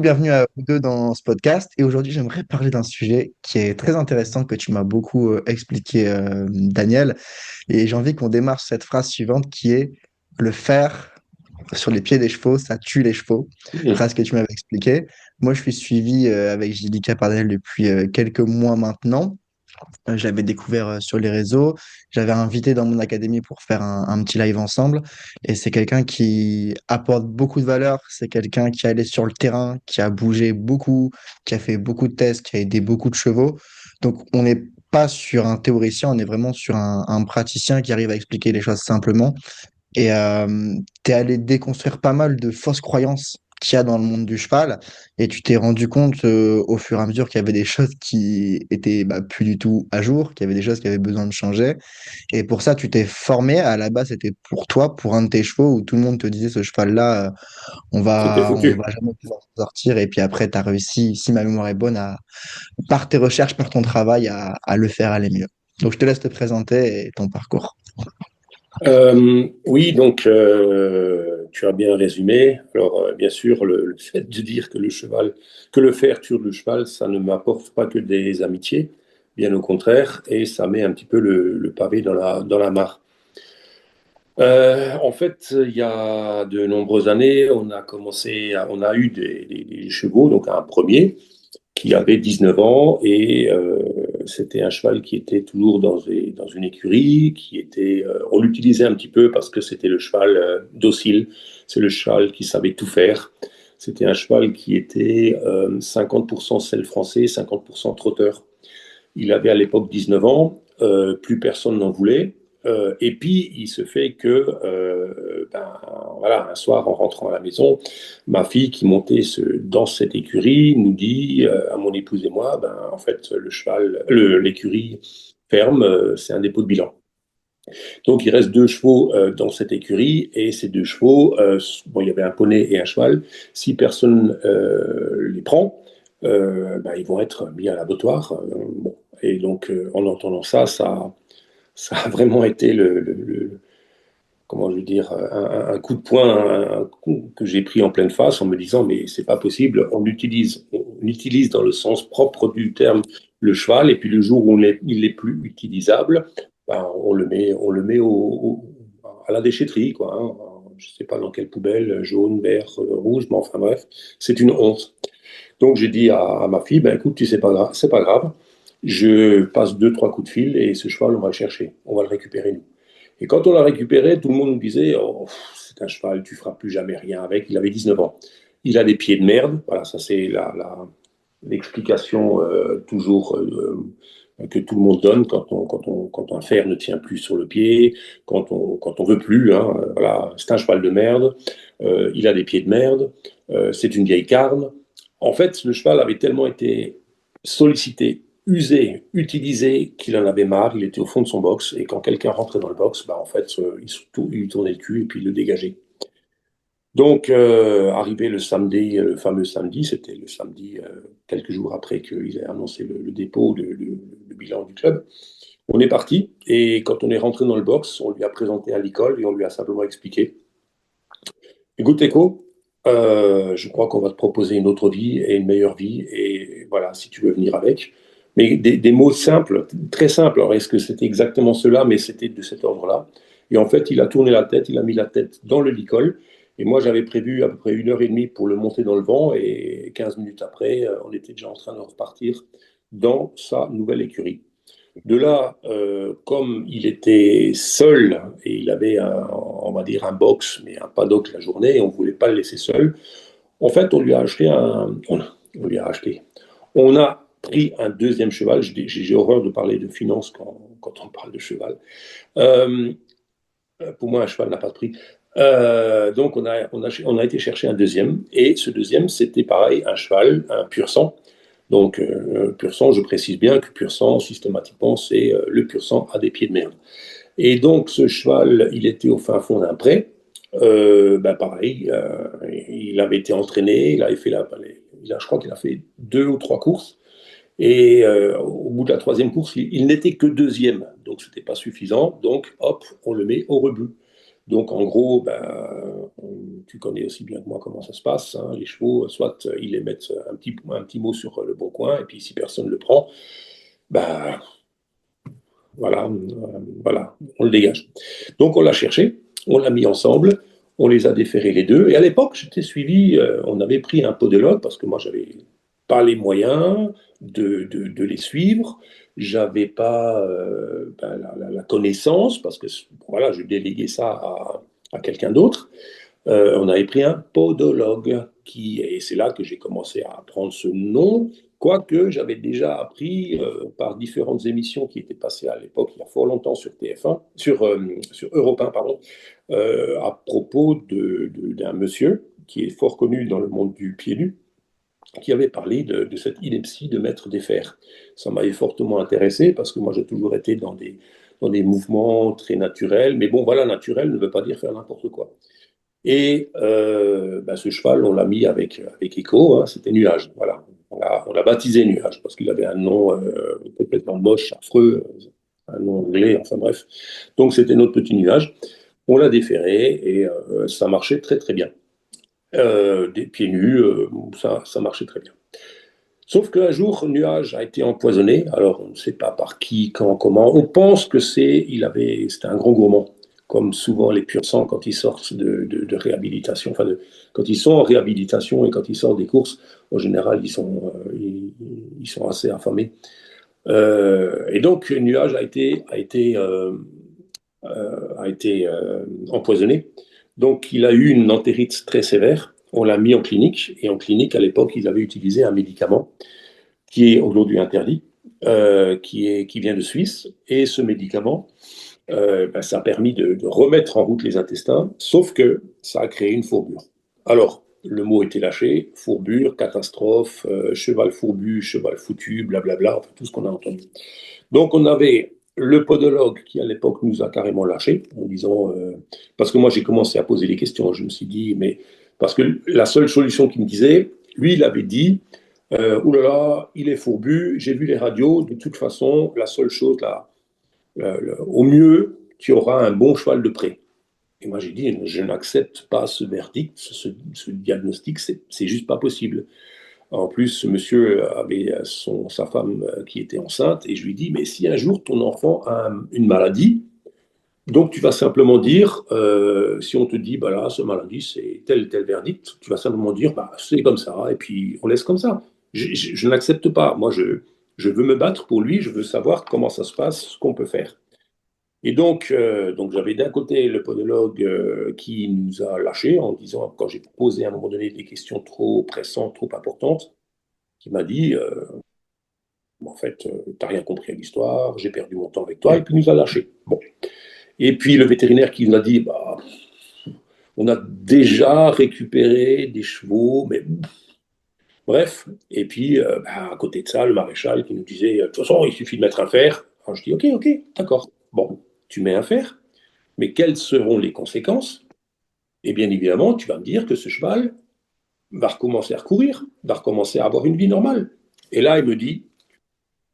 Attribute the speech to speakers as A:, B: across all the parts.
A: bienvenue à vous deux dans ce podcast. Et aujourd'hui, j'aimerais parler d'un sujet qui est très intéressant, que tu m'as beaucoup expliqué, Daniel. Et j'ai envie qu'on démarre sur cette phrase suivante qui est le fer sur les pieds des chevaux, ça tue les chevaux.
B: Mhm.
A: Phrase que tu m'avais expliquée. Moi, je suis suivi avec JDK par Daniel depuis quelques mois maintenant. Je l'avais découvert sur les réseaux. J'avais invité dans mon académie pour faire un petit live ensemble. Et c'est quelqu'un qui apporte beaucoup de valeur. C'est quelqu'un qui est allé sur le terrain, qui a bougé beaucoup, qui a fait beaucoup de tests, qui a aidé beaucoup de chevaux. Donc, on n'est pas sur un théoricien, on est vraiment sur un praticien qui arrive à expliquer les choses simplement. Et tu es allé déconstruire pas mal de fausses croyances qu'il y a dans le monde du cheval. Et tu t'es rendu compte au fur et à mesure qu'il y avait des choses qui étaient plus du tout à jour, qu'il y avait des choses qui avaient besoin de changer. Et pour ça, tu t'es formé. À la base, c'était pour toi, pour un de tes chevaux, où tout le monde te disait, ce cheval-là,
B: C'était
A: on
B: foutu.
A: va jamais pouvoir s'en sortir. Et puis après, tu as réussi, si ma mémoire est bonne, par tes recherches, par ton travail, à le faire aller mieux. Donc, je te laisse te présenter et ton parcours.
B: Oui, donc tu as bien résumé. Alors, bien sûr, le fait de dire que le fer tue le cheval, ça ne m'apporte pas que des amitiés, bien au contraire, et ça met un petit peu le pavé dans la mare. En fait, il y a de nombreuses années, on a eu des chevaux, donc un premier qui avait 19 ans et c'était un cheval qui était toujours dans une écurie, on l'utilisait un petit peu parce que c'était le cheval docile, c'est le cheval qui savait tout faire. C'était un cheval qui était 50% selle français, 50% trotteur. Il avait à l'époque 19 ans, plus personne n'en voulait. Et puis, il se fait que, voilà, un soir, en rentrant à la maison, ma fille qui montait dans cette écurie nous dit à mon épouse et moi, en fait, l'écurie ferme, c'est un dépôt de bilan. Donc, il reste deux chevaux dans cette écurie et ces deux chevaux, bon, il y avait un poney et un cheval. Si personne les prend, ils vont être mis à l'abattoir. Bon. Et donc, en entendant ça, ça a vraiment été comment je veux dire, un coup de poing un coup que j'ai pris en pleine face en me disant, mais c'est pas possible, on utilise dans le sens propre du terme le cheval, et puis le jour où il n'est plus utilisable, on le met à la déchetterie, quoi. Hein. Je sais pas dans quelle poubelle, jaune, vert, rouge, mais enfin bref, c'est une honte. Donc j'ai dit à ma fille, ben écoute, tu sais pas grave, c'est pas grave, je passe deux, trois coups de fil et ce cheval, on va le chercher, on va le récupérer nous. Et quand on l'a récupéré, tout le monde nous disait, oh, c'est un cheval, tu feras plus jamais rien avec. Il avait 19 ans. Il a des pieds de merde. Voilà, ça c'est l'explication toujours que tout le monde donne quand un fer ne tient plus sur le pied, quand on veut plus. Hein, voilà, c'est un cheval de merde. Il a des pieds de merde. C'est une vieille carne. En fait, le cheval avait tellement été sollicité, usé, utilisé, qu'il en avait marre. Il était au fond de son box. Et quand quelqu'un rentrait dans le box, en fait, il lui tournait le cul et puis il le dégageait. Donc, arrivé le samedi, le fameux samedi, c'était le samedi, quelques jours après qu'ils aient annoncé le dépôt, le bilan du club. On est parti et quand on est rentré dans le box, on lui a présenté à l'école et on lui a simplement expliqué, écoute, Echo, je crois qu'on va te proposer une autre vie et une meilleure vie et voilà, si tu veux venir avec. Mais des mots simples, très simples. Alors, est-ce que c'était exactement cela, mais c'était de cet ordre-là. Et en fait, il a tourné la tête, il a mis la tête dans le licol. Et moi, j'avais prévu à peu près une heure et demie pour le monter dans le vent. Et 15 minutes après, on était déjà en train de repartir dans sa nouvelle écurie. De là, comme il était seul et il avait, on va dire, un box, mais un paddock la journée, et on ne voulait pas le laisser seul, en fait, on lui a acheté on lui a acheté. On a pris un deuxième cheval. J'ai horreur de parler de finances quand on parle de cheval. Euh, pour moi, un cheval n'a pas de prix. Donc, on a été chercher un deuxième. Et ce deuxième, c'était pareil, un cheval, un pur sang. Donc, pur sang, je précise bien que pur sang, systématiquement, c'est le pur sang à des pieds de merde. Et donc, ce cheval, il était au fin fond d'un pré. Pareil, il avait été entraîné, il avait fait je crois qu'il a fait deux ou trois courses. Et au bout de la troisième course, il n'était que deuxième, donc ce n'était pas suffisant. Donc, hop, on le met au rebut. Donc, en gros, tu connais aussi bien que moi comment ça se passe, hein. Les chevaux, soit ils les mettent un petit mot sur le bon coin, et puis si personne ne le prend, ben, voilà, on le dégage. Donc, on l'a cherché, on l'a mis ensemble, on les a déférés les deux. Et à l'époque, j'étais suivi, on avait pris un podologue, parce que moi, j'avais pas les moyens de les suivre. J'avais pas la connaissance, parce que voilà, je déléguais ça à quelqu'un d'autre. On avait pris un podologue, et c'est là que j'ai commencé à apprendre ce nom, quoique j'avais déjà appris par différentes émissions qui étaient passées à l'époque, il y a fort longtemps, sur TF1, sur Europe 1, pardon, à propos d'un monsieur qui est fort connu dans le monde du pied nu, qui avait parlé de cette ineptie de mettre des fers. Ça m'avait fortement intéressé parce que moi j'ai toujours été dans des mouvements très naturels, mais bon voilà, naturel ne veut pas dire faire n'importe quoi. Et ce cheval, on l'a mis avec Echo, hein, c'était Nuage. Voilà. On l'a baptisé Nuage parce qu'il avait un nom complètement moche, affreux, un nom anglais, enfin bref. Donc c'était notre petit Nuage. On l'a déféré et ça marchait très très bien. Des pieds nus, ça marchait très bien. Sauf qu'un jour, Nuage a été empoisonné. Alors, on ne sait pas par qui, quand, comment. On pense que c'était un grand gourmand, comme souvent les pur sang quand ils sortent de réhabilitation. Enfin, quand ils sont en réhabilitation et quand ils sortent des courses, en général, ils sont assez affamés. Et donc, Nuage a été empoisonné. Donc, il a eu une entérite très sévère. On l'a mis en clinique. Et en clinique, à l'époque, ils avaient utilisé un médicament qui est aujourd'hui interdit, qui vient de Suisse. Et ce médicament, ça a permis de remettre en route les intestins, sauf que ça a créé une fourbure. Alors, le mot était lâché, fourbure, catastrophe, cheval fourbu, cheval foutu, blablabla, enfin, tout ce qu'on a entendu. Donc, on avait le podologue qui, à l'époque, nous a carrément lâché en disant, parce que moi, j'ai commencé à poser des questions. Je me suis dit, mais parce que la seule solution qu'il me disait, lui, il avait dit, oulala, il est fourbu, j'ai vu les radios, de toute façon, la seule chose, là, au mieux, tu auras un bon cheval de pré. Et moi, j'ai dit, je n'accepte pas ce verdict, ce diagnostic, c'est juste pas possible. En plus, ce monsieur avait sa femme qui était enceinte, et je lui dis, mais si un jour ton enfant a une maladie, donc tu vas simplement dire, si on te dit, bah là, ce maladie, c'est tel verdict, tu vas simplement dire, bah c'est comme ça, et puis on laisse comme ça. Je n'accepte pas. Moi, je veux me battre pour lui, je veux savoir comment ça se passe, ce qu'on peut faire. Et donc j'avais d'un côté le podologue qui nous a lâchés en disant, quand j'ai posé à un moment donné des questions trop pressantes, trop importantes, qui m'a dit, en fait, t'as rien compris à l'histoire, j'ai perdu mon temps avec toi, et puis il nous a lâchés. Bon. Et puis le vétérinaire qui nous a dit, bah, on a déjà récupéré des chevaux, mais bref. Et puis à côté de ça, le maréchal qui nous disait, de toute façon, il suffit de mettre un fer. Alors je dis, ok, d'accord. Bon, tu mets un fer, mais quelles seront les conséquences? Et bien évidemment, tu vas me dire que ce cheval va recommencer à courir, va recommencer à avoir une vie normale. Et là, il me dit,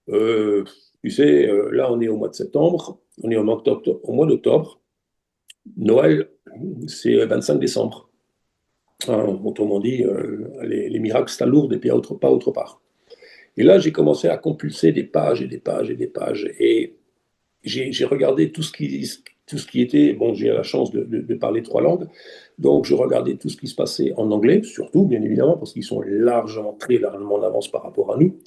B: euh, tu sais, là, on est au mois de septembre, on est au mois d'octobre. Noël, c'est le 25 décembre. Hein, autrement dit, les miracles, c'est à Lourdes et puis pas autre part. Et là, j'ai commencé à compulser des pages et des pages et des pages. Et j'ai regardé tout ce qui était. Bon, j'ai la chance de parler trois langues. Donc, je regardais tout ce qui se passait en anglais, surtout, bien évidemment, parce qu'ils sont très largement en avance par rapport à nous.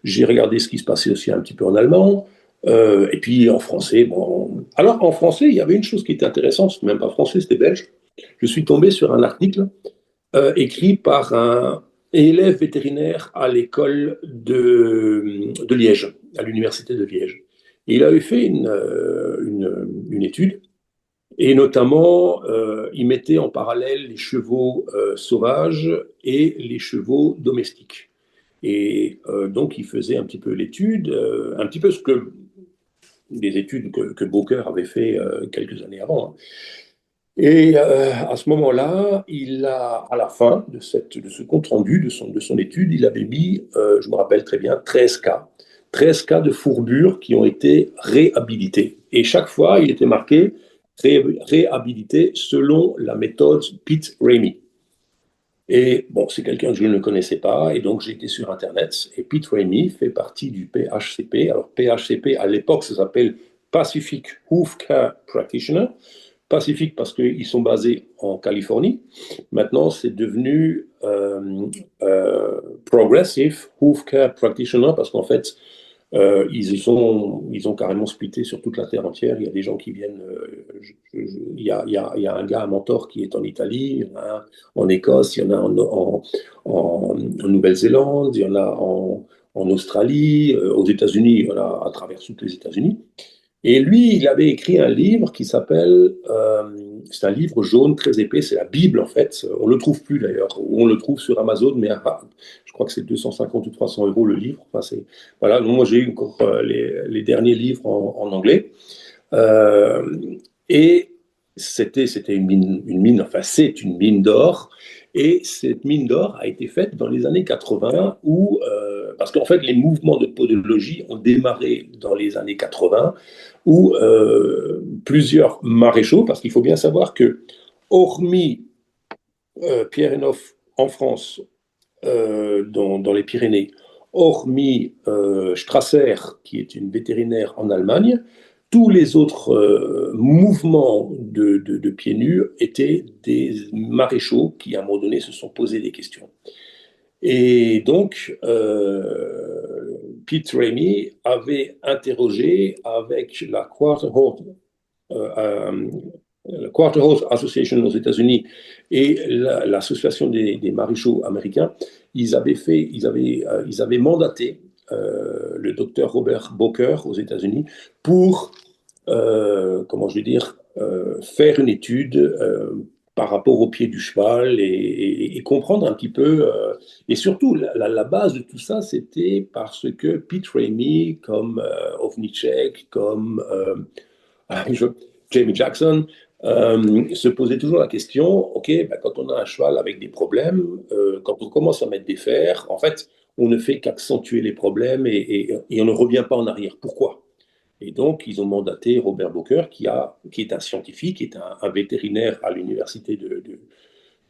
B: J'ai regardé ce qui se passait aussi un petit peu en allemand. Et puis en français, bon. Alors, en français, il y avait une chose qui était intéressante, c'était même pas français, c'était belge. Je suis tombé sur un article écrit par un élève vétérinaire à l'école de Liège, à l'université de Liège. Et il avait fait une étude, et notamment, il mettait en parallèle les chevaux sauvages et les chevaux domestiques. Et donc, il faisait un petit peu l'étude, un petit peu des études que Bowker avait fait quelques années avant, hein. Et à ce moment-là, à la fin de ce compte-rendu de son étude, il avait mis, je me rappelle très bien, 13 cas de fourbure qui ont été réhabilités. Et chaque fois, il était marqué réhabilité selon la méthode Pete Ramey. Et bon, c'est quelqu'un que je ne connaissais pas, et donc j'ai été sur Internet, et Pete Ramey fait partie du PHCP. Alors PHCP, à l'époque, ça s'appelle Pacific Hoof Care Practitioner. Pacifique parce qu'ils sont basés en Californie. Maintenant, c'est devenu Progressive Hoof Care Practitioner parce qu'en fait, ils ont carrément splitté sur toute la terre entière. Il y a des gens qui viennent. Il y a un gars, un mentor, qui est en Italie, il y en a un en Écosse, il y en a en Nouvelle-Zélande, il y en a en Australie, aux États-Unis, il y en a à travers toutes les États-Unis. Et lui, il avait écrit un livre qui s'appelle, c'est un livre jaune très épais, c'est la Bible en fait. On ne le trouve plus d'ailleurs, on le trouve sur Amazon, mais je crois que c'est 250 ou 300 euros le livre. Enfin, voilà, moi j'ai eu encore les derniers livres en anglais. Euh, et c'était une mine, enfin c'est une mine d'or. Et cette mine d'or a été faite dans les années 80 parce qu'en fait les mouvements de podologie ont démarré dans les années 80 où plusieurs maréchaux, parce qu'il faut bien savoir que hormis Pierre Henouf en France, dans les Pyrénées, hormis Strasser, qui est une vétérinaire en Allemagne, tous les autres mouvements de pieds nus étaient des maréchaux qui, à un moment donné, se sont posés des questions. Et donc, Pete Ramey avait interrogé avec la Quarterhorse Association aux États-Unis et l'association des maréchaux américains. Ils avaient mandaté le docteur Robert Boker aux États-Unis pour, comment je vais dire, faire une étude par rapport au pied du cheval et comprendre un petit peu. Et surtout, la base de tout ça, c'était parce que Pete Ramey, comme Ovnicek, comme Jamie Jackson, se posait toujours la question, OK, ben, quand on a un cheval avec des problèmes, quand on commence à mettre des fers, en fait, on ne fait qu'accentuer les problèmes et on ne revient pas en arrière. Pourquoi? Et donc, ils ont mandaté Robert Boker, qui est un scientifique, qui est un vétérinaire à l'université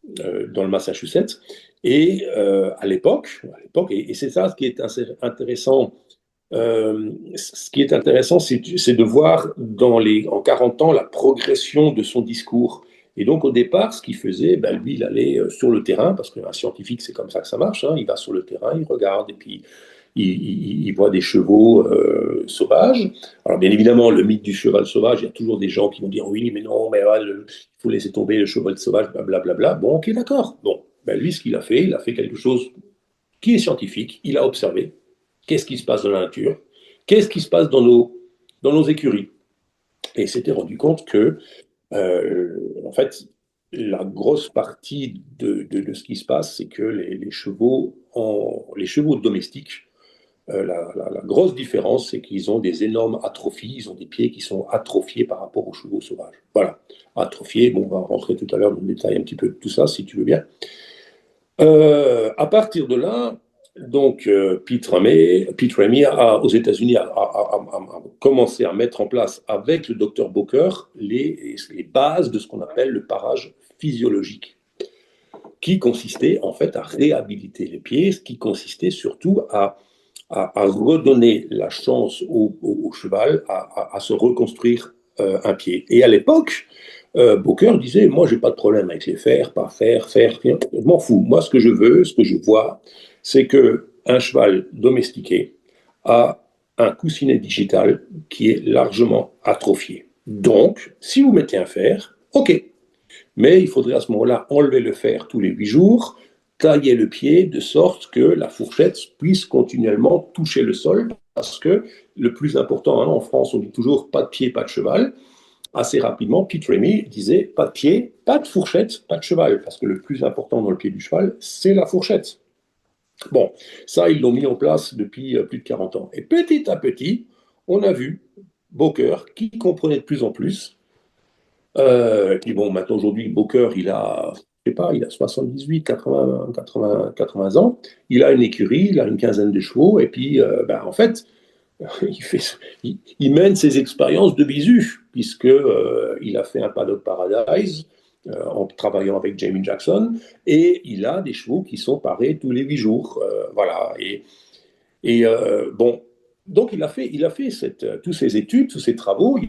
B: dans le Massachusetts. Et à l'époque, et c'est ça ce qui est intéressant, c'est de voir en 40 ans la progression de son discours. Et donc, au départ, ce qu'il faisait, ben, lui, il allait sur le terrain, parce qu'un scientifique, c'est comme ça que ça marche, hein, il va sur le terrain, il regarde, et puis il voit des chevaux sauvages. Alors, bien évidemment, le mythe du cheval sauvage, il y a toujours des gens qui vont dire oui, mais non, mais il faut laisser tomber le cheval sauvage, blablabla. Bon, ok, d'accord. Bon, ben, lui, ce qu'il a fait, il a fait quelque chose qui est scientifique. Il a observé qu'est-ce qui se passe dans la nature, qu'est-ce qui se passe dans nos écuries. Et il s'était rendu compte que, en fait, la grosse partie de ce qui se passe, c'est que les chevaux domestiques, la grosse différence, c'est qu'ils ont des énormes atrophies, ils ont des pieds qui sont atrophiés par rapport aux chevaux sauvages. Voilà, atrophiés, bon, on va rentrer tout à l'heure dans le détail un petit peu de tout ça, si tu veux bien. À partir de là, donc Pete Ramey aux États-Unis a commencé à mettre en place avec le docteur Boker les bases de ce qu'on appelle le parage physiologique, qui consistait en fait à réhabiliter les pieds, ce qui consistait surtout à redonner la chance au cheval à se reconstruire un pied. Et à l'époque, Boker disait, moi, j'ai pas de problème avec les fers, pas faire, je m'en fous. Moi, ce que je veux, ce que je vois, c'est qu'un cheval domestiqué a un coussinet digital qui est largement atrophié. Donc, si vous mettez un fer, OK. Mais il faudrait à ce moment-là enlever le fer tous les 8 jours, tailler le pied de sorte que la fourchette puisse continuellement toucher le sol, parce que le plus important, hein, en France, on dit toujours pas de pied, pas de cheval. Assez rapidement, Pete Ramey disait pas de pied, pas de fourchette, pas de cheval, parce que le plus important dans le pied du cheval, c'est la fourchette. Bon, ça, ils l'ont mis en place depuis plus de 40 ans. Et petit à petit, on a vu Boker qui comprenait de plus en plus. Et puis bon, maintenant, aujourd'hui, Boker, je sais pas, il a 78, 80 ans. Il a une écurie, il a une quinzaine de chevaux. Et puis, ben, en fait, il mène ses expériences de bisu, puisque il a fait un Paddock Paradise en travaillant avec Jamie Jackson, et il a des chevaux qui sont parés tous les 8 jours. Voilà. Bon, donc il a fait tous ces études, tous ces travaux. Il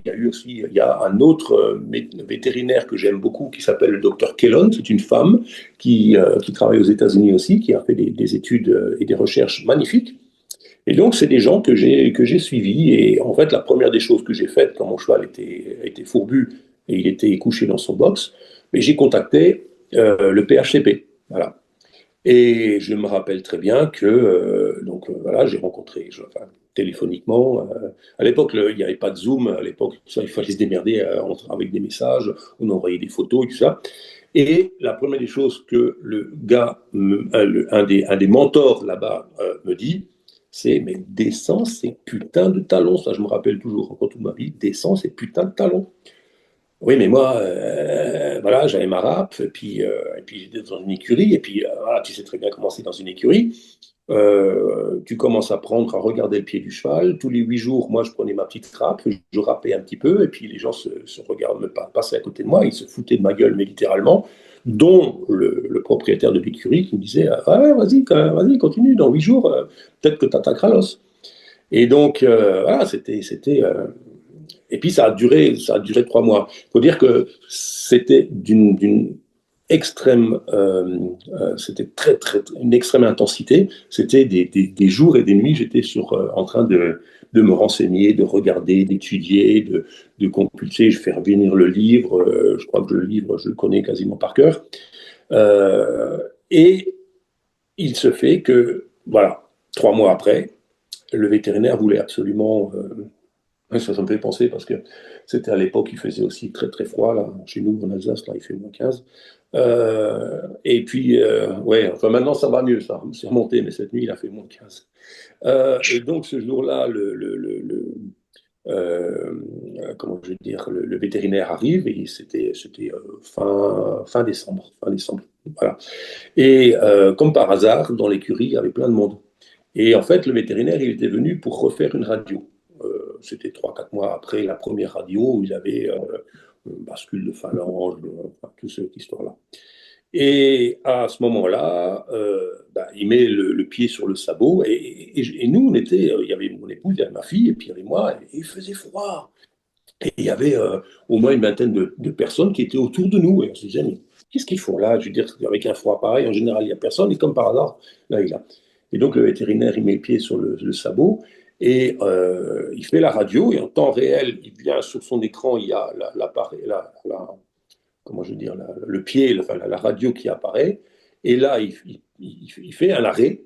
B: y a un autre vétérinaire que j'aime beaucoup qui s'appelle le docteur Kellon. C'est une femme qui travaille aux États-Unis aussi, qui a fait des études et des recherches magnifiques. Et donc, c'est des gens que j'ai suivis. Et en fait, la première des choses que j'ai faites quand mon cheval était fourbu et il était couché dans son box, mais j'ai contacté le PHCP. Voilà. Et je me rappelle très bien que voilà, j'ai rencontré, enfin, téléphoniquement. À l'époque, il n'y avait pas de Zoom. À l'époque, ça, il fallait se démerder avec des messages. On envoyait des photos et tout ça. Et la première des choses que le gars, un des mentors là-bas me dit, c'est mais descends ces putains de talons. Ça, je me rappelle toujours encore toute ma vie. Descends ces putains de talons. Oui, mais moi, voilà, j'avais ma rap, et puis j'étais dans une écurie, et puis voilà, tu sais très bien comment c'est dans une écurie. Tu commences à prendre, à regarder le pied du cheval. Tous les 8 jours, moi, je prenais ma petite râpe, je râpais un petit peu, et puis les gens se regardent, passaient à côté de moi, ils se foutaient de ma gueule, mais littéralement, dont le propriétaire de l'écurie qui me disait ah ouais, vas-y, continue, dans 8 jours, peut-être que tu attaqueras l'os. Et donc, voilà, et puis ça a duré 3 mois. Il faut dire que c'était d'une extrême, c'était une extrême intensité. C'était des jours et des nuits. J'étais en train de me renseigner, de regarder, d'étudier, de compulser. Je fais revenir le livre. Je crois que le livre, je le connais quasiment par cœur. Et il se fait que, voilà, 3 mois après, le vétérinaire voulait absolument ça me fait penser parce que c'était à l'époque, il faisait aussi très très froid là. Chez nous, en Alsace, là, il fait -15. Et puis, ouais, enfin maintenant ça va mieux, ça. C'est remonté, mais cette nuit, il a fait -15. Et donc ce jour-là, comment je vais dire, le vétérinaire arrive et c'était fin décembre, fin décembre. Voilà. Et comme par hasard, dans l'écurie, il y avait plein de monde. Et en fait, le vétérinaire, il était venu pour refaire une radio. C'était 3, 4 mois après la première radio où il avait bascule de phalange, enfin, toute cette histoire-là. Et à ce moment-là, il met le pied sur le sabot. Et nous, on était, il y avait mon épouse, il y avait ma fille, et puis il y avait moi, et il faisait froid. Et il y avait au moins une vingtaine de personnes qui étaient autour de nous. Et on se disait, mais qu'est-ce qu'ils font là? Je veux dire, avec un froid pareil, en général, il n'y a personne. Et comme par hasard, là, il a. Et donc, le vétérinaire, il met le pied sur le sabot. Et il fait la radio. Et en temps réel, il vient sur son écran, il y a comment je veux dire, le pied, enfin, la radio qui apparaît. Et là, il fait un arrêt.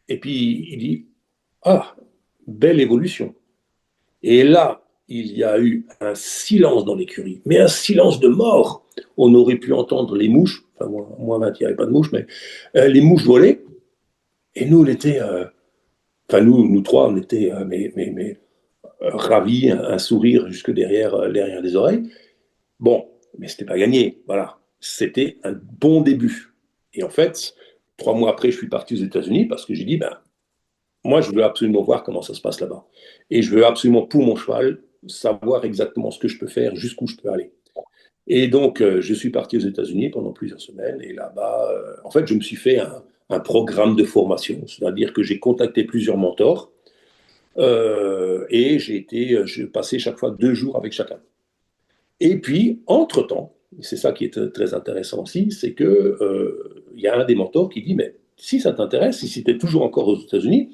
B: Et puis, il dit, ah, belle évolution. Et là, il y a eu un silence dans l'écurie, mais un silence de mort. On aurait pu entendre les mouches, enfin, moins 20, il n'y avait pas de mouches, mais les mouches volaient. Et nous, on était, enfin, nous trois, on était ravis, un sourire jusque derrière les oreilles. Bon, mais c'était pas gagné, voilà. C'était un bon début. Et en fait, 3 mois après, je suis parti aux États-Unis parce que j'ai dit, ben, moi, je veux absolument voir comment ça se passe là-bas. Et je veux absolument, pour mon cheval, savoir exactement ce que je peux faire, jusqu'où je peux aller. Et donc, je suis parti aux États-Unis pendant plusieurs semaines. Et là-bas, en fait, je me suis fait un programme de formation. C'est-à-dire que j'ai contacté plusieurs mentors et je passais chaque fois 2 jours avec chacun. Et puis, entre-temps, c'est ça qui est très intéressant aussi, c'est que il y a un des mentors qui dit, mais si ça t'intéresse, si tu es toujours encore aux États-Unis,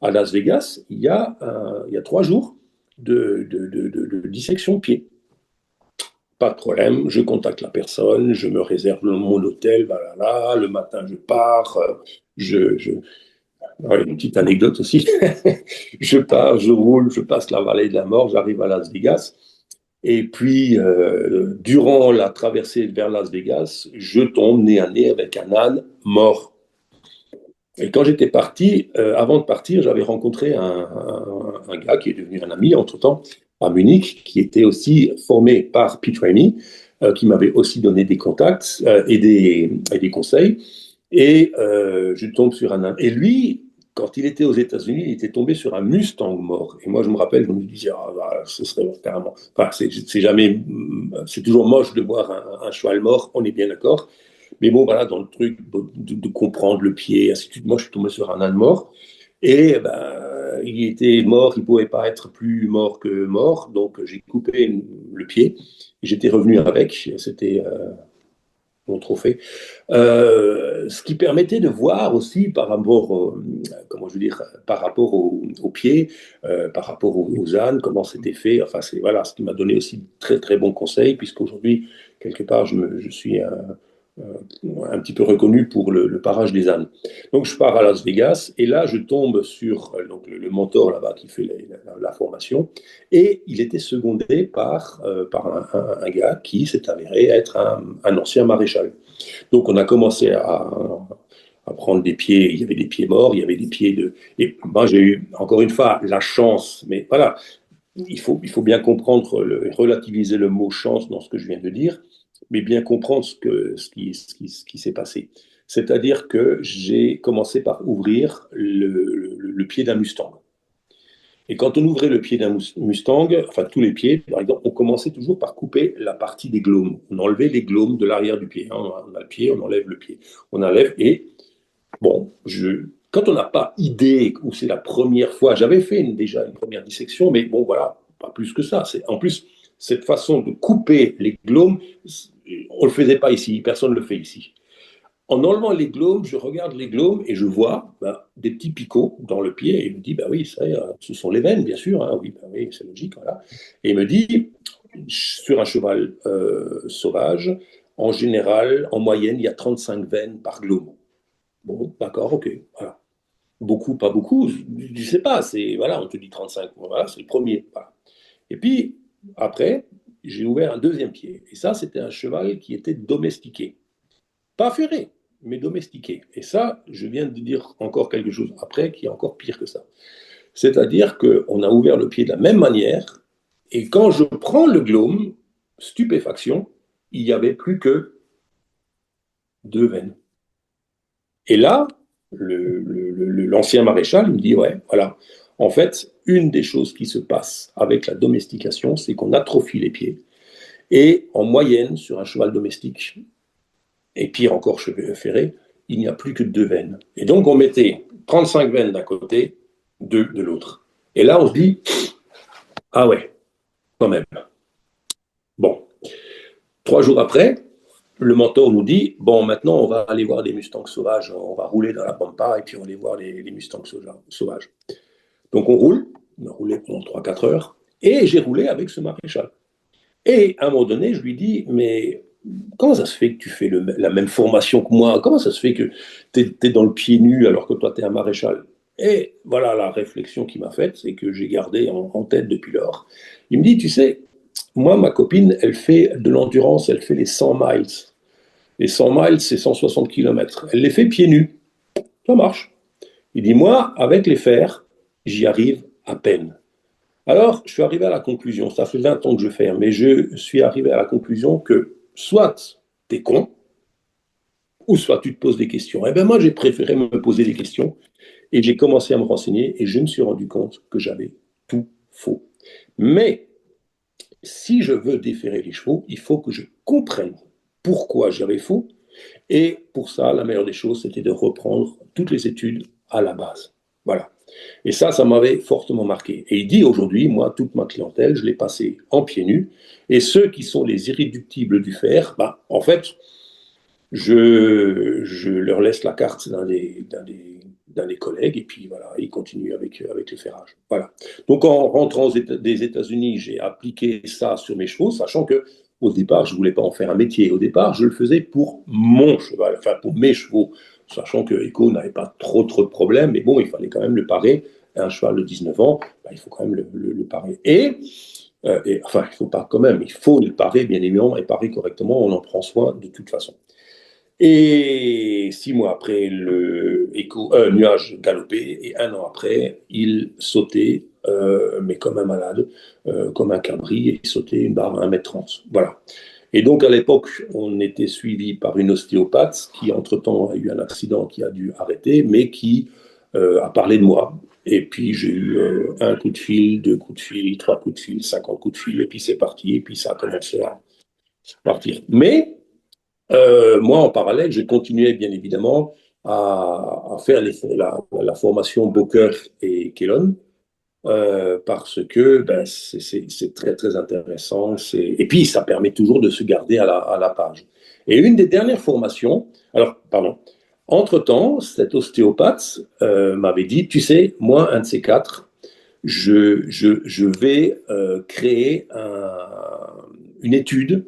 B: à Las Vegas, il y a 3 jours de dissection de pied. Pas de problème, je contacte la personne, je me réserve mon hôtel, voilà, le matin je pars, une petite anecdote aussi, je pars, je roule, je passe la vallée de la mort, j'arrive à Las Vegas, et puis durant la traversée vers Las Vegas, je tombe nez à nez avec un âne mort. Et quand j'étais parti, avant de partir, j'avais rencontré un gars qui est devenu un ami entre-temps à Munich, qui était aussi formé par Pete Ramey, qui m'avait aussi donné des contacts et des conseils. Et je tombe sur un âne. Et lui, quand il était aux États-Unis, il était tombé sur un Mustang mort. Et moi, je me rappelle, je me disais, ah, bah, ce serait carrément. Enfin, c'est jamais. C'est toujours moche de voir un cheval mort, on est bien d'accord. Mais bon, voilà, dans le truc de comprendre le pied, ainsi de suite, moi, je suis tombé sur un âne mort. Et ben, il était mort, il ne pouvait pas être plus mort que mort. Donc, j'ai coupé le pied. J'étais revenu avec. C'était mon trophée. Ce qui permettait de voir aussi par rapport, comment je veux dire, par rapport aux pieds, par rapport aux ânes, comment c'était fait. Enfin, c'est voilà, ce qui m'a donné aussi de très très bons conseils, puisqu'aujourd'hui, quelque part, je suis un petit peu reconnu pour le parage des ânes. Donc, je pars à Las Vegas et là, je tombe sur donc, le mentor là-bas qui fait la formation et il était secondé par un gars qui s'est avéré être un ancien maréchal. Donc, on a commencé à prendre des pieds. Il y avait des pieds morts, il y avait des pieds de. Et moi, j'ai eu, encore une fois, la chance, mais voilà, il faut bien comprendre, relativiser le mot chance dans ce que je viens de dire, mais bien comprendre ce qui s'est passé. C'est-à-dire que j'ai commencé par ouvrir le pied d'un Mustang. Et quand on ouvrait le pied d'un Mustang, enfin tous les pieds, par exemple, on commençait toujours par couper la partie des glomes. On enlevait les glomes de l'arrière du pied. Hein. On a le pied, on enlève le pied. On enlève et, bon, quand on n'a pas idée, ou c'est la première fois, j'avais fait déjà une première dissection, mais bon, voilà, pas plus que ça. En plus, cette façon de couper les glomes, on ne le faisait pas ici, personne ne le fait ici. En enlevant les glomes, je regarde les glomes et je vois des petits picots dans le pied. Et il me dit, bah oui, ça, ce sont les veines, bien sûr. Hein. Oui, bah oui, c'est logique. Voilà. Et il me dit, sur un cheval sauvage, en général, en moyenne, il y a 35 veines par glome. Bon, d'accord, ok. Voilà. Beaucoup, pas beaucoup, je ne sais pas. Voilà, on te dit 35. Voilà, c'est le premier. Voilà. Et puis, après, j'ai ouvert un deuxième pied. Et ça, c'était un cheval qui était domestiqué. Pas ferré, mais domestiqué. Et ça, je viens de dire encore quelque chose après qui est encore pire que ça. C'est-à-dire qu'on a ouvert le pied de la même manière, et quand je prends le glome, stupéfaction, il n'y avait plus que deux veines. Et là, l'ancien maréchal me dit, ouais, voilà, en fait, une des choses qui se passe avec la domestication, c'est qu'on atrophie les pieds. Et en moyenne, sur un cheval domestique, et pire encore ferré, il n'y a plus que deux veines. Et donc on mettait 35 veines d'un côté, deux de l'autre. Et là on se dit, ah ouais, quand même. Bon, 3 jours après, le mentor nous dit, bon maintenant on va aller voir des mustangs sauvages, on va rouler dans la pampa et puis on va aller voir les mustangs sauvages. Donc on a roulé pendant 3-4 heures, et j'ai roulé avec ce maréchal. Et à un moment donné, je lui dis, mais comment ça se fait que tu fais la même formation que moi? Comment ça se fait que tu es, dans le pied nu alors que toi, tu es un maréchal? Et voilà la réflexion qu'il m'a faite, c'est que j'ai gardé en tête depuis lors. Il me dit, tu sais, moi, ma copine, elle fait de l'endurance, elle fait les 100 miles. Les 100 miles, c'est 160 km. Elle les fait pieds nus. Ça marche. Il dit, moi, avec les fers, j'y arrive à peine. Alors, je suis arrivé à la conclusion, ça fait 20 ans que je fais, mais je suis arrivé à la conclusion que soit tu es con, ou soit tu te poses des questions. Eh bien, moi, j'ai préféré me poser des questions et j'ai commencé à me renseigner et je me suis rendu compte que j'avais tout faux. Mais si je veux déférer les chevaux, il faut que je comprenne pourquoi j'avais faux. Et pour ça, la meilleure des choses, c'était de reprendre toutes les études à la base. Voilà. Et ça m'avait fortement marqué. Et il dit aujourd'hui, moi, toute ma clientèle, je l'ai passée en pieds nus. Et ceux qui sont les irréductibles du fer, en fait, je leur laisse la carte d'un des collègues et puis voilà, ils continuent avec le ferrage. Voilà. Donc en rentrant des États-Unis, j'ai appliqué ça sur mes chevaux, sachant que au départ, je ne voulais pas en faire un métier. Au départ, je le faisais pour mon cheval, enfin pour mes chevaux, sachant que Echo n'avait pas trop de problèmes, mais bon, il fallait quand même le parer. Un cheval de 19 ans, il faut quand même le parer. Enfin, il faut pas quand même, il faut le parer, bien évidemment, et parer correctement, on en prend soin de toute façon. Et 6 mois après, le nuage galopait, et un an après, il sautait, mais comme un malade, comme un cabri, et il sautait une barre à 1,30 m. Voilà. Et donc, à l'époque, on était suivi par une ostéopathe qui, entre-temps, a eu un accident qui a dû arrêter, mais qui à parler de moi. Et puis j'ai eu un coup de fil, deux coups de fil, trois coups de fil, 50 coups de fil, et puis c'est parti, et puis ça a commencé à partir. Mais moi, en parallèle, j'ai continué bien évidemment à faire la formation Boker et Kellon, parce que ben, c'est très très intéressant. Et puis ça permet toujours de se garder à la page. Et une des dernières formations, alors pardon, entre-temps, cet ostéopathe m'avait dit, tu sais, moi, un de ces quatre, je vais créer une étude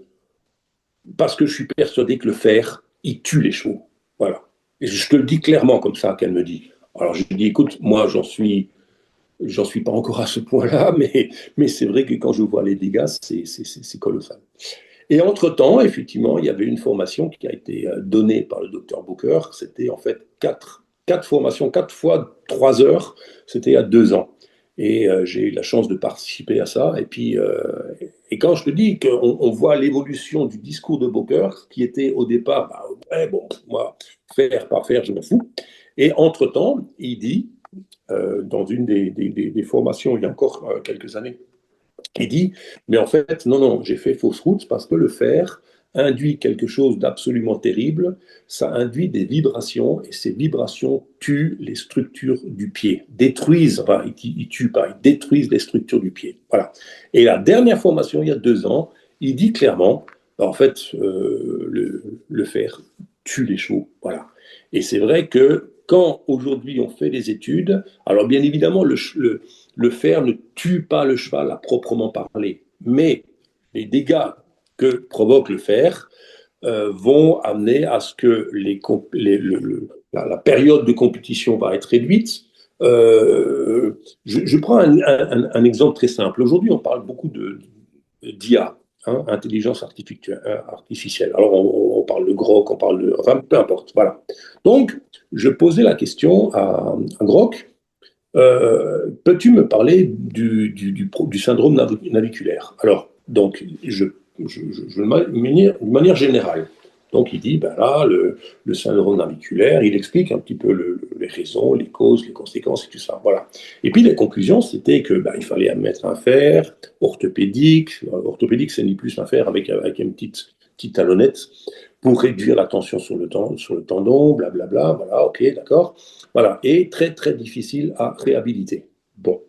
B: parce que je suis persuadé que le fer, il tue les chevaux. Voilà. Et je te le dis clairement comme ça qu'elle me dit. Alors je lui dis, écoute, moi j'en suis pas encore à ce point-là, mais c'est vrai que quand je vois les dégâts, c'est colossal. Et entre-temps, effectivement, il y avait une formation qui a été donnée par le docteur Booker. C'était en fait quatre formations, 4 fois 3 heures. C'était il y a 2 ans. Et j'ai eu la chance de participer à ça. Et puis, et quand je te dis qu'on voit l'évolution du discours de Booker, qui était au départ, bah, ouais, bon, moi, faire, pas faire, je m'en fous. Et entre-temps, il dit, dans une des formations il y a encore quelques années, il dit, mais en fait, non, non, j'ai fait fausse route parce que le fer induit quelque chose d'absolument terrible. Ça induit des vibrations et ces vibrations tuent les structures du pied, détruisent, enfin, ils tuent pas, ils détruisent les structures du pied. Voilà. Et la dernière formation, il y a 2 ans, il dit clairement, en fait, le fer tue les chevaux. Voilà. Et c'est vrai que quand aujourd'hui on fait des études, alors bien évidemment, le fer ne tue pas le cheval à proprement parler, mais les dégâts que provoque le fer vont amener à ce que la période de compétition va être réduite. Je prends un exemple très simple. Aujourd'hui, on parle beaucoup d'IA, hein, intelligence artificielle. Alors, on parle de Grok, on parle de... Enfin, peu importe, voilà. Donc, je posais la question à Grok, peux-tu me parler du syndrome naviculaire? Alors, donc, de manière générale. Donc, il dit, ben là, le syndrome naviculaire, il explique un petit peu les raisons, les causes, les conséquences et tout ça. Voilà. Et puis, les conclusions, c'était que ben, il fallait mettre un fer orthopédique. Orthopédique, c'est ni plus un fer avec une petite talonnette pour réduire la tension sur le tendon, blablabla. Voilà, ok, d'accord. Voilà, et très très difficile à réhabiliter. Bon,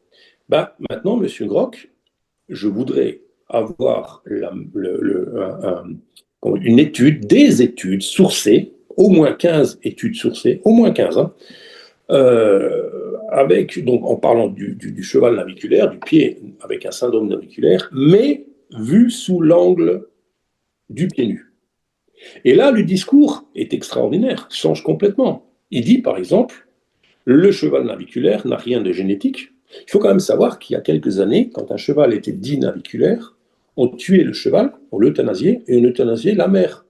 B: ben, maintenant, Monsieur Grock, je voudrais avoir une étude, des études sourcées, au moins 15 études sourcées, au moins 15, hein, avec, donc, en parlant du cheval naviculaire, du pied avec un syndrome naviculaire, mais vu sous l'angle du pied nu. Et là, le discours est extraordinaire, change complètement. Il dit, par exemple, le cheval naviculaire n'a rien de génétique. Il faut quand même savoir qu'il y a quelques années, quand un cheval était dit naviculaire, on tuait le cheval, on l'euthanasiait, et on euthanasiait la mère.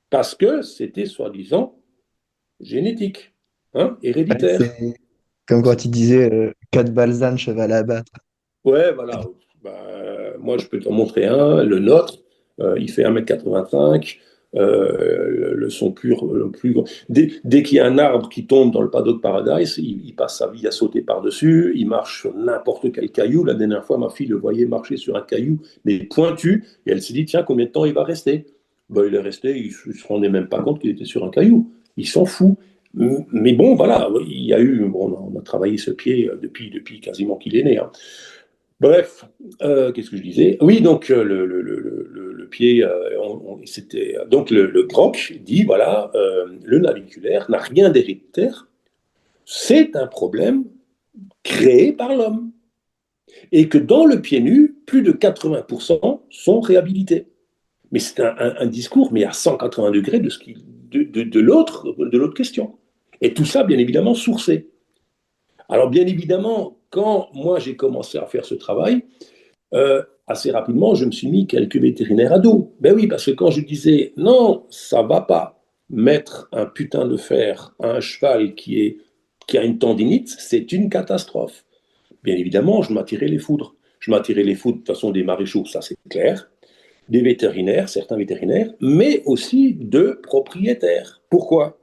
B: Parce que c'était soi-disant génétique, hein,
A: Ouais,
B: héréditaire.
A: c'est comme quand il disait 4 balzanes, cheval à battre.
B: Ouais, voilà. Bah, moi, je peux t'en montrer un, le nôtre. Il fait 1,85 m. Son le plus grand. Dès qu'il y a un arbre qui tombe dans le paddock Paradise, il passe sa vie à sauter par-dessus. Il marche sur n'importe quel caillou. La dernière fois, ma fille le voyait marcher sur un caillou, mais pointu. Et elle s'est dit, tiens, combien de temps il va rester? Ben, il est resté, il ne se rendait même pas compte qu'il était sur un caillou. Il s'en fout. Mais bon, voilà, il y a eu, on a travaillé ce pied depuis quasiment qu'il est né, hein. Bref, qu'est-ce que je disais? Oui, donc le pied, c'était donc le Grock dit voilà, le naviculaire n'a rien d'héréditaire, c'est un problème créé par l'homme, et que dans le pied nu, plus de 80% sont réhabilités. Mais c'est un discours, mais à 180 degrés de, de l'autre question. Et tout ça, bien évidemment, sourcé. Alors, bien évidemment, quand moi j'ai commencé à faire ce travail, assez rapidement, je me suis mis quelques vétérinaires à dos. Ben oui, parce que quand je disais non, ça va pas mettre un putain de fer à un cheval qui a une tendinite, c'est une catastrophe. Bien évidemment, je m'attirais les foudres. Je m'attirais les foudres de toute façon des maréchaux, ça c'est clair, des vétérinaires, certains vétérinaires, mais aussi de propriétaires. Pourquoi?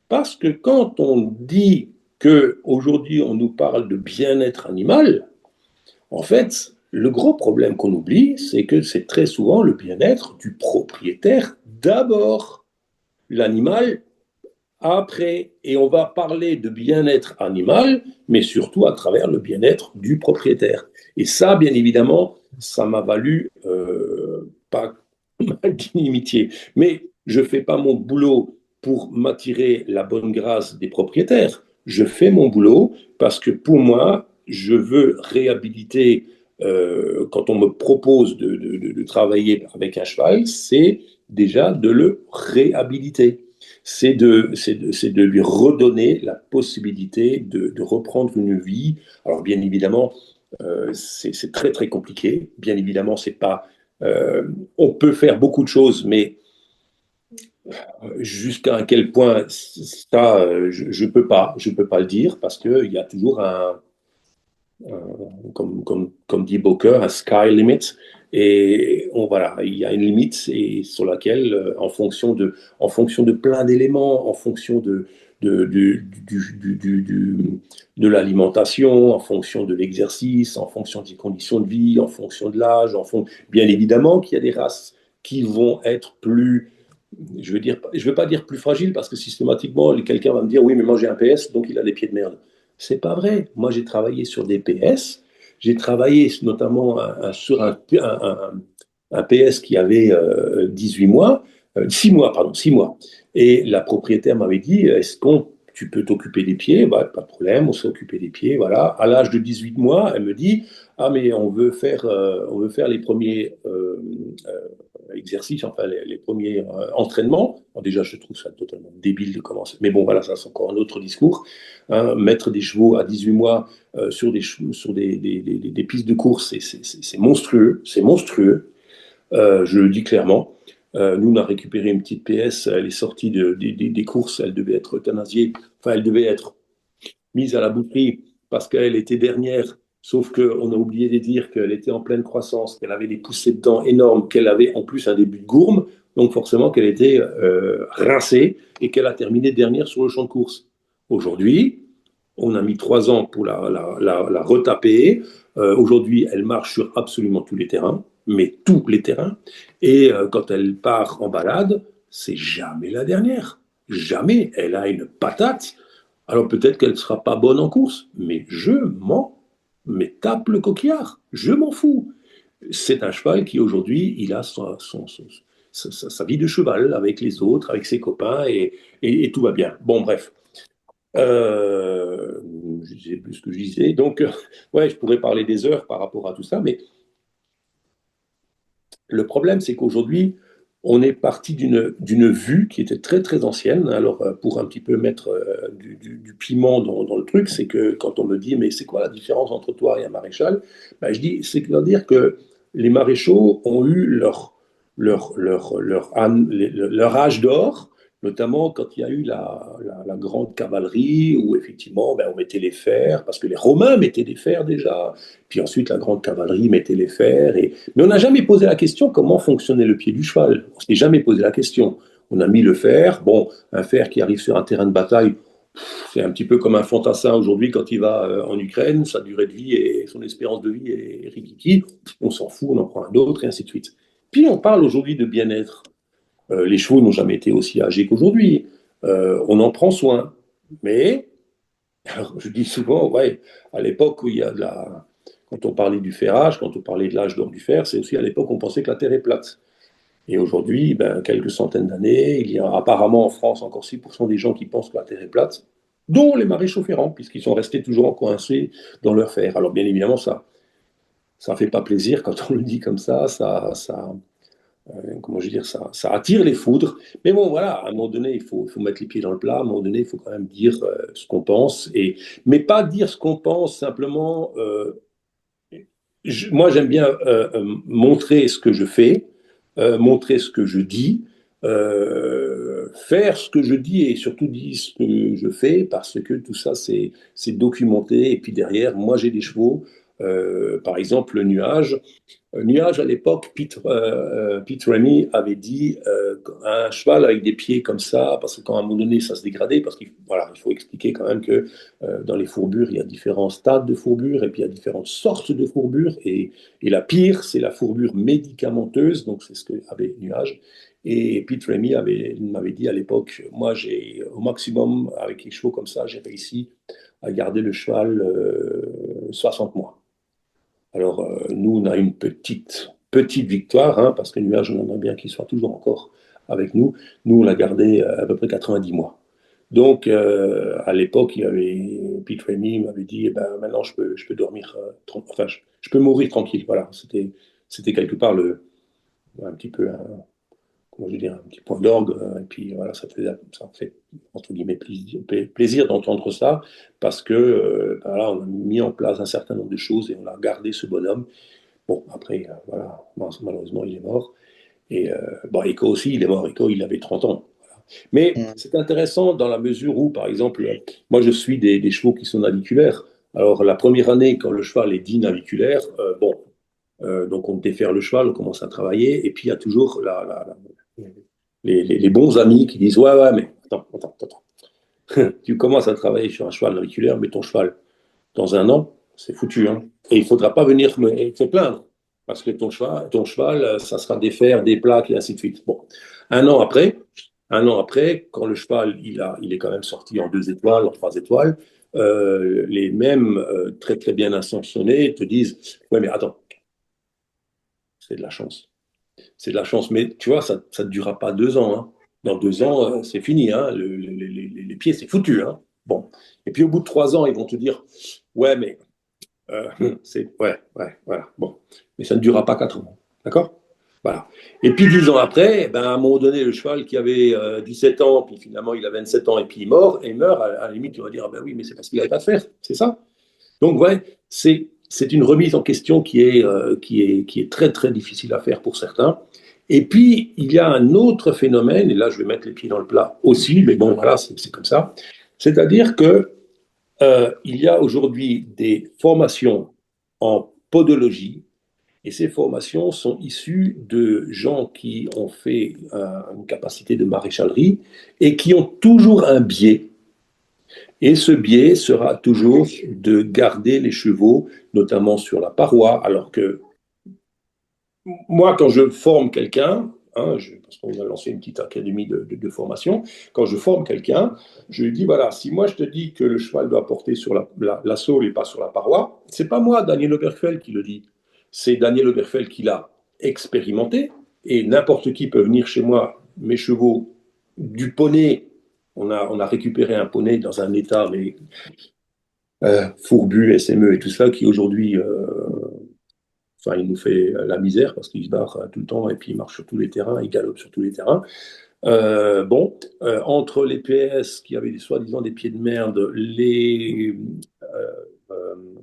B: Parce que quand on dit qu'aujourd'hui on nous parle de bien-être animal, en fait, le gros problème qu'on oublie, c'est que c'est très souvent le bien-être du propriétaire d'abord, l'animal après. Et on va parler de bien-être animal, mais surtout à travers le bien-être du propriétaire. Et ça, bien évidemment, ça m'a valu pas mal d'inimitié. Mais je ne fais pas mon boulot pour m'attirer la bonne grâce des propriétaires. Je fais mon boulot parce que pour moi, je veux réhabiliter. Quand on me propose de travailler avec un cheval, c'est déjà de le réhabiliter. C'est de lui redonner la possibilité de reprendre une vie. Alors bien évidemment, c'est très très compliqué. Bien évidemment, c'est pas. On peut faire beaucoup de choses, mais jusqu'à quel point ça, je peux pas le dire parce qu'il y a toujours comme dit Booker, un sky limit. Et voilà, il y a une limite et sur laquelle, en fonction de plein d'éléments, en fonction de l'alimentation, en fonction de l'exercice, en fonction des conditions de vie, en fonction de l'âge, bien évidemment qu'il y a des races qui vont être plus, je veux pas dire plus fragiles parce que systématiquement, quelqu'un va me dire oui, mais moi j'ai un PS, donc il a des pieds de merde. C'est pas vrai. Moi, j'ai travaillé sur des PS. J'ai travaillé notamment sur un PS qui avait 18 mois, 6 mois, pardon, 6 mois. Et la propriétaire m'avait dit, est-ce qu'on tu peux t'occuper des pieds? Bah, pas de problème, on s'est occupé des pieds, voilà. À l'âge de 18 mois, elle me dit, ah mais on veut faire les premiers exercices, enfin les premiers entraînements. Bon, déjà, je trouve ça totalement débile de commencer. Mais bon, voilà, ça c'est encore un autre discours. Hein, mettre des chevaux à 18 mois sur des pistes de course, c'est monstrueux. C'est monstrueux. Je le dis clairement. Nous, on a récupéré une petite PS. Elle est sortie des courses. Elle devait être euthanasiée. Enfin, elle devait être mise à la boucherie parce qu'elle était dernière. Sauf qu'on a oublié de dire qu'elle était en pleine croissance, qu'elle avait des poussées de dents énormes, qu'elle avait en plus un début de gourme. Donc forcément qu'elle était rincée et qu'elle a terminé dernière sur le champ de course. Aujourd'hui, on a mis 3 ans pour la retaper. Aujourd'hui, elle marche sur absolument tous les terrains, mais tous les terrains. Et quand elle part en balade, c'est jamais la dernière. Jamais. Elle a une patate. Alors peut-être qu'elle ne sera pas bonne en course, mais je m'en mais tape le coquillard. Je m'en fous. C'est un cheval qui aujourd'hui, il a sa vie de cheval avec les autres, avec ses copains, et tout va bien. Bon, bref. Je ne sais plus ce que je disais. Donc, ouais, je pourrais parler des heures par rapport à tout ça, mais le problème, c'est qu'aujourd'hui, on est parti d'une vue qui était très très ancienne. Alors, pour un petit peu mettre du piment dans le truc, c'est que quand on me dit, mais c'est quoi la différence entre toi et un maréchal? Ben, je dis, c'est-à-dire que les maréchaux ont eu leur âge d'or, notamment quand il y a eu la grande cavalerie, où effectivement, ben, on mettait les fers, parce que les Romains mettaient des fers déjà, puis ensuite la grande cavalerie mettait les fers, mais on n'a jamais posé la question comment fonctionnait le pied du cheval. On ne s'est jamais posé la question. On a mis le fer. Bon, un fer qui arrive sur un terrain de bataille, c'est un petit peu comme un fantassin aujourd'hui quand il va en Ukraine. Sa durée de vie et son espérance de vie est rikiki. On s'en fout, on en prend un autre et ainsi de suite. Puis on parle aujourd'hui de bien-être. Les chevaux n'ont jamais été aussi âgés qu'aujourd'hui. On en prend soin. Mais, alors, je dis souvent, ouais, à l'époque où il y a de la, quand on parlait du ferrage, quand on parlait de l'âge d'or du fer, c'est aussi à l'époque où on pensait que la Terre est plate. Et aujourd'hui, ben, quelques centaines d'années, il y a apparemment en France encore 6% des gens qui pensent que la Terre est plate, dont les maréchaux ferrants, puisqu'ils sont restés toujours coincés dans leur fer. Alors bien évidemment, ça fait pas plaisir quand on le dit comme ça comment je veux dire, ça attire les foudres. Mais bon, voilà, à un moment donné, il faut mettre les pieds dans le plat. À un moment donné, il faut quand même dire ce qu'on pense. Mais pas dire ce qu'on pense simplement. Moi, j'aime bien montrer ce que je fais, montrer ce que je dis, faire ce que je dis et surtout dire ce que je fais parce que tout ça, c'est documenté. Et puis derrière, moi, j'ai des chevaux. Par exemple, le nuage. Nuage, à l'époque, Pete Remy avait dit un cheval avec des pieds comme ça, parce que quand à un moment donné, ça se dégradait, parce qu'il voilà, il faut expliquer quand même que dans les fourbures, il y a différents stades de fourbure, et puis il y a différentes sortes de fourbure, et la pire, c'est la fourbure médicamenteuse, donc c'est ce que avait Nuage. Et Pete Remy m'avait dit à l'époque, moi, j'ai au maximum, avec les chevaux comme ça, j'ai réussi à garder le cheval 60 mois. Alors, nous, on a une petite victoire, hein, parce que Nuage, on aimerait bien qu'il soit toujours encore avec nous. Nous, on l'a gardé à peu près 90 mois. Donc, à l'époque, Pete Remy m'avait dit, eh ben, maintenant, je peux dormir, enfin, je peux mourir tranquille. Voilà, c'était quelque part un petit peu comment je veux dire, un petit point d'orgue. Et puis voilà, ça fait entre guillemets plaisir d'entendre ça parce que ben là, on a mis en place un certain nombre de choses et on a gardé ce bonhomme. Bon, après, voilà, malheureusement, il est mort. Et bon, Echo aussi, il est mort. Echo, il avait 30 ans. Mais
A: Mm.
B: c'est intéressant dans la mesure où, par exemple, moi, je suis des chevaux qui sont naviculaires. Alors, la première année, quand le cheval est dit naviculaire, bon, donc on défère le cheval, on commence à travailler, et puis il y a toujours les bons amis qui disent ouais, ouais, mais attends. Tu commences à travailler sur un cheval naviculaire, mais ton cheval, dans un an, c'est foutu. Hein. Et il ne faudra pas venir te plaindre, parce que ton cheval, ça sera des fers, des plaques, et ainsi de suite. Bon, un an après, quand le cheval, il est quand même sorti en 2 étoiles, en 3 étoiles, les mêmes très très bien intentionnés te disent ouais, mais attends, c'est de la chance. C'est de la chance, mais tu vois, ça ne durera pas 2 ans. Hein. Dans 2 ans, c'est fini. Hein. Les pieds, c'est foutu. Hein. Bon. Et puis au bout de 3 ans, ils vont te dire, ouais, mais ouais, voilà. Bon, mais ça ne durera pas 4 ans. D'accord. Voilà. Et puis 10 ans après, ben, à un moment donné, le cheval qui avait 17 ans, puis finalement il a 27 ans, et puis il meurt, à la limite, tu vas dire, ah ben oui, mais c'est parce qu'il n'avait pas de faire, c'est ça. Donc, ouais, c'est une remise en question qui est très, très difficile à faire pour certains. Et puis, il y a un autre phénomène, et là, je vais mettre les pieds dans le plat aussi, mais bon, voilà, c'est comme ça. C'est-à-dire que il y a aujourd'hui des formations en podologie, et ces formations sont issues de gens qui ont fait une capacité de maréchalerie et qui ont toujours un biais et ce biais sera toujours de garder les chevaux, notamment sur la paroi, alors que moi, quand je forme quelqu'un, hein, parce qu'on a lancé une petite académie de formation, quand je forme quelqu'un, je lui dis, voilà, si moi je te dis que le cheval doit porter sur la sole et pas sur la paroi, c'est pas moi, Daniel Oberfeld, qui le dit. C'est Daniel Oberfeld qui l'a expérimenté, et n'importe qui peut venir chez moi, mes chevaux, du poney, on a récupéré un poney dans un état mais Fourbu, SME et tout ça, qui aujourd'hui, enfin, il nous fait la misère parce qu'il se barre tout le temps et puis il marche sur tous les terrains, il galope sur tous les terrains. Bon, entre les PS qui avaient soi-disant des pieds de merde,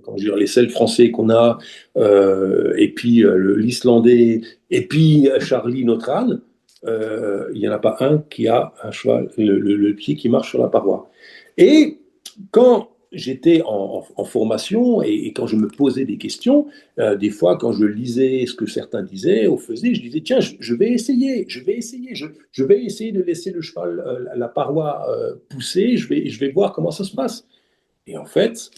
B: comment dire, les selles français qu'on a, et puis l'Islandais, et puis Charlie, notre âne, il n'y en a pas un qui a un cheval, le pied qui marche sur la paroi. Et quand j'étais en formation et quand je me posais des questions, des fois quand je lisais ce que certains disaient ou faisaient, je disais tiens, je vais essayer, je vais essayer de laisser le cheval, la paroi pousser, je vais voir comment ça se passe. Et en fait,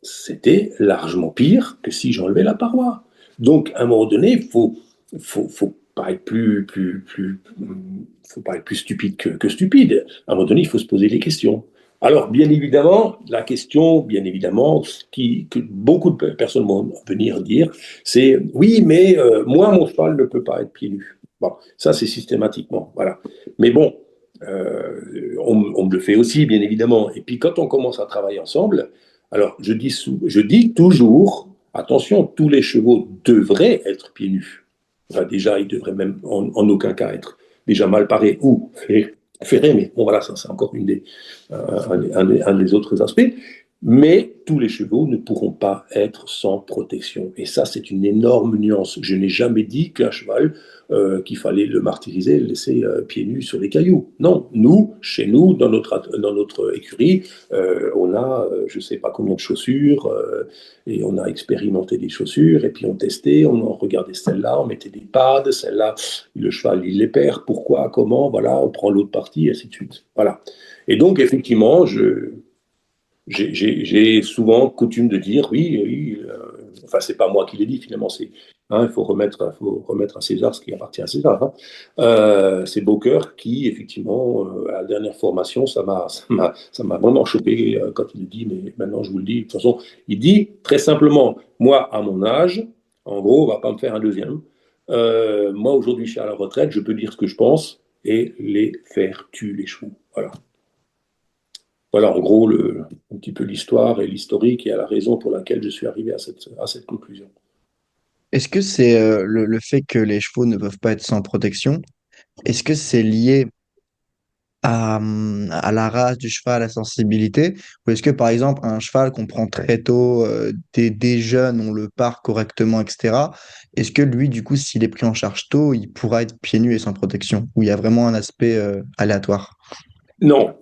B: c'était largement pire que si j'enlevais la paroi. Donc, à un moment donné, faut pas être faut pas être plus stupide que stupide. À un moment donné, il faut se poser des questions. Alors, bien évidemment, la question, bien évidemment, que beaucoup de personnes vont venir dire, c'est oui, mais moi, mon cheval ne peut pas être pieds nus. Bon, ça, c'est systématiquement. Voilà. Mais bon, on me le fait aussi, bien évidemment. Et puis, quand on commence à travailler ensemble, alors je dis toujours, attention, tous les chevaux devraient être pieds nus. Enfin, déjà, ils devraient même en aucun cas être déjà mal parés ou ferrés, mais bon, voilà, ça c'est encore un des autres aspects. Mais tous les chevaux ne pourront pas être sans protection. Et ça, c'est une énorme nuance. Je n'ai jamais dit qu'un cheval, qu'il fallait le martyriser, le laisser pieds nus sur les cailloux. Non, nous, chez nous, dans notre écurie, on a je ne sais pas combien de chaussures, et on a expérimenté des chaussures, et puis on testait, on regardait celle-là, on mettait des pads, celle-là, le cheval, il les perd, pourquoi, comment, voilà, on prend l'autre partie, et ainsi de suite. Voilà. Et donc, effectivement, j'ai souvent coutume de dire, oui, oui, enfin, c'est pas moi qui l'ai dit, finalement, il faut remettre à César ce qui appartient à César. Hein. C'est Beaucœur qui, effectivement, à la dernière formation, ça m'a vraiment choqué quand il dit, mais maintenant je vous le dis, de toute façon, il dit très simplement, moi, à mon âge, en gros, on va pas me faire un deuxième. Moi, aujourd'hui, je suis à la retraite, je peux dire ce que je pense et les faire tuer les chevaux. Voilà. Voilà en gros un petit peu l'histoire et l'historique et à la raison pour laquelle je suis arrivé à cette conclusion.
A: Est-ce que c'est le fait que les chevaux ne peuvent pas être sans protection? Est-ce que c'est lié à la race du cheval, à la sensibilité? Ou est-ce que, par exemple, un cheval qu'on prend très tôt, des jeunes, on le part correctement, etc., est-ce que lui, du coup, s'il est pris en charge tôt, il pourra être pieds nus et sans protection? Ou il y a vraiment un aspect aléatoire?
B: Non.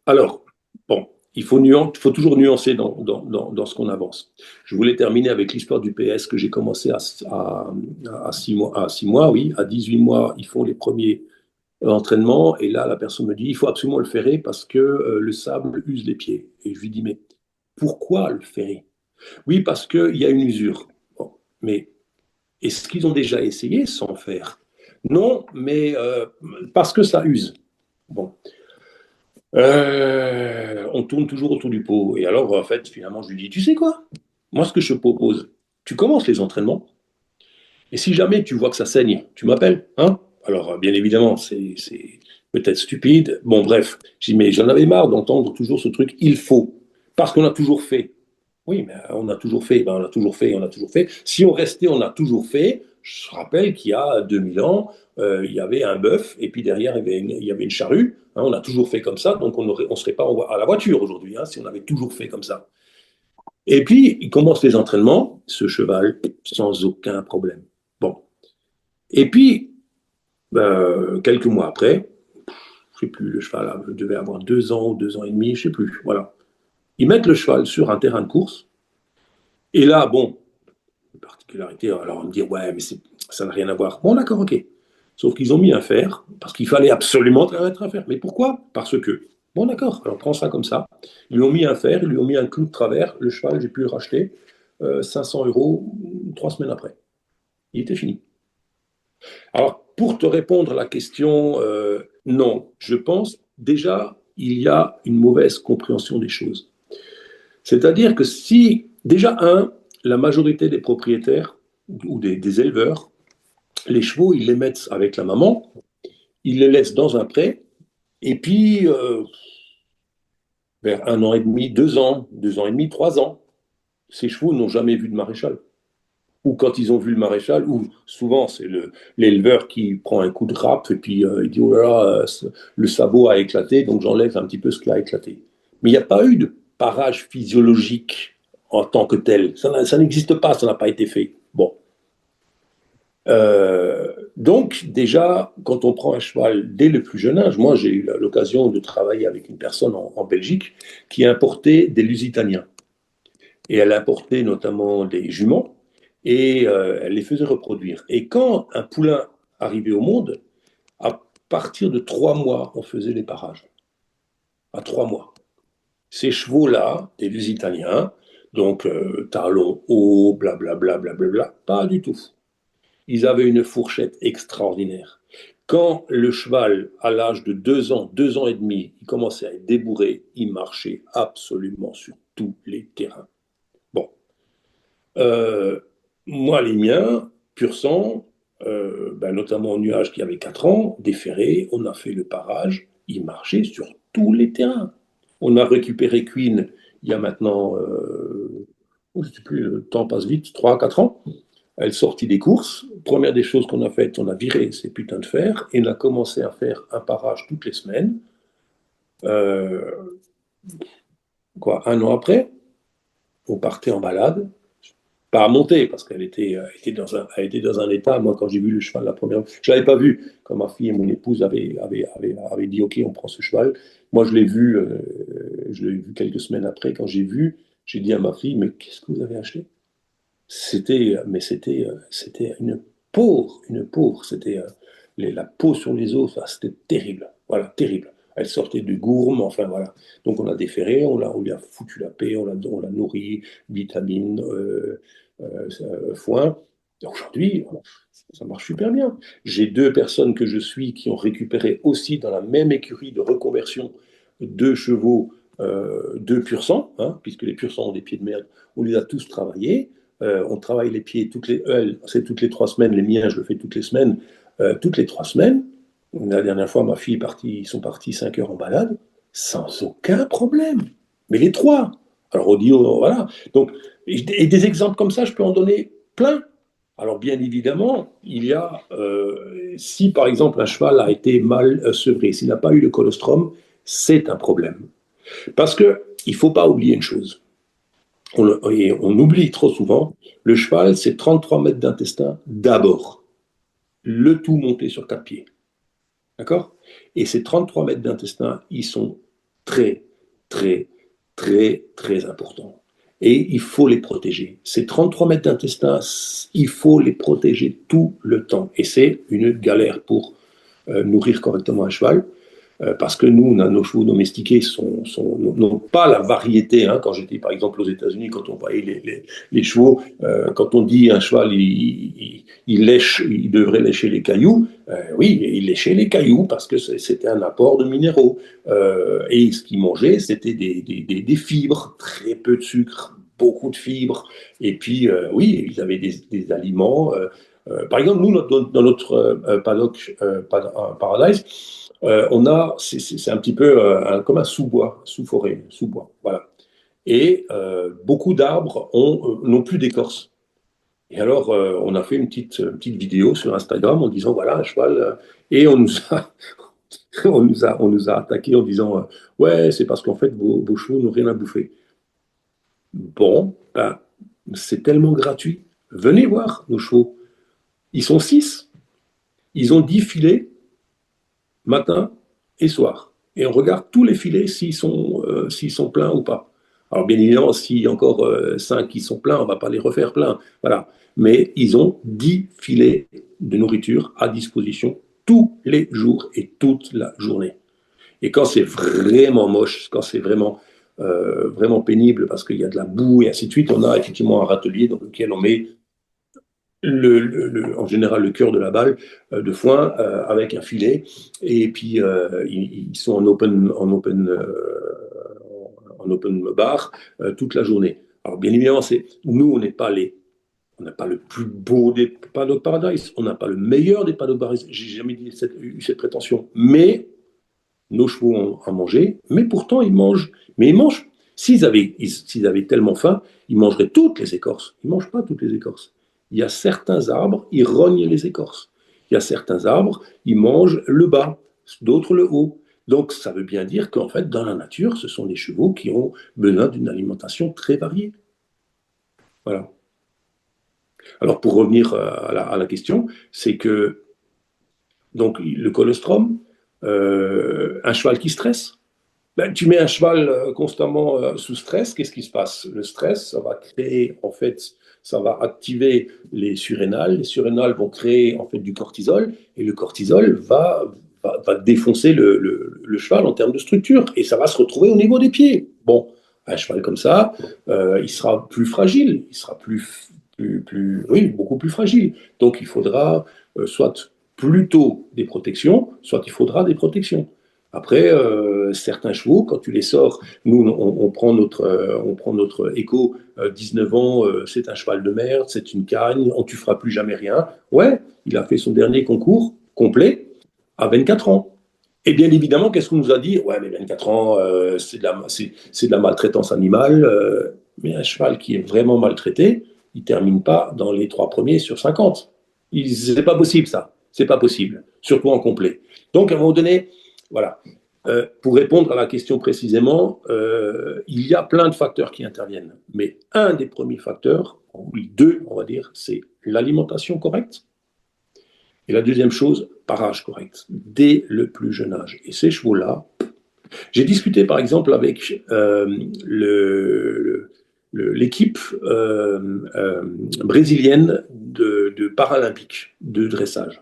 B: Alors, bon, faut toujours nuancer dans ce qu'on avance. Je voulais terminer avec l'histoire du PS que j'ai commencé à 6 mois, à 6 mois, oui, à 18 mois, ils font les premiers entraînements, et là, la personne me dit, il faut absolument le ferrer parce que le sable use les pieds. Et je lui dis, mais pourquoi le ferrer? Oui, parce qu'il y a une usure. Bon, mais est-ce qu'ils ont déjà essayé sans faire? Non, mais parce que ça use. Bon. On tourne toujours autour du pot. Et alors, en fait, finalement, je lui dis, tu sais quoi? Moi, ce que je te propose, tu commences les entraînements, et si jamais tu vois que ça saigne, tu m'appelles, hein? Alors, bien évidemment, c'est peut-être stupide. Bon, bref, je dis, mais j'en avais marre d'entendre toujours ce truc, il faut. Parce qu'on a toujours fait. Oui, mais on a toujours fait, ben, on a toujours fait, on a toujours fait. Si on restait, on a toujours fait. Je rappelle qu'il y a 2000 ans, il y avait un bœuf, et puis derrière, il y avait une charrue. Hein, on a toujours fait comme ça, donc on ne serait pas à la voiture aujourd'hui, hein, si on avait toujours fait comme ça. Et puis, il commence les entraînements, ce cheval, sans aucun problème. Bon. Et puis, quelques mois après, je ne sais plus, le cheval devait avoir 2 ans ou 2 ans et demi, je ne sais plus. Voilà. Ils mettent le cheval sur un terrain de course, et là, bon, particularité, alors on me dit, ouais, mais ça n'a rien à voir. Bon, d'accord, ok. Sauf qu'ils ont mis un fer, parce qu'il fallait absolument mettre un fer. Mais pourquoi? Parce que. Bon, d'accord, alors prends ça comme ça. Ils lui ont mis un fer, ils lui ont mis un clou de travers. Le cheval, j'ai pu le racheter 500 euros 3 semaines après. Il était fini. Alors, pour te répondre à la question, non, je pense déjà, il y a une mauvaise compréhension des choses. C'est-à-dire que si, déjà, la majorité des propriétaires ou des éleveurs, les chevaux, ils les mettent avec la maman, ils les laissent dans un pré, et puis, vers 1 an et demi, 2 ans, 2 ans et demi, 3 ans, ces chevaux n'ont jamais vu de maréchal. Ou quand ils ont vu le maréchal, ou souvent c'est l'éleveur qui prend un coup de râpe et puis il dit oh là là, le sabot a éclaté, donc j'enlève un petit peu ce qui a éclaté. Mais il n'y a pas eu de parage physiologique en tant que tel. Ça n'existe pas, ça n'a pas été fait. Bon. Donc déjà, quand on prend un cheval dès le plus jeune âge, moi j'ai eu l'occasion de travailler avec une personne en Belgique qui importait des Lusitaniens. Et elle importait notamment des juments et elle les faisait reproduire. Et quand un poulain arrivait au monde, à partir de 3 mois, on faisait les parages. À 3 mois. Ces chevaux-là, des Lusitaniens, donc talons hauts, blablabla, blablabla, pas du tout. Ils avaient une fourchette extraordinaire. Quand le cheval, à l'âge de 2 ans, 2 ans et demi, il commençait à être débourré, il marchait absolument sur tous les terrains. Bon, Euh, moi, les miens, pur sang, notamment au nuage qui avait 4 ans, déféré, on a fait le parage, il marchait sur tous les terrains. On a récupéré Queen il y a maintenant, je ne sais plus, le temps passe vite, 3 4 ans. Elle sortit des courses. Première des choses qu'on a faites, on a viré ces putains de fer et on a commencé à faire un parage toutes les semaines. Euh, quoi, un an après, on partait en balade, pas à monter, parce qu'elle elle était dans un état. Moi, quand j'ai vu le cheval la première fois, je ne l'avais pas vu. Quand ma fille et mon épouse avaient dit, OK, on prend ce cheval. Moi, je l'ai vu quelques semaines après. Quand j'ai dit à ma fille, mais qu'est-ce que vous avez acheté? C'était une pauvre. C'était la peau sur les os, ça, c'était terrible. Voilà, terrible. Elle sortait du gourme, enfin voilà. Donc on l'a déféré, on lui a foutu la paix, on l'a nourri, vitamines, foin. Et aujourd'hui, ça marche super bien. J'ai deux personnes que je suis qui ont récupéré aussi dans la même écurie de reconversion deux chevaux, deux pur sang, hein, puisque les pur sang ont des pieds de merde. On les a tous travaillés. On travaille les pieds c'est toutes les 3 semaines. Les miens, je le fais toutes les semaines. Toutes les 3 semaines. La dernière fois, ma fille est partie, ils sont partis 5 heures en balade, sans aucun problème. Mais les trois. Alors on dit, oh, voilà. Donc, et des exemples comme ça, je peux en donner plein. Alors bien évidemment, si par exemple un cheval a été mal sevré, s'il n'a pas eu le colostrum, c'est un problème. Parce qu'il ne faut pas oublier une chose. On oublie trop souvent, le cheval, c'est 33 mètres d'intestin d'abord, le tout monté sur 4 pieds. D'accord? Et ces 33 mètres d'intestin, ils sont très, très, très, très importants. Et il faut les protéger. Ces 33 mètres d'intestin, il faut les protéger tout le temps. Et c'est une galère pour nourrir correctement un cheval. Parce que nous, nos chevaux domestiqués n'ont pas la variété. Hein. Quand j'étais par exemple aux États-Unis, quand on voyait les chevaux, quand on dit un cheval, il devrait lécher les cailloux, oui, il léchait les cailloux parce que c'était un apport de minéraux. Et ce qu'il mangeait, c'était des fibres, très peu de sucre, beaucoup de fibres. Et puis, oui, ils avaient des aliments. Par exemple, nous, dans notre paddock Paradise, c'est un petit peu comme un sous-bois, sous-forêt, sous-bois, voilà. Et beaucoup d'arbres n'ont plus d'écorce. Et alors, on a fait une petite vidéo sur Instagram en disant, voilà, un cheval, et on nous a attaqué en disant, ouais, c'est parce qu'en fait, vos chevaux n'ont rien à bouffer. Bon, ben, c'est tellement gratuit. Venez voir nos chevaux. Ils sont 6. Ils ont 10 filets matin et soir. Et on regarde tous les filets s'ils sont pleins ou pas. Alors bien évidemment, s'il y a encore 5 qui sont pleins, on ne va pas les refaire pleins. Voilà. Mais ils ont 10 filets de nourriture à disposition tous les jours et toute la journée. Et quand c'est vraiment moche, quand c'est vraiment pénible parce qu'il y a de la boue et ainsi de suite, on a effectivement un râtelier dans lequel on met en général le cœur de la balle de foin avec un filet et puis ils sont en open bar toute la journée. Alors bien évidemment, nous on n'a pas le plus beau des Paddock Paradise, on n'a pas le meilleur des Paddock Paradise. J'ai jamais eu cette prétention, mais nos chevaux ont à manger, mais pourtant ils mangent. Mais ils mangent. S'ils avaient tellement faim, ils mangeraient toutes les écorces. Ils ne mangent pas toutes les écorces. Il y a certains arbres, ils rognent les écorces. Il y a certains arbres, ils mangent le bas, d'autres le haut. Donc ça veut bien dire qu'en fait, dans la nature, ce sont des chevaux qui ont besoin d'une alimentation très variée. Voilà. Alors pour revenir à la question, c'est que donc le colostrum, un cheval qui stresse, ben, tu mets un cheval constamment sous stress, qu'est-ce qui se passe? Le stress, ça va créer, en fait, ça va activer les surrénales. Les surrénales vont créer, en fait, du cortisol, et le cortisol va défoncer le cheval en termes de structure, et ça va se retrouver au niveau des pieds. Bon, un cheval comme ça, il sera plus fragile, il sera oui, beaucoup plus fragile. Donc, il faudra soit plutôt des protections, soit il faudra des protections. Après, certains chevaux, quand tu les sors, nous, on prend notre Echo, 19 ans, c'est un cheval de merde, c'est une cagne, on ne tu feras plus jamais rien. Ouais, il a fait son dernier concours complet à 24 ans. Et bien évidemment, qu'est-ce qu'on nous a dit? Ouais, mais 24 ans, c'est de la maltraitance animale. Mais un cheval qui est vraiment maltraité, il ne termine pas dans les 3 premiers sur 50. C'est pas possible, ça. C'est pas possible, surtout en complet. Donc, à un moment donné, voilà. pour répondre à la question précisément, il y a plein de facteurs qui interviennent. Mais un des premiers facteurs, oui, deux, on va dire, c'est l'alimentation correcte. Et la deuxième chose, parage correct, dès le plus jeune âge. Et ces chevaux-là, j'ai discuté par exemple avec l'équipe brésilienne de paralympique de dressage.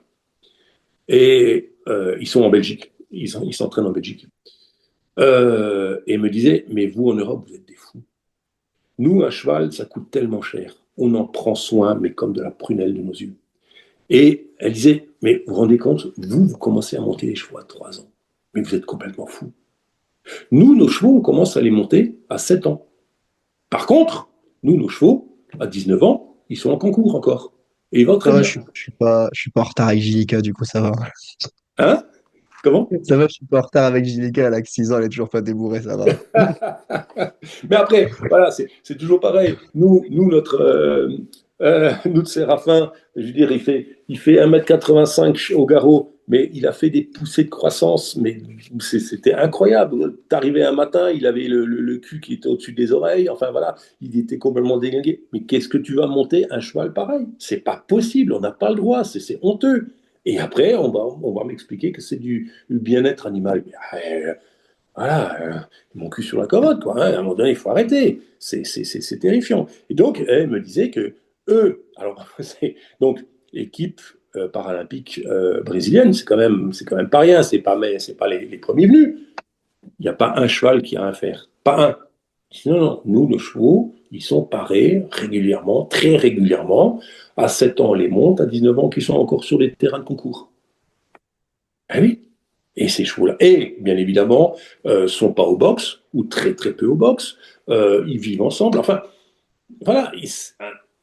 B: Et ils sont en Belgique, ils s'entraînent en Belgique. Et me disait, mais vous en Europe, vous êtes des fous. Nous, un cheval, ça coûte tellement cher. On en prend soin, mais comme de la prunelle de nos yeux. Et elle disait, mais vous vous rendez compte, vous commencez à monter les chevaux à 3 ans. Mais vous êtes complètement fous. Nous, nos chevaux, on commence à les monter à 7 ans. Par contre, nous, nos chevaux, à 19 ans, ils sont en concours encore. Et ils vont très
A: Ça va,
B: bien.
A: je suis pas en retard avec Jilica, du coup, ça va.
B: Hein? Comment?
A: Ça va, je suis pas en retard avec Jilica, elle a que 6 ans, elle est toujours pas débourrée, ça va.
B: Mais après, voilà, c'est toujours pareil. Notre Séraphin, je veux dire, il fait 1,85 m au garrot, mais il a fait des poussées de croissance, mais c'était incroyable. T'arrivais un matin, il avait le cul qui était au-dessus des oreilles, enfin voilà, il était complètement déglingué. Mais qu'est-ce que tu vas monter un cheval pareil? C'est pas possible, on n'a pas le droit, c'est honteux. Et après, on va m'expliquer que c'est du bien-être animal. Voilà, mon cul sur la commode, quoi. Hein. À un moment donné, il faut arrêter. C'est terrifiant. Et donc, elle me disait que eux, alors, donc, l'équipe paralympique brésilienne, c'est quand même pas rien. C'est pas les premiers venus. Il n'y a pas un cheval qui a à faire. Pas un. Non, non, nous, nos chevaux, ils sont parés régulièrement, très régulièrement. À 7 ans, on les monte, à 19 ans, qui sont encore sur les terrains de concours. Ah oui. Et ces chevaux-là, et bien évidemment, sont pas au box, ou très très peu au box, ils vivent ensemble. Enfin, voilà,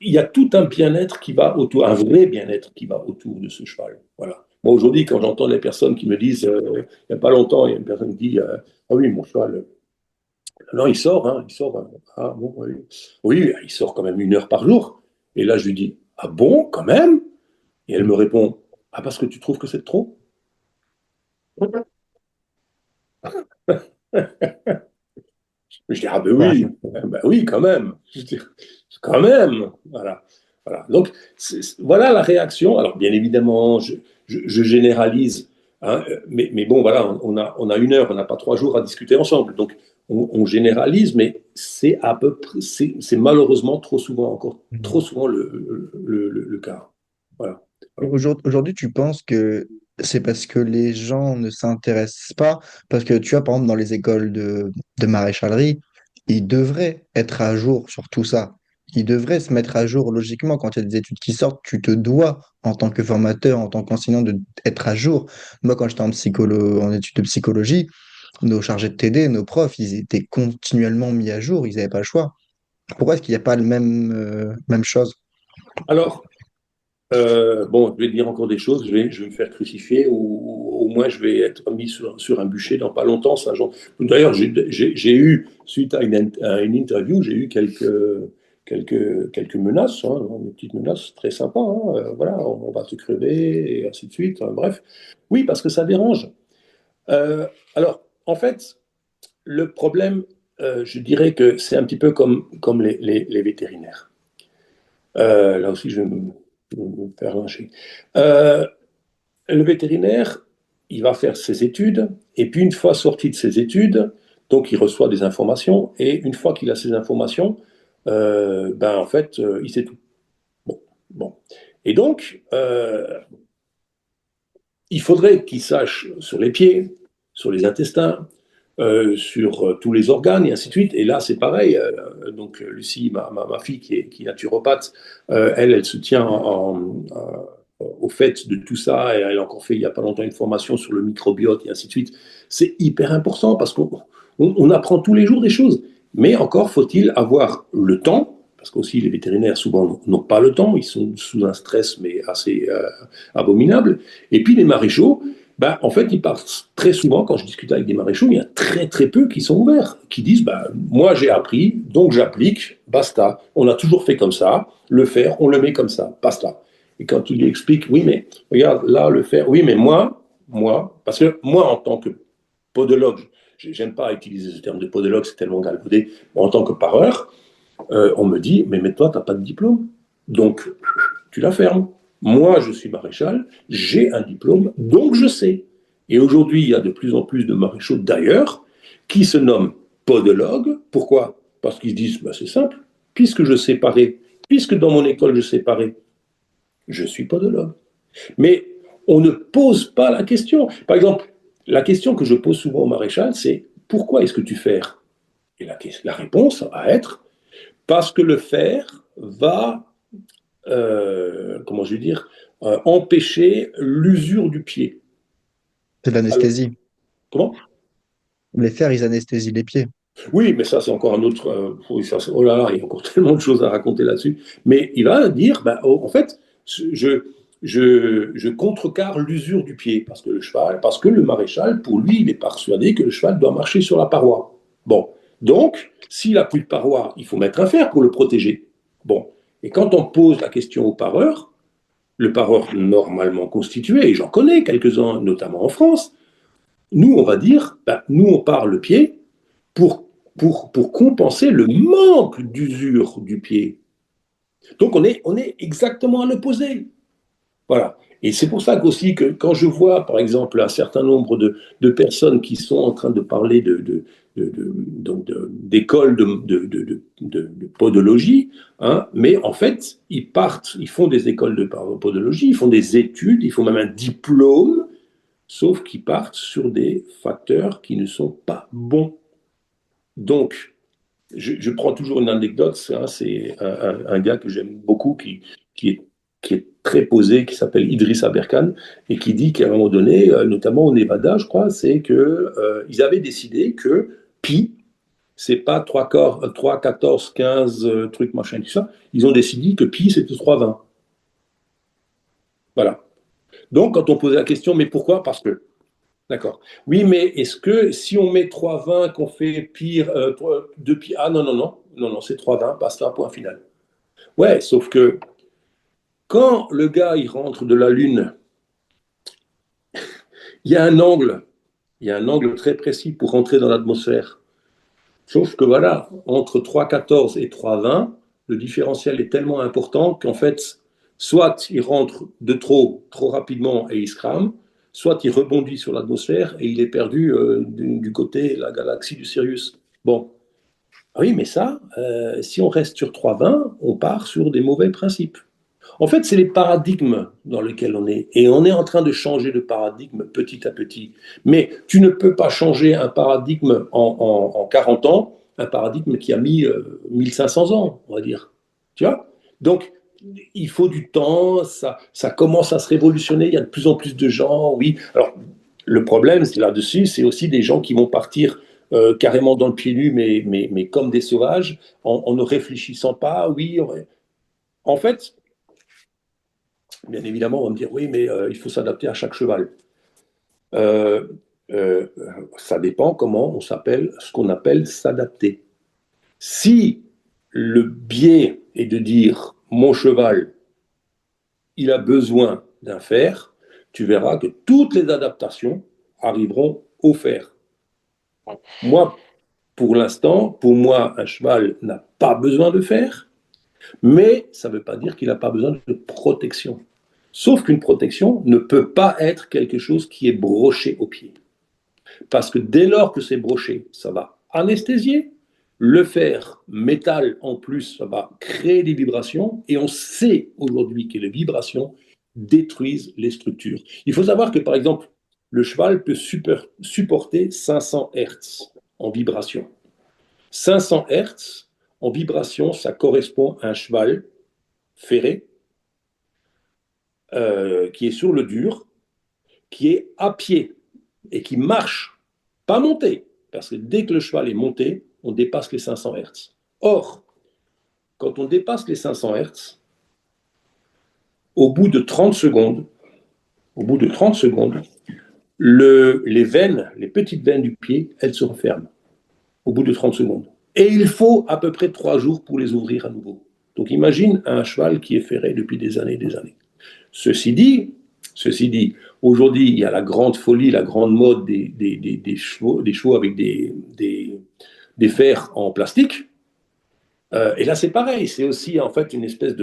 B: il y a tout un bien-être qui va autour, un vrai bien-être qui va autour de ce cheval. Voilà. Moi, aujourd'hui, quand j'entends les personnes qui me disent, il n'y a pas longtemps, il y a une personne qui dit, ah oui, mon cheval, non, il sort, hein, il sort. Ah bon, oui. Oui, il sort quand même 1 heure par jour. Et là, je lui dis, ah bon, quand même? Et elle me répond, ah parce que tu trouves que c'est trop? Je dis, ah ben
A: Ouais.
B: oui, ben oui, quand même. Je dis, quand même. Voilà. Voilà. Donc, voilà la réaction. Alors, bien évidemment, je généralise, hein, mais bon, voilà, on a 1 heure, on n'a pas 3 jours à discuter ensemble. Donc, on généralise, mais c'est à peu près, c'est malheureusement trop souvent, encore trop souvent le cas. Voilà. Voilà.
A: Aujourd'hui, tu penses que c'est parce que les gens ne s'intéressent pas, parce que tu vois, par exemple, dans les écoles de maréchalerie, ils devraient être à jour sur tout ça. Ils devraient se mettre à jour logiquement quand il y a des études qui sortent. Tu te dois, en tant que formateur, en tant qu'enseignant, d'être à jour. Moi, quand j'étais en études de psychologie, nos chargés de TD, nos profs, ils étaient continuellement mis à jour. Ils n'avaient pas le choix. Pourquoi est-ce qu'il n'y a pas le même chose?
B: Alors, bon, je vais dire encore des choses, je vais me faire crucifier ou au moins je vais être mis sur un bûcher dans pas longtemps. Ça, d'ailleurs, j'ai eu, suite à une interview, j'ai eu quelques menaces, hein, des petites menaces très sympas. Hein, voilà, on va te crever et ainsi de suite. Hein, bref, oui, parce que ça dérange. Alors, en fait, le problème, je dirais que c'est un petit peu comme les vétérinaires. Là aussi, je vais me faire lyncher. Euh, le vétérinaire, il va faire ses études, et puis une fois sorti de ses études, donc il reçoit des informations, et une fois qu'il a ces informations, ben en fait, il sait tout. Bon, bon. Et donc, il faudrait qu'il sache sur les pieds, sur les intestins, sur tous les organes et ainsi de suite. Et là, c'est pareil. Donc, Lucie, ma fille qui est naturopathe, elle se tient au fait de tout ça. Et elle a encore fait il n'y a pas longtemps une formation sur le microbiote et ainsi de suite. C'est hyper important parce qu'on apprend tous les jours des choses. Mais encore faut-il avoir le temps. Parce qu'aussi, les vétérinaires, souvent, n'ont pas le temps. Ils sont sous un stress, mais assez abominable. Et puis, les maréchaux, bah, en fait, ils partent très souvent, quand je discute avec des maréchaux, il y a très très peu qui sont ouverts, qui disent bah, moi j'ai appris, donc j'applique, basta. On a toujours fait comme ça, le faire, on le met comme ça, basta. Et quand tu lui expliques, oui, mais regarde, là, le faire, oui, mais moi, parce que moi, en tant que podologue. J'aime pas utiliser ce terme de podologue, c'est tellement galvaudé. En tant que pareur, on me dit, mais toi, tu n'as pas de diplôme. Donc, tu la fermes. Moi, je suis maréchal, j'ai un diplôme, donc je sais. Et aujourd'hui, il y a de plus en plus de maréchaux d'ailleurs qui se nomment podologues. Pourquoi? Parce qu'ils se disent, bah, c'est simple, puisque je sais parer, puisque dans mon école je sais parer, je suis podologue. Mais on ne pose pas la question. Par exemple, la question que je pose souvent au maréchal, c'est pourquoi est-ce que tu ferres? Et la réponse va être parce que le fer va, comment je vais dire, empêcher l'usure du pied.
A: C'est de
B: Alors,
A: l'anesthésie.
B: comment?
A: Les fers, ils anesthésient les pieds.
B: Oui, mais ça, c'est encore un autre. Oui, ça, oh là là, il y a encore tellement de choses à raconter là-dessus. Mais il va dire, ben, en fait, je, je contrecarre l'usure du pied parce que le cheval, parce que le maréchal, pour lui, il est persuadé que le cheval doit marcher sur la paroi. Bon, donc, s'il n'a plus de paroi, il faut mettre un fer pour le protéger. Bon, et quand on pose la question au pareur, le pareur normalement constitué, et j'en connais quelques-uns, notamment en France, nous, on va dire, ben, nous, on pare le pied pour, pour compenser le manque d'usure du pied. Donc, on est exactement à l'opposé. Voilà. Et c'est pour ça qu'aussi que quand je vois, par exemple, un certain nombre de personnes qui sont en train de parler d'écoles de podologie, hein, mais en fait, ils partent, ils font des écoles de podologie, ils font des études, ils font même un diplôme, sauf qu'ils partent sur des facteurs qui ne sont pas bons. Donc, je prends toujours une anecdote, hein, c'est un gars que j'aime beaucoup qui, est, qui est très posé, qui s'appelle Idriss Aberkan, et qui dit qu'à un moment donné, notamment au Nevada, je crois, c'est que ils avaient décidé que pi, c'est pas 3, 14, 15, trucs, machin, tout ça. Ils ont décidé que pi, c'était 3,20. Voilà. Donc, quand on posait la question, mais pourquoi? Parce que d'accord. Oui, mais est-ce que si on met 3,20, qu'on fait pire, 2 pi, ah non, non, non, non, non, c'est 3,20, basta, point final. Ouais, sauf que quand le gars, il rentre de la Lune, il y a un angle, il y a un angle très précis pour rentrer dans l'atmosphère. Sauf que voilà, entre 3,14 et 3,20, le différentiel est tellement important qu'en fait, soit il rentre de trop rapidement et il se crame, soit il rebondit sur l'atmosphère et il est perdu du côté de la galaxie du Sirius. Bon, ah oui, mais ça, si on reste sur 3,20, on part sur des mauvais principes. En fait, c'est les paradigmes dans lesquels on est. Et on est en train de changer de paradigme petit à petit. Mais tu ne peux pas changer un paradigme en 40 ans, un paradigme qui a mis 1500 ans, on va dire. Tu vois? Donc, il faut du temps, ça commence à se révolutionner, il y a de plus en plus de gens, oui. Alors, le problème là-dessus, c'est aussi des gens qui vont partir carrément dans le pied nu, mais comme des sauvages, en ne réfléchissant pas, oui. En fait, bien évidemment, on va me dire, oui, mais il faut s'adapter à chaque cheval. Euh, euh, Ça dépend comment on s'appelle, ce qu'on appelle s'adapter. Si le biais est de dire, mon cheval, il a besoin d'un fer, tu verras que toutes les adaptations arriveront au fer. Moi, pour l'instant, pour moi, un cheval n'a pas besoin de fer, mais ça ne veut pas dire qu'il n'a pas besoin de protection. Sauf qu'une protection ne peut pas être quelque chose qui est broché au pied. Parce que dès lors que c'est broché, ça va anesthésier. Le fer, métal en plus, ça va créer des vibrations. Et on sait aujourd'hui que les vibrations détruisent les structures. Il faut savoir que, par exemple, le cheval peut supporter 500 Hertz en vibration. 500 Hertz en vibration, ça correspond à un cheval ferré qui est sur le dur, qui est à pied et qui marche, pas monté, parce que dès que le cheval est monté, on dépasse les 500 Hertz. Or, quand on dépasse les 500 Hertz, au bout de 30 secondes, au bout de 30 secondes, les veines, les petites veines du pied, elles se referment au bout de 30 secondes. Et il faut à peu près 3 jours pour les ouvrir à nouveau. Donc imagine un cheval qui est ferré depuis des années et des années. Ceci dit, Ceci dit, aujourd'hui, il y a la grande folie, la grande mode des chevaux avec des fers en plastique. Et là, c'est pareil, c'est aussi en fait une espèce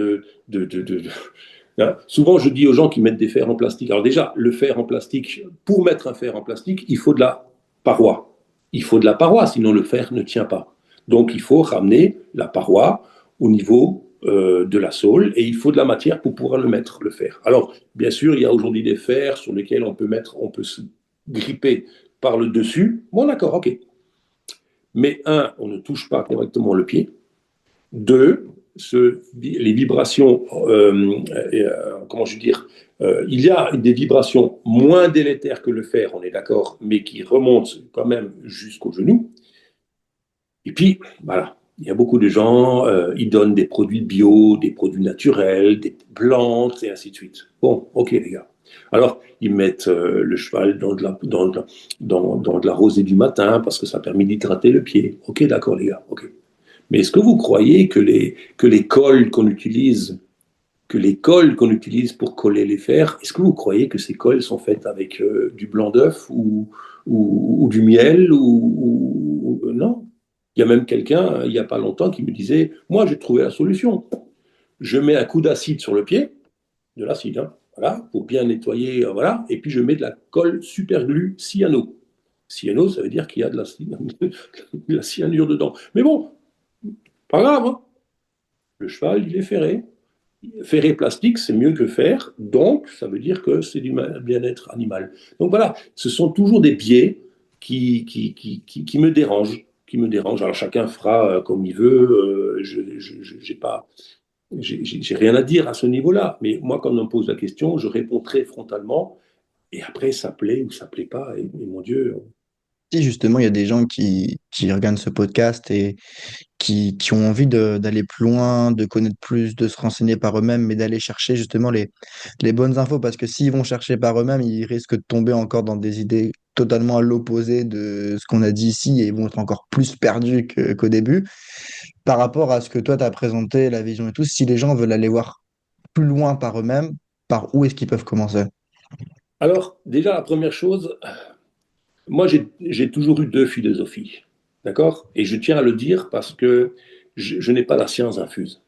B: hein. Souvent, je dis aux gens qui mettent des fers en plastique. Alors déjà, le fer en plastique, pour mettre un fer en plastique, il faut de la paroi. Il faut de la paroi, sinon le fer ne tient pas. Donc, il faut ramener la paroi au niveau de la sole et il faut de la matière pour pouvoir le mettre, le fer. Alors, bien sûr, il y a aujourd'hui des fers sur lesquels on peut se gripper par le dessus. Bon, d'accord, ok. Mais un, on ne touche pas correctement le pied. Deux, les vibrations, comment je veux dire, il y a des vibrations moins délétères que le fer, on est d'accord, mais qui remontent quand même jusqu'au genou. Et puis, voilà, il y a beaucoup de gens, ils donnent des produits bio, des produits naturels, des plantes, et ainsi de suite. Bon, ok les gars. Alors, ils mettent le cheval dans de la rosée du matin parce que ça permet d'hydrater le pied. Ok, d'accord les gars, ok. Mais est-ce que vous croyez que les cols qu'on utilise, pour coller les fers, est-ce que vous croyez que ces cols sont faites avec du blanc d'œuf ou du miel non? Il y a même quelqu'un, il n'y a pas longtemps, qui me disait, moi j'ai trouvé la solution. Je mets un coup d'acide sur le pied, de l'acide, hein, voilà, pour bien nettoyer, voilà, et puis je mets de la colle super glue cyano. Cyano, ça veut dire qu'il y a de la cyanure dedans. Mais bon, pas grave, hein. Le cheval, il est ferré. Ferré plastique, c'est mieux que fer, donc ça veut dire que c'est du bien-être animal. Donc voilà, ce sont toujours des biais qui me dérangent. Qui me dérangent. Alors chacun fera comme il veut, j'ai rien à dire à ce niveau-là, mais moi, quand on me pose la question, je réponds très frontalement, et après, ça plaît ou ça plaît pas, et mon Dieu.
A: Si justement il y a des gens qui regardent ce podcast et qui ont envie d'aller plus loin, de connaître plus, de se renseigner par eux-mêmes, mais d'aller chercher justement les bonnes infos, parce que s'ils vont chercher par eux-mêmes, ils risquent de tomber encore dans des idées totalement à l'opposé de ce qu'on a dit ici et ils vont être encore plus perdus qu'au début. Par rapport à ce que toi, tu as présenté, la vision et tout, si les gens veulent aller voir plus loin par eux-mêmes, par où est-ce qu'ils peuvent commencer?
B: Alors, déjà, la première chose, moi, j'ai toujours eu deux philosophies, d'accord? Et je tiens à le dire parce que je n'ai pas la science infuse.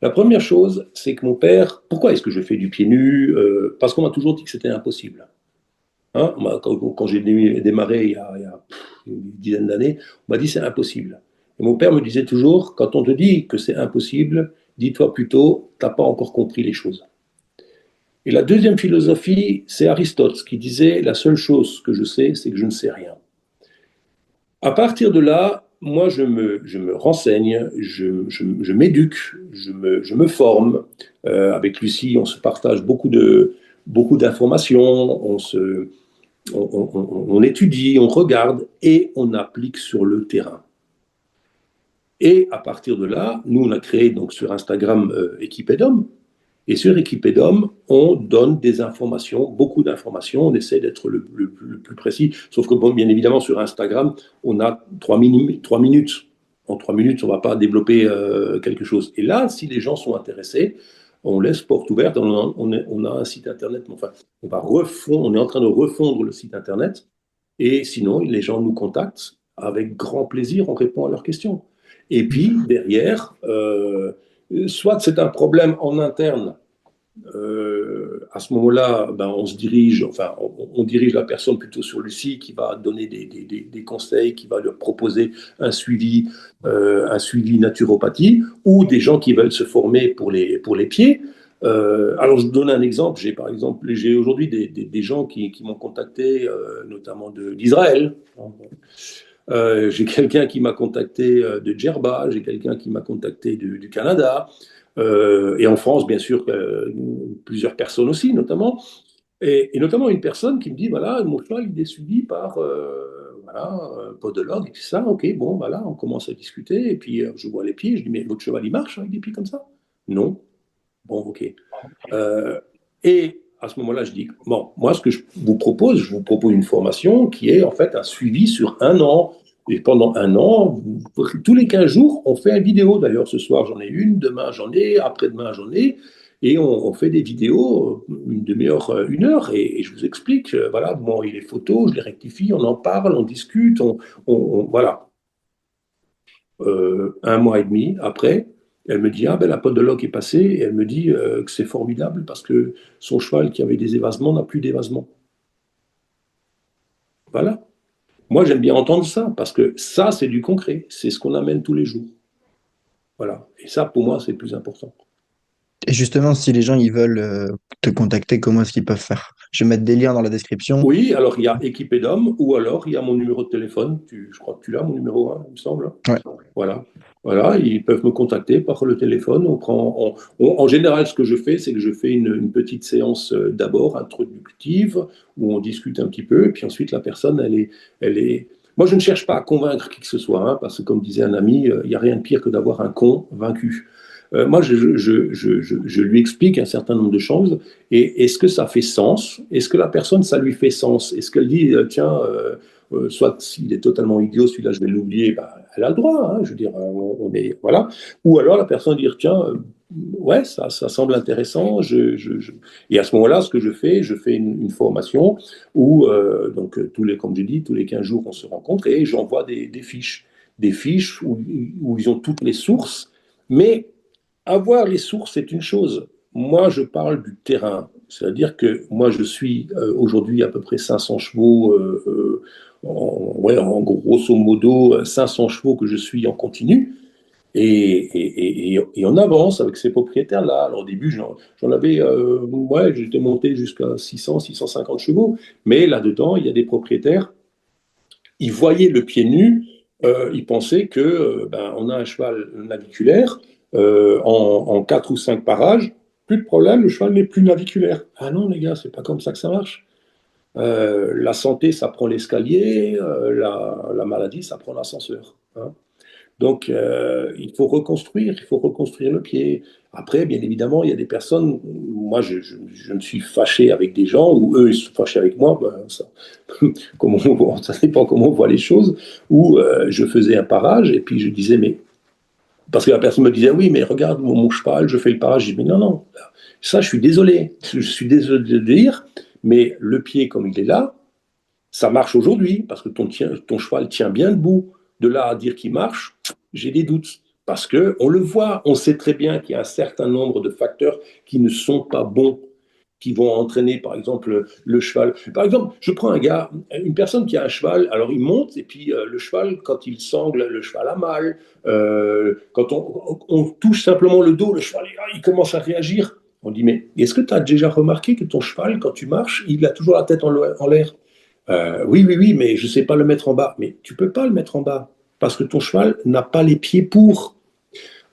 B: La première chose, c'est que mon père, pourquoi est-ce que je fais du pied nu? Parce qu'on m'a toujours dit que c'était impossible. Hein, quand j'ai démarré il y a une dizaine d'années, on m'a dit c'est impossible. Et mon père me disait toujours, quand on te dit que c'est impossible, dis-toi plutôt, t'as pas encore compris les choses. Et la deuxième philosophie, c'est Aristote qui disait, la seule chose que je sais, c'est que je ne sais rien. À partir de là, moi, je me renseigne, je m'éduque, je me forme. Avec Lucie, on se partage beaucoup d'informations, on étudie, on regarde et on applique sur le terrain. Et à partir de là, nous, on a créé donc sur Instagram Equipedom. Et sur Equipedom, on donne des informations, beaucoup d'informations, on essaie d'être le plus précis. Sauf que, bon, bien évidemment, sur Instagram, on a 3 minutes. En 3 minutes, on ne va pas développer quelque chose. Et là, si les gens sont intéressés, on laisse porte ouverte. On a un site internet, enfin, on est en train de refondre le site internet. Et sinon, les gens nous contactent. Avec grand plaisir, on répond à leurs questions. Et puis, derrière, soit c'est un problème en interne, à ce moment-là, ben, on dirige la personne plutôt sur Lucie qui va donner des conseils, qui va leur proposer un suivi naturopathie, ou des gens qui veulent se former pour les pieds. Alors, je donne un exemple. J'ai aujourd'hui des gens qui m'ont contacté, notamment d'Israël. J'ai quelqu'un qui m'a contacté de Djerba, j'ai quelqu'un qui m'a contacté du Canada, et en France, bien sûr, plusieurs personnes aussi, notamment. Et notamment une personne qui me dit, voilà, mon cheval, il est suivi par voilà, un podologue, et tout ça, ok, bon, voilà, on commence à discuter, et puis je vois les pieds, je dis, mais votre cheval, il marche avec des pieds comme ça? Non. Bon, ok. Euh, et à ce moment-là, je dis, bon, moi, ce que je vous propose une formation qui est en fait un suivi sur un an. Et pendant un an, tous les 15 jours, on fait une vidéo. D'ailleurs, ce soir, j'en ai une, demain, j'en ai, après-demain, j'en ai. et on fait des vidéos, une demi-heure, une heure, et je vous explique, voilà, bon, il est photos, je les rectifie, on en parle, on discute, voilà. 1 mois et demi après, elle me dit, ah ben la podologue est passée, et elle me dit que c'est formidable parce que son cheval qui avait des évasements n'a plus d'évasement. Voilà. Moi, j'aime bien entendre ça, parce que ça, c'est du concret, c'est ce qu'on amène tous les jours. Voilà. Et ça, pour moi, c'est le plus important.
A: Et justement, si les gens ils veulent te contacter, comment est-ce qu'ils peuvent faire? Je vais mettre des liens dans la description.
B: Oui, alors il y a Équipé d'hommes, ou alors il y a mon numéro de téléphone. Je crois que tu l'as, mon numéro 1, il me semble.
A: Ouais.
B: Voilà. Voilà, ils peuvent me contacter par le téléphone. En général, ce que je fais, c'est que je fais une petite séance d'abord introductive où on discute un petit peu, et puis ensuite la personne, elle est. Moi, je ne cherche pas à convaincre qui que ce soit, hein, parce que comme disait un ami, il n'y a rien de pire que d'avoir un con vaincu. Moi, je lui explique un certain nombre de choses, et est-ce que ça fait sens? Est-ce que la personne, ça lui fait sens? Est-ce qu'elle dit, tiens, soit s'il est totalement idiot, celui-là, je vais l'oublier, bah, elle a le droit, hein, je veux dire, on est, voilà. Ou alors la personne dire, tiens, ouais, ça semble intéressant. Et à ce moment-là, ce que je fais une formation où, donc, comme je dis, tous les 15 jours, on se rencontre et j'envoie des fiches. Des fiches où ils ont toutes les sources, mais avoir les sources, c'est une chose. Moi, je parle du terrain. C'est-à-dire que moi, je suis aujourd'hui à peu près 500 chevaux, ouais, en grosso modo 500 chevaux que je suis en continu. Et on avance avec ces propriétaires-là. Alors au début, j'en avais, ouais, j'étais monté jusqu'à 600, 650 chevaux. Mais là-dedans, il y a des propriétaires, ils voyaient le pied nu, ils pensaient que ben, on a un cheval naviculaire en 4 ou 5 parages, plus de problème, le cheval n'est plus naviculaire. Ah non, les gars, c'est pas comme ça que ça marche. La santé, ça prend l'escalier, la maladie, ça prend l'ascenseur. Hein. Donc, il faut reconstruire le pied. Après, bien évidemment, il y a des personnes, moi, je me suis fâché avec des gens, ou eux, ils se sont fâchés avec moi, ben, ça, ça dépend comment on voit les choses, où je faisais un parage, et puis je disais, mais, parce que la personne me disait, oui, mais regarde, mon cheval, je fais le parage. Je dis, mais non, non, ça, je suis désolé. Je suis désolé de le dire, mais le pied, comme il est là, ça marche aujourd'hui, parce que ton cheval tient bien debout. De là à dire qu'il marche, j'ai des doutes. Parce qu'on le voit, on sait très bien qu'il y a un certain nombre de facteurs qui ne sont pas bons, qui vont entraîner, par exemple, le cheval. Par exemple, je prends un gars, une personne qui a un cheval, alors il monte, et puis le cheval, quand il sangle, le cheval a mal. Quand on touche simplement le dos, le cheval, il commence à réagir. On dit, mais est-ce que tu as déjà remarqué que ton cheval, quand tu marches, il a toujours la tête en l'air? Oui, oui, oui, mais je ne sais pas le mettre en bas. Mais tu ne peux pas le mettre en bas parce que ton cheval n'a pas les pieds pour.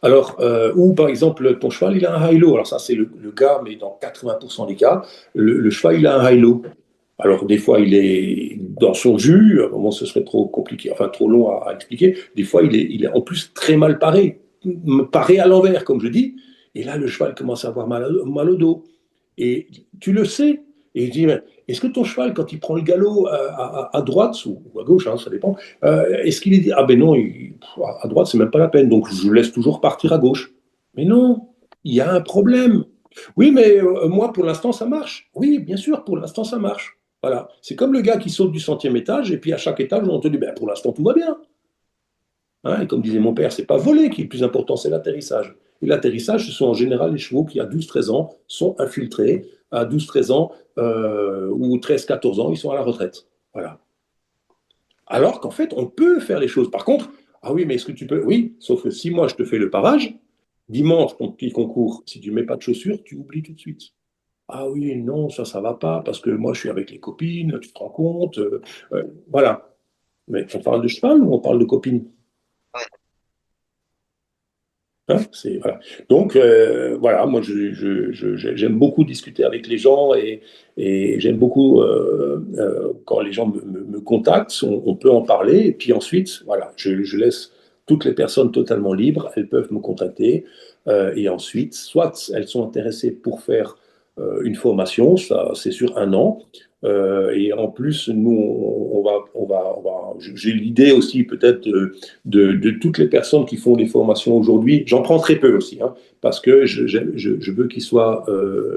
B: Alors, ou par exemple, ton cheval, il a un high-low. Alors ça, c'est le gars, mais dans 80% des cas, le cheval, il a un high-low. Alors, des fois, il est dans son jus. À un moment, ce serait trop compliqué, enfin, trop long à expliquer. Des fois, il est en plus très mal paré. Paré à l'envers, comme je dis. Et là, le cheval commence à avoir mal au dos. Et tu le sais. Et je dis, est-ce que ton cheval, quand il prend le galop à droite ou à gauche, hein, ça dépend, est-ce qu'il est dit, ah ben non, à droite, c'est même pas la peine, donc je laisse toujours partir à gauche. Mais non, il y a un problème. Oui, mais moi, pour l'instant, ça marche. Oui, bien sûr, pour l'instant, ça marche. Voilà. C'est comme le gars qui saute du 100e étage, et puis à chaque étage, on te dit, ben, pour l'instant, tout va bien. Hein, et comme disait mon père, c'est pas voler qui est le plus important, c'est l'atterrissage. Et l'atterrissage, ce sont en général les chevaux qui, à 12-13 ans, sont infiltrés. À 12-13 ans ou 13-14 ans, ils sont à la retraite. Voilà. Alors qu'en fait, on peut faire les choses. Par contre, ah oui, mais est-ce que tu peux? Oui, sauf que si moi je te fais le pavage, dimanche, ton petit concours, si tu ne mets pas de chaussures, tu oublies tout de suite. Ah oui, non, ça va pas, parce que moi je suis avec les copines, tu te rends compte. Voilà. Mais on parle de cheval ou on parle de copines? Hein, voilà. Donc, voilà, moi, j'aime beaucoup discuter avec les gens et j'aime beaucoup quand les gens me contactent, on peut en parler. Et puis ensuite, voilà, je laisse toutes les personnes totalement libres, elles peuvent me contacter. Et ensuite, soit elles sont intéressées pour faire une formation, ça c'est sur 1 an, Et en plus, nous, j'ai l'idée aussi peut-être de toutes les personnes qui font des formations aujourd'hui. J'en prends très peu aussi, hein, parce que je veux qu'ils soient,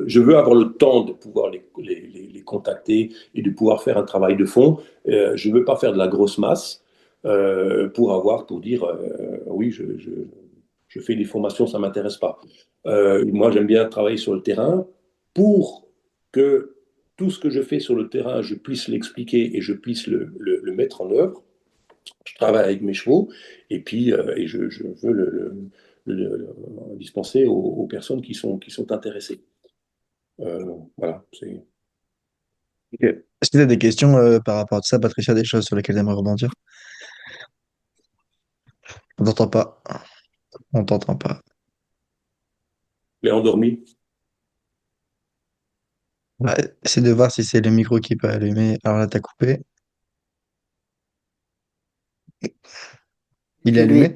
B: je veux avoir le temps de pouvoir les contacter et de pouvoir faire un travail de fond. Je veux pas faire de la grosse masse pour dire oui, je fais des formations, ça m'intéresse pas. Moi, j'aime bien travailler sur le terrain pour que tout ce que je fais sur le terrain, je puisse l'expliquer et je puisse le mettre en œuvre. Je travaille avec mes chevaux et puis je veux le dispenser aux personnes qui sont intéressées. Voilà, c'est...
A: Ok. Est-ce que tu as des questions par rapport à ça, Patricia, des choses sur lesquelles tu aimerais rebondir? On t'entend pas. On t'entend pas.
B: Les endormis.
A: Ouais, essaie de voir si c'est le micro qui peut allumer. Alors là, t'as coupé. Il est
C: Celui.
A: allumé?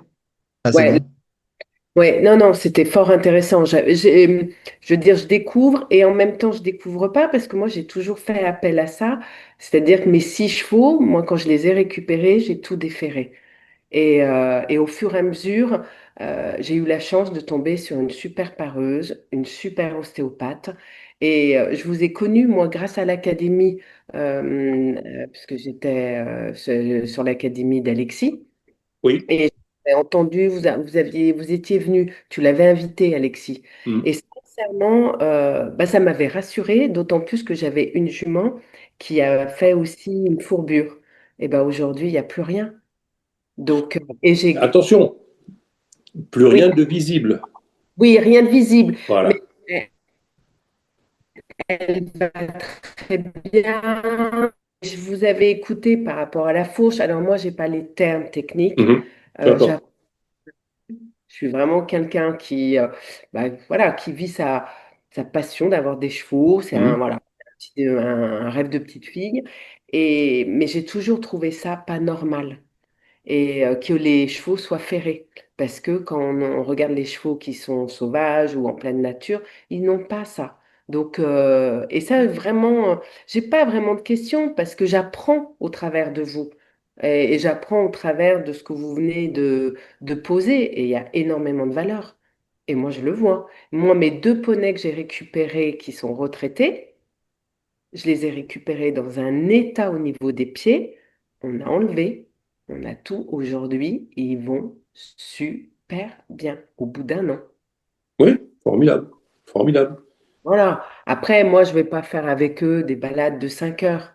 A: Ah, c'est
C: Ouais,
A: bon.
C: ouais, non, non, c'était fort intéressant. Je veux dire, je découvre et en même temps, je découvre pas parce que moi, j'ai toujours fait appel à ça. C'est-à-dire que mes 6 chevaux, moi, quand je les ai récupérés, j'ai tout déféré. Et au fur et à mesure, j'ai eu la chance de tomber sur une super pareuse, une super ostéopathe. Et je vous ai connu, moi, grâce à l'académie, puisque j'étais sur l'académie d'Alexis.
B: Oui.
C: Et j'ai entendu, vous étiez venu, tu l'avais invité, Alexis.
B: Mm.
C: Et sincèrement, bah, ça m'avait rassurée, d'autant plus que j'avais une jument qui a fait aussi une fourbure. Et ben aujourd'hui, il n'y a plus rien. Donc,
B: Attention, plus
C: oui,
B: rien de visible.
C: oui, rien de visible, mais
B: Voilà.
C: elle va très bien. Je vous avais écouté par rapport à la fourche. Alors moi, j'ai pas les termes techniques.
B: Mhm.
C: Euh,
B: D'accord.
C: Je suis vraiment quelqu'un qui, bah, voilà, qui vit sa passion d'avoir des chevaux. C'est
B: Mhm.
C: voilà, un rêve de petite fille. Mais j'ai toujours trouvé ça pas normal et que les chevaux soient ferrés. Parce que quand on regarde les chevaux qui sont sauvages ou en pleine nature, ils n'ont pas ça. Donc, et ça, vraiment, j'ai pas vraiment de questions parce que j'apprends au travers de vous. Et j'apprends au travers de ce que vous venez de poser. Et il y a énormément de valeur. Et moi, je le vois. Moi, mes 2 poneys que j'ai récupérés qui sont retraités, je les ai récupérés dans un état au niveau des pieds. On a enlevé, on a tout aujourd'hui et ils vont super bien au bout d'un an.
B: Oui, formidable. Formidable.
C: Voilà. Après, moi, je ne vais pas faire avec eux des balades de 5 heures.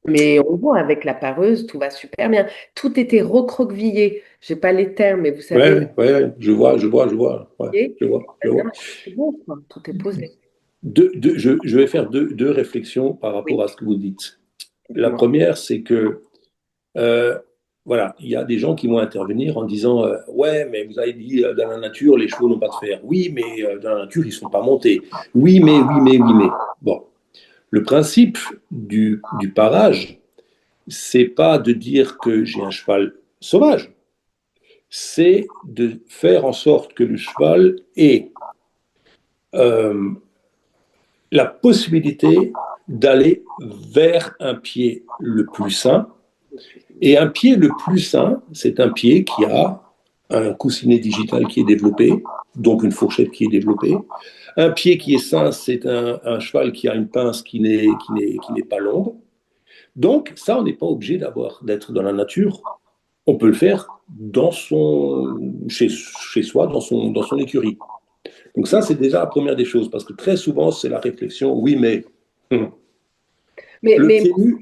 C: Mais on voit avec la pareuse, tout va super bien. Tout était recroquevillé. Je n'ai pas les termes, mais vous savez,
B: Ouais, ouais, ouais, je vois, je vois, je vois. Ouais,
C: et
B: je vois, je vois.
C: maintenant, c'est bon, quoi. Tout est posé.
B: Je vais faire deux réflexions par rapport
C: Oui,
B: à ce que vous dites. La
C: dites-moi.
B: première, c'est que, euh, voilà, il y a des gens qui vont intervenir en disant ouais, mais vous avez dit dans la nature, les chevaux n'ont pas de fer. Oui, mais dans la nature, ils ne sont pas montés. Oui, mais, oui, mais, oui, mais. Bon, le principe du parage, c'est pas de dire que j'ai un cheval sauvage, c'est de faire en sorte que le cheval ait euh, la possibilité d'aller vers un pied le plus sain. Et un pied le plus sain, c'est un pied qui a un coussinet digital qui est développé, donc une fourchette qui est développée. Un pied qui est sain, c'est un cheval qui a une pince qui n'est pas longue. Donc, ça, on n'est pas obligé d'être dans la nature. On peut le faire chez soi, dans son écurie. Donc ça, c'est déjà la première des choses, parce que très souvent, c'est la réflexion, oui, mais
C: Mais,
B: le
C: mais
B: pied nu,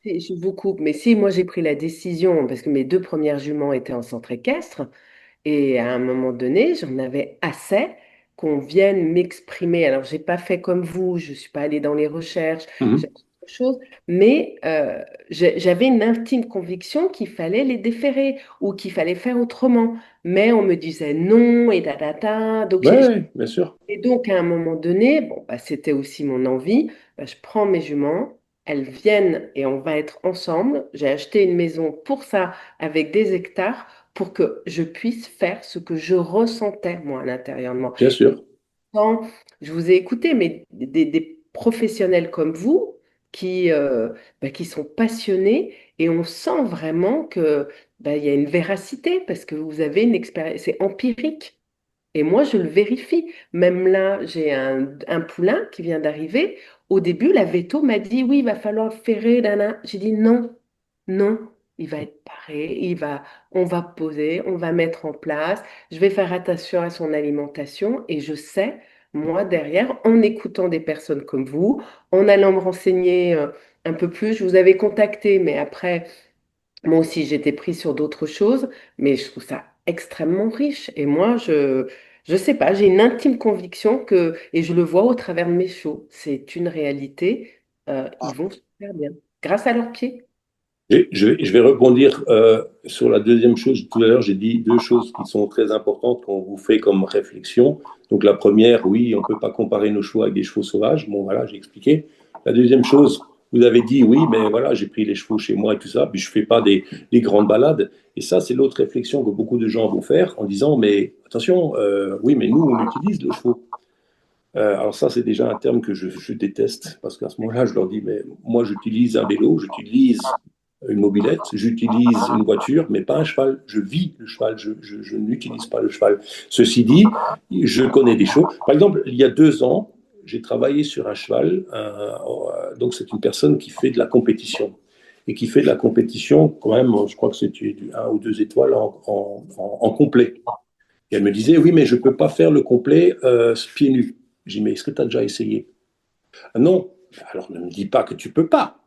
C: je vous coupe, mais si moi j'ai pris la décision, parce que mes 2 premières juments étaient en centre équestre, et à un moment donné, j'en avais assez qu'on vienne m'exprimer. Alors, j'ai pas fait comme vous, je suis pas allée dans les recherches, j'ai fait autre chose, mais j'avais une intime conviction qu'il fallait les déférer ou qu'il fallait faire autrement. Mais on me disait non et da. Donc,
B: ouais, bien sûr,
C: et donc, à un moment donné, bon, bah, c'était aussi mon envie. Bah, je prends mes juments, elles viennent et on va être ensemble. J'ai acheté une maison pour ça, avec des hectares, pour que je puisse faire ce que je ressentais, moi, à l'intérieur de moi.
B: bien
C: Et
B: sûr.
C: quand je vous ai écouté, mais des professionnels comme vous, qui, qui sont passionnés et on sent vraiment que il y a une véracité parce que vous avez une expérience, c'est empirique. Et moi, je le vérifie. Même là, j'ai un poulain qui vient d'arriver. Au début, la veto m'a dit, oui, il va falloir le ferrer, nana. J'ai dit non, non, il va être paré, on va poser, on va mettre en place. Je vais faire attention à son alimentation et je sais, moi, derrière, en écoutant des personnes comme vous, en allant me renseigner un peu plus, je vous avais contacté, mais après, moi aussi, j'étais prise sur d'autres choses, mais je trouve ça extrêmement riche. Et moi, je sais pas, j'ai une intime conviction que, et je le vois au travers de mes shows, c'est une réalité, ils vont super bien, grâce à leurs pieds.
B: Je vais rebondir sur la deuxième chose. Tout à l'heure, j'ai dit deux choses qui sont très importantes qu'on vous fait comme réflexion. Donc la première, oui, on ne peut pas comparer nos chevaux avec des chevaux sauvages. Bon, voilà, j'ai expliqué. La deuxième chose, vous avez dit, oui, mais voilà, j'ai pris les chevaux chez moi et tout ça, puis je ne fais pas des grandes balades. Et ça, c'est l'autre réflexion que beaucoup de gens vont faire en disant, mais attention, oui, mais nous, on utilise le chevaux. Alors ça, c'est déjà un terme que je déteste, parce qu'à ce moment-là, je leur dis, mais moi, j'utilise un vélo, j'utilise une mobilette, j'utilise une voiture, mais pas un cheval. Je vis le cheval, je n'utilise pas le cheval. Ceci dit, je connais des choses. Par exemple, il y a 2 ans, j'ai travaillé sur un cheval, donc c'est une personne qui fait de la compétition, et qui fait de la compétition quand même, je crois que c'était du 1 ou 2 étoiles en complet. Et elle me disait, oui, mais je ne peux pas faire le complet pieds nus. J'ai dit, mais est-ce que tu as déjà essayé? Ah non. Alors ne me dis pas que tu peux pas.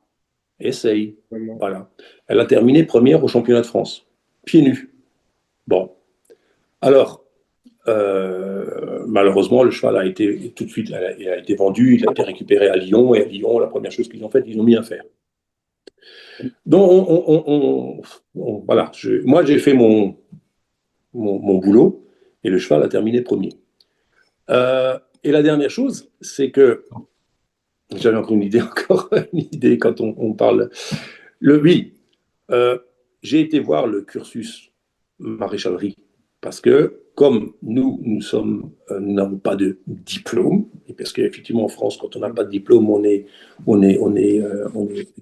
B: Essaye.
C: Vraiment.
B: Voilà. Elle a terminé première au championnat de France. Pieds nus. Bon. Alors, malheureusement, le cheval a été tout de suite, il a été vendu, il a été récupéré à Lyon, et à Lyon, la première chose qu'ils ont faite, ils ont mis un fer. Donc, voilà. Moi, j'ai fait mon boulot, et le cheval a terminé premier. Et la dernière chose, c'est que j'avais encore une idée, une idée quand on parle. Oui, euh, j'ai été voir le cursus maréchalerie parce que comme nous n'avons pas de diplôme, et parce qu'effectivement en France, quand on n'a pas de diplôme, on est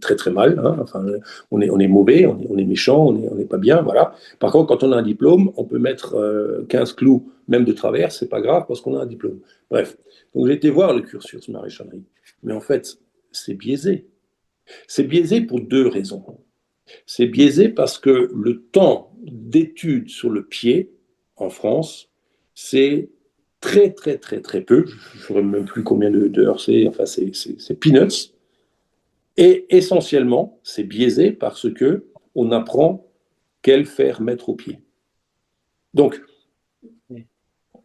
B: très très mal, hein, enfin, on est mauvais, on est méchant, on n'est pas bien, voilà. Par contre, quand on a un diplôme, on peut mettre 15 clous, même de travers, c'est pas grave parce qu'on a un diplôme. Bref, donc j'ai été voir le cursus maréchalerie, mais en fait, c'est biaisé. C'est biaisé pour deux raisons. C'est biaisé parce que le temps d'étude sur le pied en France, c'est très, très, très, très peu. Je ne saurais même plus combien d'heures c'est. Enfin, c'est peanuts. Et essentiellement, c'est biaisé parce que on apprend quel fer mettre au pied. Donc,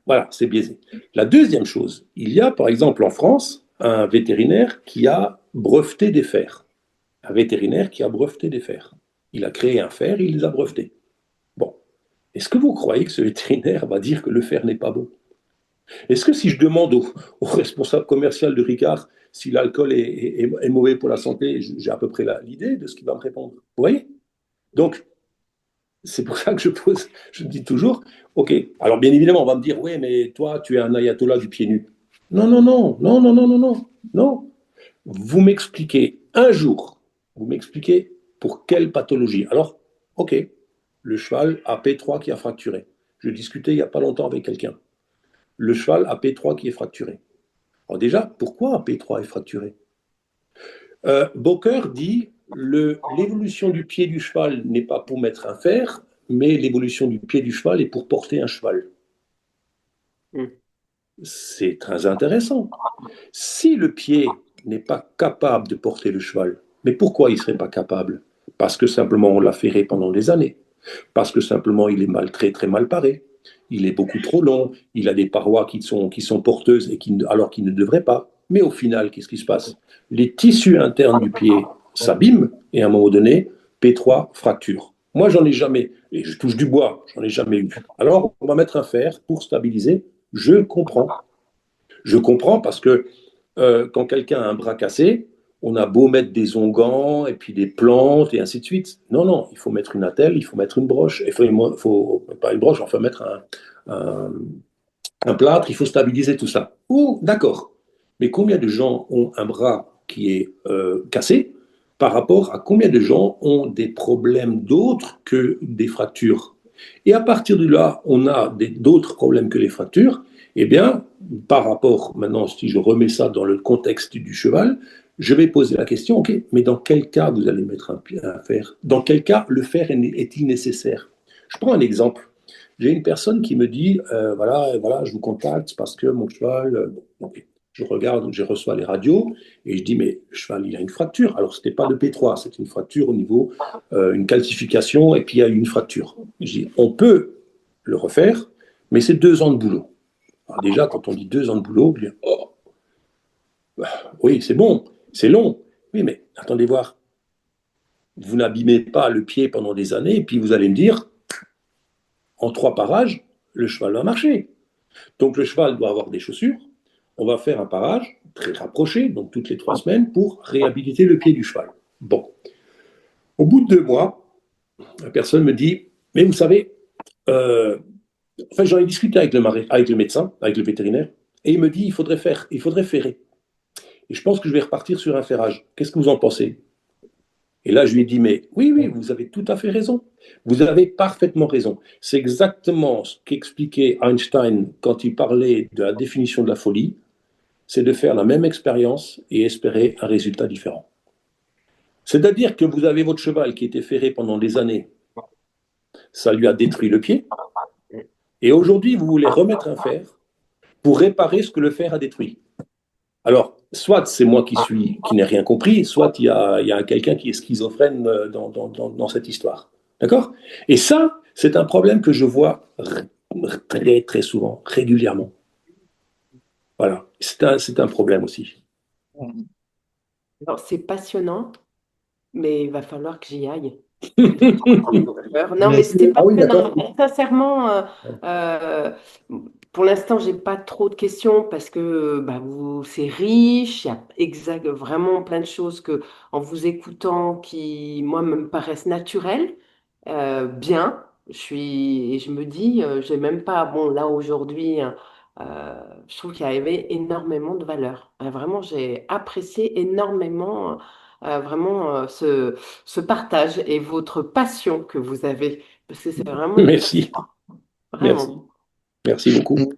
B: voilà, c'est biaisé. La deuxième chose, il y a par exemple en France un vétérinaire qui a breveté des fers. Un vétérinaire qui a breveté des fers. Il a créé un fer, il les a brevetés. Bon, est-ce que vous croyez que ce vétérinaire va dire que le fer n'est pas bon? Est-ce que si je demande au responsable commercial de Ricard si l'alcool est mauvais pour la santé, j'ai à peu près l'idée de ce qu'il va me répondre? Vous voyez? Donc, c'est pour ça que je dis toujours, ok, alors bien évidemment, on va me dire, oui, mais toi, tu es un ayatollah du pied nu. Non, non, non, non, non, non, non, non, non. Vous m'expliquez un jour, vous m'expliquez pour quelle pathologie. Alors, ok, le cheval a P3 qui a fracturé. Je discutais il n'y a pas longtemps avec quelqu'un. Le cheval a P3 qui est fracturé. Alors déjà, pourquoi P3 est fracturé? Boker dit l'évolution du pied du cheval n'est pas pour mettre un fer, mais l'évolution du pied du cheval est pour porter un cheval.
C: Mm.
B: C'est très intéressant. Si le pied n'est pas capable de porter le cheval, mais pourquoi il ne serait pas capable? Parce que simplement on l'a ferré pendant des années. Parce que simplement il est très très mal paré. Il est beaucoup trop long. Il a des parois qui sont porteuses alors qu'il ne devrait pas. Mais au final, qu'est-ce qui se passe? Les tissus internes du pied s'abîment et à un moment donné, P3 fracture. Moi, j'en ai jamais, et je touche du bois, j'en ai jamais eu. Alors, on va mettre un fer pour stabiliser. Je comprends. Je comprends parce que quand quelqu'un a un bras cassé, on a beau mettre des onguents et puis des plantes et ainsi de suite. Non, non, il faut mettre une attelle, il faut mettre une broche. Pas une broche, il faut mettre un, un plâtre, il faut stabiliser tout ça. Oh, d'accord. Mais combien de gens ont un bras qui est cassé par rapport à combien de gens ont des problèmes d'autres que des fractures. Et à partir de là, on a d'autres problèmes que les fractures. Eh bien, par rapport, maintenant, si je remets ça dans le contexte du cheval, je vais poser la question, ok, mais dans quel cas vous allez mettre un fer? Dans quel cas le fer est-il nécessaire? Je prends un exemple. J'ai une personne qui me dit, voilà, je vous contacte parce que mon cheval, okay. Je regarde, je reçois les radios et je dis, mais le cheval, il a une fracture. Alors, ce n'était pas le P3, c'est une fracture au niveau, une calcification et puis il y a une fracture. Je dis, on peut le refaire, mais c'est 2 ans de boulot. Alors déjà, quand on dit 2 ans de boulot, on dit, oh, oui, c'est bon, c'est long. Oui, mais attendez voir, vous n'abîmez pas le pied pendant des années et puis vous allez me dire, en 3 parages, le cheval va marcher. Donc le cheval doit avoir des chaussures. On va faire un parage très rapproché, donc toutes les 3 semaines, pour réhabiliter le pied du cheval. Bon. Au bout de 2 mois, la personne me dit, mais vous savez, enfin, j'en ai discuté avec le médecin, avec le vétérinaire, et il me dit, il faudrait ferrer. Et je pense que je vais repartir sur un ferrage. Qu'est-ce que vous en pensez? Et là, je lui ai dit, mais oui, vous avez tout à fait raison. Vous avez parfaitement raison. C'est exactement ce qu'expliquait Einstein quand il parlait de la définition de la folie, c'est de faire la même expérience et espérer un résultat différent. C'est-à-dire que vous avez votre cheval qui était ferré pendant des années, ça lui a détruit le pied, et aujourd'hui, vous voulez remettre un fer pour réparer ce que le fer a détruit. Alors, soit c'est moi qui n'ai rien compris, soit il y a quelqu'un qui est schizophrène dans cette histoire. D'accord? Et ça, c'est un problème que je vois très, très souvent, régulièrement. Voilà, c'est un problème aussi.
C: Alors, c'est passionnant, mais il va falloir que j'y aille. Non, mais c'était
B: Ah oui,
C: passionnant.
B: d'accord.
C: Sincèrement, euh, pour l'instant, j'ai pas trop de questions parce que bah, c'est riche, il y a vraiment plein de choses que, en vous écoutant, qui, moi, me paraissent naturelles, bien. Et je me dis, j'ai même pas, bon, là, aujourd'hui, hein, je trouve qu'il y avait énormément de valeur. Vraiment, j'ai apprécié énormément, vraiment, ce partage et votre passion que vous avez, parce que c'est vraiment une passion,
B: Merci, merci,
C: vraiment.
B: merci beaucoup.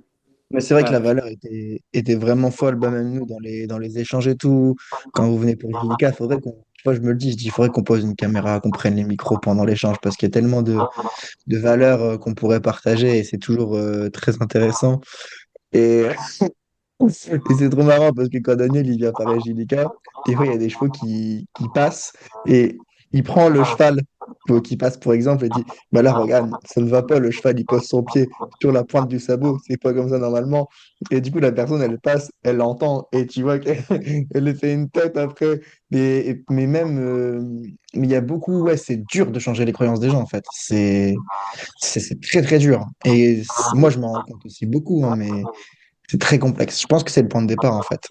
A: Mais c'est vrai que la
C: Voilà.
A: valeur était vraiment folle, bah, même nous, dans les échanges et tout. Quand vous venez pour Judica, faudrait qu'on. Moi, je me le dis, je dis, il faudrait qu'on pose une caméra, qu'on prenne les micros pendant l'échange, parce qu'il y a tellement de valeurs qu'on pourrait partager et c'est toujours très intéressant. Et, et c'est trop marrant parce que quand Daniel il vient par Angelica, des fois il y a des chevaux qui passent et il prend le cheval qui passe pour exemple et dit bah là regarde, ça ne va pas, le cheval il pose son pied sur la pointe du sabot, c'est pas comme ça normalement. Et du coup la personne elle passe, elle l'entend et tu vois qu'elle elle fait une tête après. Mais même mais il y a beaucoup, ouais, c'est dur de changer les croyances des gens en fait. C'est très très dur. Et moi je m'en rends compte aussi beaucoup, hein, mais. C'est très complexe. Je pense que c'est le point de départ, en fait.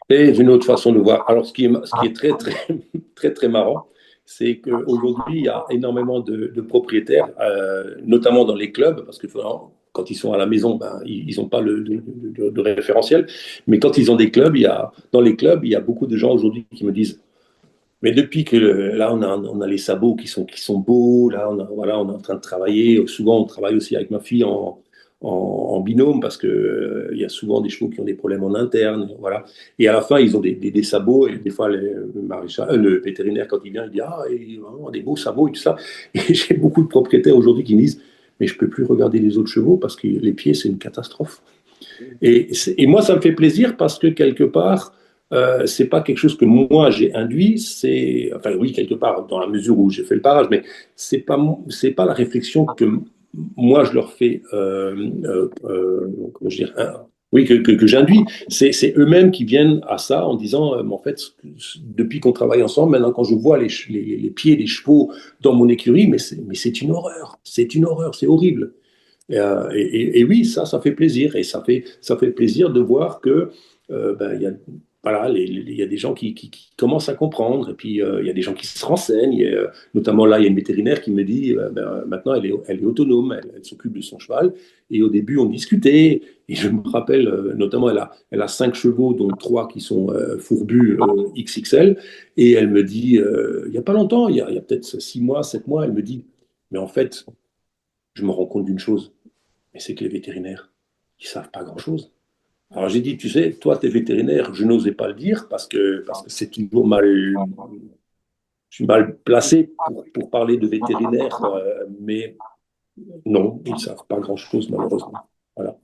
B: Et une autre façon de voir. Alors, ce qui est très, très, très, très marrant, c'est qu'aujourd'hui, il y a énormément de propriétaires, notamment dans les clubs, parce que quand ils sont à la maison, ben, ils n'ont pas de référentiel. Mais quand ils ont des clubs, dans les clubs, il y a beaucoup de gens aujourd'hui qui me disent, mais depuis que là, on a les sabots qui sont beaux, là, voilà, on est en train de travailler. Souvent, on travaille aussi avec ma fille en binôme parce que il y a souvent des chevaux qui ont des problèmes en interne, voilà. Et à la fin, ils ont des sabots et des fois, le vétérinaire, quand il vient, il dit, ah, il a vraiment des beaux sabots et tout ça. Et j'ai beaucoup de propriétaires aujourd'hui qui me disent, mais je peux plus regarder les autres chevaux parce que les pieds, c'est une catastrophe. Et moi, ça me fait plaisir parce que quelque part, c'est pas quelque chose que moi j'ai induit, enfin oui, quelque part, dans la mesure où j'ai fait le parage, mais c'est pas la réflexion que moi je leur fais, comment je dire, oui, que j'induis. C'est eux-mêmes qui viennent à ça en disant, mais en fait, depuis qu'on travaille ensemble, maintenant quand je vois les pieds des chevaux dans mon écurie, mais c'est une horreur, c'est horrible. Et oui, ça fait plaisir. Et ça fait plaisir de voir que ben, voilà, il y a des gens qui commencent à comprendre, et puis il y a des gens qui se renseignent. Et, notamment là, il y a une vétérinaire qui me dit, maintenant elle est autonome, elle s'occupe de son cheval. Et au début, on discutait. Et je me rappelle, notamment, elle a 5 chevaux, dont 3 qui sont fourbus XXL. Et elle me dit, il n'y a pas longtemps, il y a peut-être 6 mois, 7 mois, elle me dit, mais en fait, je me rends compte d'une chose, mais c'est que les vétérinaires, ils savent pas grand-chose. Alors j'ai dit, tu sais, toi, tu es vétérinaire, je n'osais pas le dire parce que c'est toujours mal, je suis mal placé pour parler de vétérinaire, mais non, ils ne savent pas grand-chose, malheureusement. Voilà.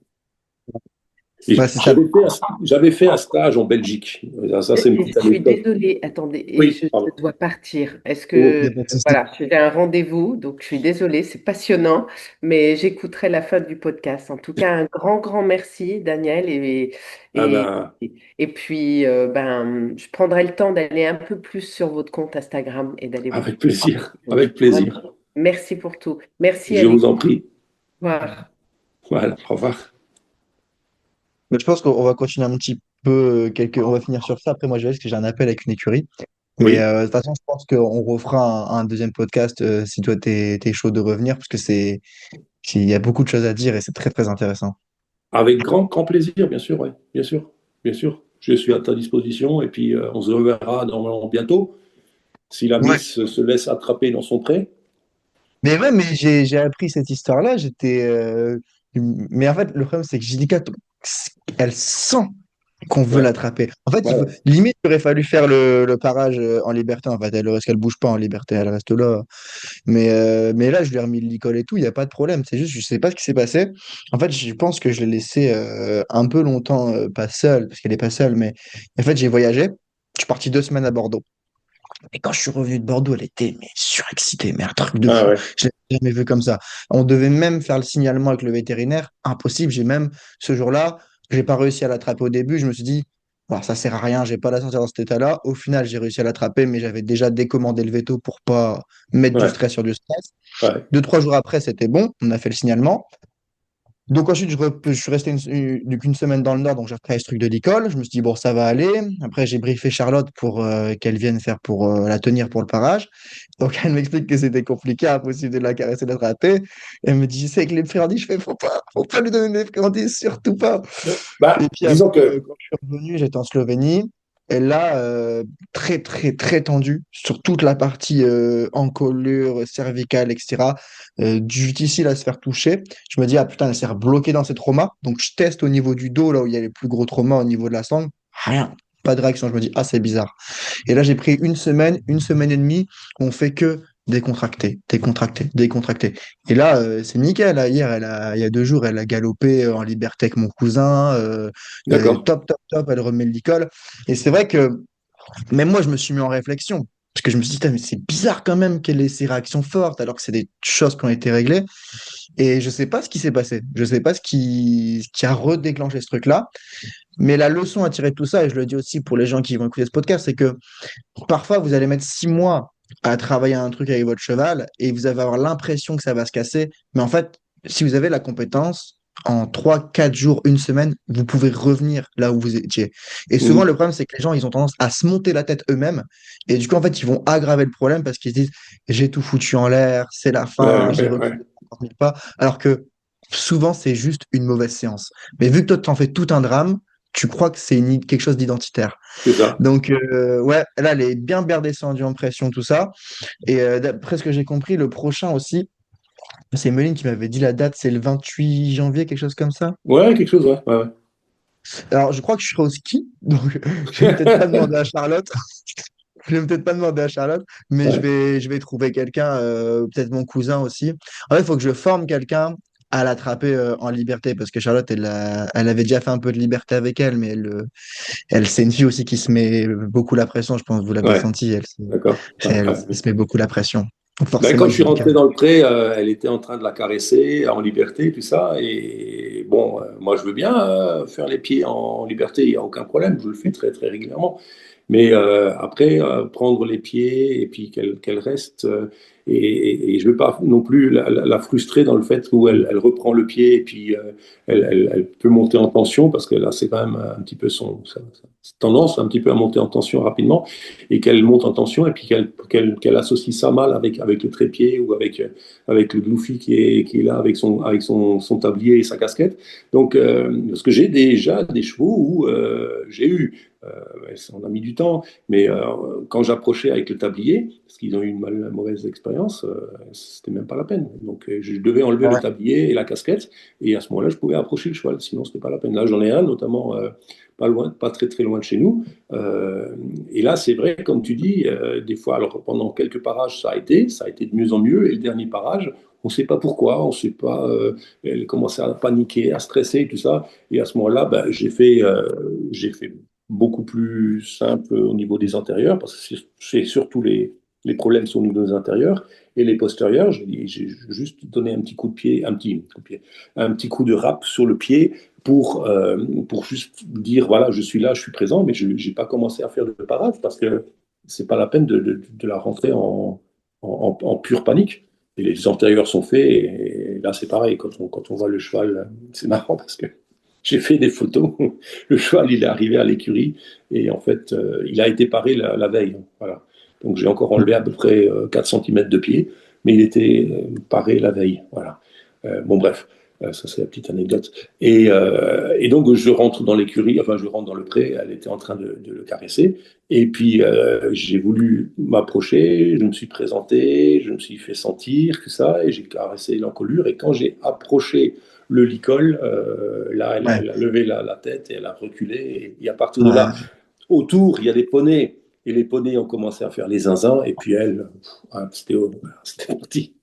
B: Et
A: Ouais, c'est ça.
B: j'avais fait un stage en Belgique. Ça, c'est une petite
C: Je suis
B: anecdote.
C: désolée, attendez, et
B: Oui,
C: je
B: pardon.
C: dois partir. Est-ce
B: Oh,
A: Il n'y
C: que,
A: a pas de souci.
C: voilà, j'ai un rendez-vous, donc je suis désolée, c'est passionnant, mais j'écouterai la fin du podcast. En tout cas, un grand, grand merci, Daniel,
B: ah
C: et,
B: ben,
C: et puis, ben, je prendrai le temps d'aller un peu plus sur votre compte Instagram et d'aller vous
B: avec
C: suivre.
B: plaisir,
C: Donc,
B: avec plaisir.
C: vraiment, merci pour tout. Merci à
B: Je vous en
C: l'écoute.
B: prie.
C: Au revoir.
B: Voilà, au revoir.
A: Mais je pense qu'on va continuer un petit peu, on va finir sur ça. Après, moi, je vais parce que j'ai un appel avec une écurie. Mais
B: Oui,
A: de toute façon, je pense qu'on refera un deuxième podcast si toi, t'es chaud de revenir, parce que il y a beaucoup de choses à dire et c'est très, très intéressant.
B: avec grand, grand plaisir, bien sûr, ouais, bien sûr, bien sûr. Je suis à ta disposition et puis on se reverra normalement bientôt. Si la
A: Ouais.
B: Miss se laisse attraper dans son pré.
A: Mais ouais, mais j'ai appris cette histoire-là. Mais en fait, le problème, c'est que Jessica, elle sent qu'on veut
B: Ouais,
A: l'attraper. En fait,
B: ouais,
A: limite, il aurait fallu faire le parage en liberté. En fait, elle reste qu'elle bouge pas en liberté, elle reste là. Mais là, je lui ai remis le licol et tout, il n'y a pas de problème. C'est juste, je sais pas ce qui s'est passé. En fait, je pense que je l'ai laissé un peu longtemps pas seule, parce qu'elle est pas seule, mais en fait, j'ai voyagé. Je suis parti 2 semaines à Bordeaux. Et quand je suis revenu de Bordeaux, elle était mais surexcitée, mais un truc de
B: ah
A: fou.
B: ouais,
A: Je l'ai jamais vu comme ça. On devait même faire le signalement avec le vétérinaire. Impossible. J'ai même, ce jour-là, j'ai pas réussi à l'attraper au début. Je me suis dit, bon, ça sert à rien, j'ai pas la sortir dans cet état-là. Au final, j'ai réussi à l'attraper, mais j'avais déjà décommandé le veto pour pas mettre du
B: ouais,
A: stress sur du stress.
B: ouais.
A: 2, 3 jours après, c'était bon. On a fait le signalement. Donc ensuite, je suis resté une semaine dans le Nord, donc j'ai repris ce truc de l'école. Je me suis dit, bon, ça va aller. Après, j'ai briefé Charlotte pour qu'elle vienne faire pour la tenir pour le parage. Donc elle m'explique que c'était compliqué, impossible de la caresser, de l'attraper. Elle me dit, c'est avec les friandises. Je fais, faut pas lui donner des friandises, surtout pas. Et
B: Bah,
A: puis
B: disons
A: après,
B: que,
A: quand je suis revenu, j'étais en Slovénie. Et là, très, très, très tendu sur toute la partie encolure, cervicale, etc. Difficile à se faire toucher. Je me dis, ah putain, elle s'est bloquée dans ses traumas. Donc, je teste au niveau du dos, là où il y a les plus gros traumas au niveau de la sangle. Rien. Pas de réaction. Je me dis, ah, c'est bizarre. Et là, j'ai pris une semaine et demie. On fait que décontracter, décontracter, décontracter. Et là, c'est nickel. Là. Hier, il y a 2 jours, elle a galopé en liberté avec mon cousin.
B: d'accord.
A: Top, top, top. Elle remet le licol. Et c'est vrai que même moi, je me suis mis en réflexion. Parce que je me suis dit, putain, mais c'est bizarre quand même qu'elle ait ces réactions fortes, alors que c'est des choses qui ont été réglées. Et je sais pas ce qui s'est passé. Je sais pas ce qui a redéclenché ce truc-là. Mais la leçon à tirer de tout ça, et je le dis aussi pour les gens qui vont écouter ce podcast, c'est que parfois, vous allez mettre 6 mois à travailler un truc avec votre cheval et vous allez avoir l'impression que ça va se casser. Mais en fait, si vous avez la compétence, en 3, 4 jours, une semaine, vous pouvez revenir là où vous étiez. Et souvent,
B: Mhm.
A: le problème, c'est que les gens, ils ont tendance à se monter la tête eux-mêmes. Et du coup, en fait, ils vont aggraver le problème parce qu'ils se disent, j'ai tout foutu en l'air, c'est la
B: Ouais,
A: fin, j'ai
B: ouais, ouais.
A: reculé 50 000 pas. Alors que souvent, c'est juste une mauvaise séance. Mais vu que toi, tu en fais tout un drame, tu crois que c'est quelque chose d'identitaire.
B: C'est ça.
A: Donc, ouais, là, elle est bien descendue en pression, tout ça. Et d'après ce que j'ai compris, le prochain aussi, c'est Meline qui m'avait dit la date, c'est le 28 janvier, quelque chose comme ça.
B: Ouais, quelque chose, ouais, ouais,
A: Alors, je crois que je serai au ski, donc je vais peut-être pas demander à Charlotte. Je vais peut-être pas demander à Charlotte, mais je
B: ouais.
A: vais, je vais trouver quelqu'un, peut-être mon cousin aussi. En fait, il faut que je forme quelqu'un à l'attraper en liberté, parce que Charlotte, elle avait déjà fait un peu de liberté avec elle, mais c'est une fille aussi qui se met beaucoup la pression, je pense que vous l'avez
B: Ouais,
A: senti,
B: d'accord. Ouais,
A: elle
B: ouais.
A: se met beaucoup la pression. Donc
B: Ben,
A: forcément,
B: quand je
A: il
B: suis
A: faut
B: rentré
A: qu'elle...
B: dans le pré, elle était en train de la caresser en liberté, tout ça. Et bon, moi, je veux bien faire les pieds en liberté, il n'y a aucun problème. Je le fais très, très régulièrement. Mais après, prendre les pieds et puis qu'elle reste. et je ne veux pas non plus la frustrer dans le fait où elle reprend le pied et puis elle peut monter en tension parce que là, c'est quand même un petit peu sa tendance un petit peu à monter en tension rapidement et qu'elle monte en tension et puis qu'elle associe ça mal avec le trépied ou avec le Gloufy qui est là avec son tablier et sa casquette. Donc, parce que j'ai déjà des chevaux où j'ai eu, on a mis du temps, mais quand j'approchais avec le tablier, parce qu'ils ont eu une mauvaise expérience, c'était même pas la peine. Donc, je devais enlever le
A: Ouais.
B: tablier et la casquette, et à ce moment-là, je pouvais approcher le cheval, sinon c'était pas la peine. Là, j'en ai un, notamment pas loin, pas très très loin de chez nous. Et là, c'est vrai, comme tu dis, des fois, alors pendant quelques parages, ça a été de mieux en mieux, et le dernier parage, on ne sait pas pourquoi, on ne sait pas. Elle commençait à paniquer, à stresser, et tout ça. Et à ce moment-là, ben, j'ai fait beaucoup plus simple au niveau des antérieurs, parce que c'est surtout les problèmes sont au niveau des intérieurs. Et les postérieurs, j'ai juste donné un petit coup de pied, un petit coup de pied, un petit coup de râpe sur le pied pour juste dire, voilà, je suis là, je suis présent, mais je n'ai pas commencé à faire de parade parce que c'est pas la peine de la rentrer en pure panique. Et les antérieurs sont faits, et là c'est pareil, quand on voit le cheval, c'est marrant parce que j'ai fait des photos. Le cheval, il est arrivé à l'écurie et en fait, il a été paré la veille. Voilà. Donc j'ai encore enlevé à peu près 4 cm de pied, mais il était paré la veille. Voilà. Bon, bref, ça c'est la petite anecdote. Et donc je rentre dans l'écurie, enfin je rentre dans le pré, elle était en train de le caresser. Et puis j'ai voulu m'approcher, je me suis présenté, je me suis fait sentir, tout ça, et j'ai caressé l'encolure. Et quand j'ai approché le licol, là,
A: Ouais.
B: elle a levé la tête et elle a reculé. Et à partir de là,
A: Ouais.
B: autour, il y a des poneys. Et les poneys ont commencé à faire les zinzins. Et puis elle, c'était parti.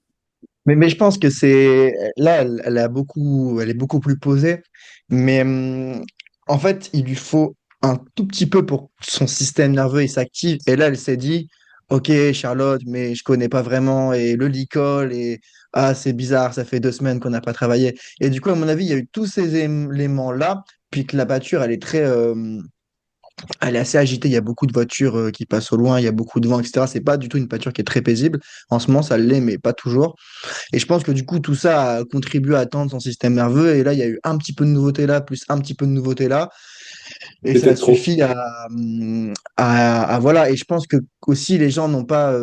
A: Mais je pense que c'est là, elle est beaucoup plus posée. Mais en fait, il lui faut un tout petit peu pour que son système nerveux il s'active. Et là, elle s'est dit, OK, Charlotte, mais je connais pas vraiment. Et le licol, et ah, c'est bizarre, ça fait 2 semaines qu'on n'a pas travaillé. Et du coup, à mon avis, il y a eu tous ces éléments-là. Puis que la pâture, elle est assez agitée, il y a beaucoup de voitures qui passent au loin, il y a beaucoup de vent, etc. C'est pas du tout une pâture qui est très paisible. En ce moment, ça l'est, mais pas toujours. Et je pense que du coup, tout ça a contribué à atteindre son système nerveux. Et là, il y a eu un petit peu de nouveauté là, plus un petit peu de nouveauté là. Et ça
B: C'était trop.
A: suffit voilà. Et je pense que aussi les gens n'ont pas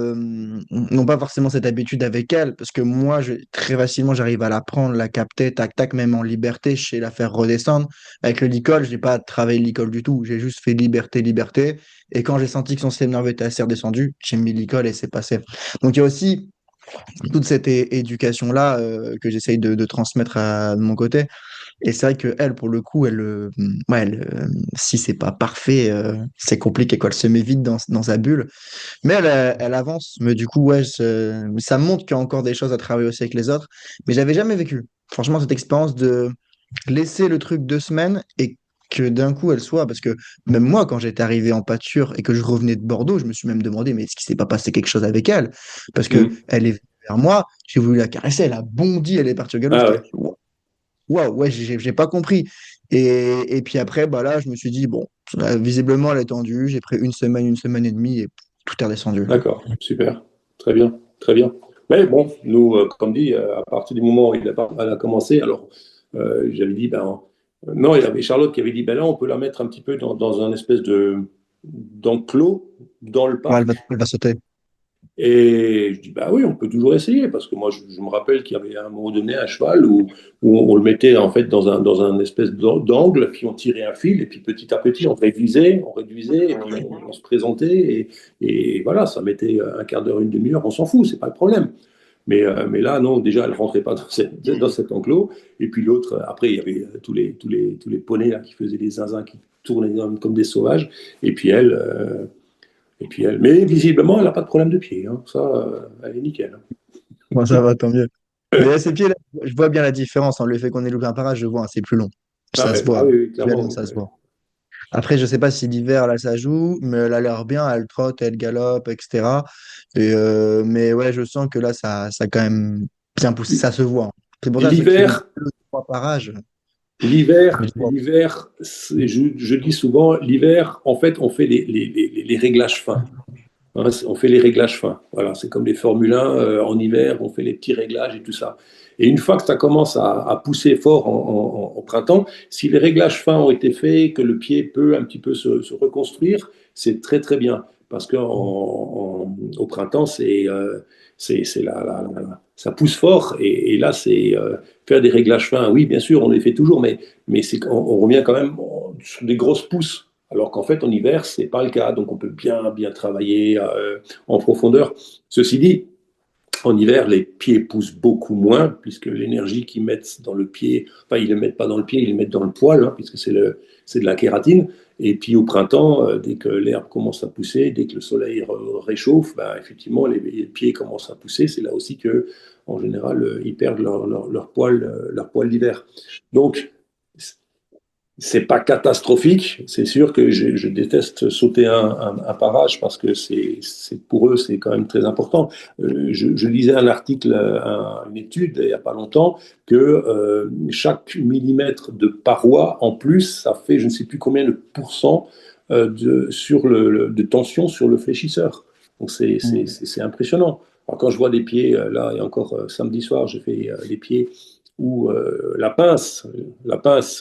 A: forcément cette habitude avec elle. Parce que moi, très facilement, j'arrive à la prendre, la capter, tac, tac, même en liberté, je sais la faire redescendre. Avec le licol, je n'ai pas travaillé le licol du tout. J'ai juste fait liberté, liberté. Et quand j'ai senti que son système nerveux était assez redescendu, j'ai mis le licol et c'est passé. Donc il y a aussi toute cette éducation-là que j'essaye de transmettre de mon côté. Et c'est vrai que elle, pour le coup, si c'est pas parfait, c'est compliqué, quoi. Elle se met vite dans sa bulle. Mais elle avance. Mais du coup, ouais, ça montre qu'il y a encore des choses à travailler aussi avec les autres. Mais j'avais jamais vécu, franchement, cette expérience de laisser le truc 2 semaines et que d'un coup elle soit, parce que même moi, quand j'étais arrivé en pâture et que je revenais de Bordeaux, je me suis même demandé, mais est-ce qu'il s'est pas passé quelque chose avec elle? Parce que
B: Mm.
A: elle est venue vers moi, j'ai voulu la caresser, elle a bondi, elle est partie au galop,
B: Ah
A: j'étais là,
B: ouais,
A: waouh, ouais, j'ai pas compris. Et puis après, bah là, je me suis dit, bon, visiblement, elle est tendue, j'ai pris une semaine et demie, et tout est redescendu.
B: d'accord, super, très bien, très bien. Mais bon, nous, comme dit, à partir du moment où elle a commencé, alors j'avais dit, ben, non, il y avait Charlotte qui avait dit, ben là, on peut la mettre un petit peu dans un espèce d'enclos dans le
A: Ouais,
B: parc.
A: elle va sauter.
B: Et je dis, bah oui, on peut toujours essayer, parce que moi, je me rappelle qu'il y avait à un moment donné un cheval où on le mettait en fait dans un espèce d'angle, puis on tirait un fil, et puis petit à petit, on réduisait, et puis on se présentait, et voilà, ça mettait un quart d'heure, une demi-heure, on s'en fout, c'est pas le problème. Mais là, non, déjà, elle rentrait pas dans cet enclos, et puis l'autre, après, il y avait tous les poneys là, qui faisaient des zinzins, qui tournaient comme des sauvages, et puis elle, mais visiblement, elle n'a pas de problème de pied, hein. Ça, elle est nickel, hein.
A: Bon, ça va, tant mieux. Mais là, ses pieds, là, je vois bien la différence. Le fait qu'on ait loupé un parage, je vois, hein, c'est plus long.
B: Ah,
A: Ça se
B: ouais, ah
A: voit.
B: oui, oui,
A: Clairement,
B: clairement.
A: ça se voit. Après, je sais pas si l'hiver, là, ça joue, mais elle a l'air bien, elle trotte, elle galope, etc. Mais ouais, je sens que là, ça a quand même bien poussé, ça se voit, hein. C'est pour ça, ceux qui loupent
B: L'hiver,
A: 2, 3 parages, je
B: l'hiver,
A: dis, bon,
B: l'hiver, je dis souvent, l'hiver, en fait, on fait les réglages fins. Hein, on fait les réglages fins. Voilà, c'est comme les Formule 1, en hiver, on fait les petits réglages et tout ça. Et une fois que ça commence à pousser fort au printemps, si les réglages fins ont été faits, que le pied peut un petit peu se reconstruire, c'est très très bien. Parce qu'au printemps, ça pousse fort. Et là, c'est faire des réglages fins. Oui, bien sûr, on les fait toujours, mais on revient quand même sur des grosses pousses. Alors qu'en fait, en hiver, ce n'est pas le cas. Donc, on peut bien, bien travailler en profondeur. Ceci dit, en hiver, les pieds poussent beaucoup moins, puisque l'énergie qu'ils mettent dans le pied, enfin, ils ne le mettent pas dans le pied, ils le mettent dans le poil, hein, puisque c'est de la kératine. Et puis au printemps, dès que l'herbe commence à pousser, dès que le soleil réchauffe, ben, effectivement, les pieds commencent à pousser. C'est là aussi que, en général, ils perdent leur poil d'hiver. Donc, c'est pas catastrophique. C'est sûr que je déteste sauter un parage parce que pour eux, c'est quand même très important. Je lisais un article, une étude il n'y a pas longtemps, que chaque millimètre de paroi en plus, ça fait je ne sais plus combien de pourcents de tension sur le fléchisseur. Donc c'est impressionnant. Alors quand je vois des pieds, là, et encore samedi soir, j'ai fait des pieds où la pince,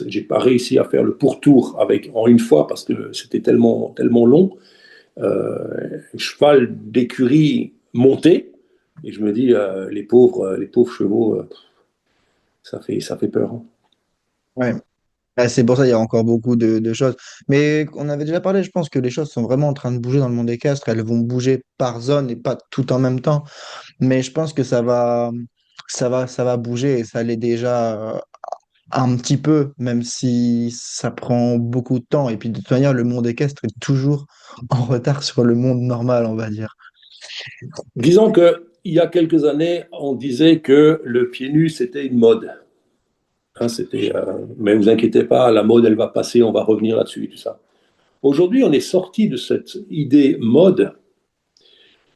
B: j'ai pas réussi à faire le pourtour en une fois parce que c'était tellement, tellement long. Cheval d'écurie monté, et je me dis, les pauvres chevaux, ça fait peur. Hein.
A: Ouais. Ah, c'est pour ça qu'il y a encore beaucoup de choses. Mais on avait déjà parlé, je pense que les choses sont vraiment en train de bouger dans le monde équestre. Elles vont bouger par zone et pas tout en même temps. Mais je pense que ça va bouger et ça l'est déjà un petit peu, même si ça prend beaucoup de temps. Et puis de toute manière, le monde équestre est toujours en retard sur le monde normal, on va dire.
B: Disons que il y a quelques années, on disait que le pied nu, c'était une mode. Hein, mais vous inquiétez pas, la mode, elle va passer, on va revenir là-dessus, tout ça. Aujourd'hui, on est sorti de cette idée mode.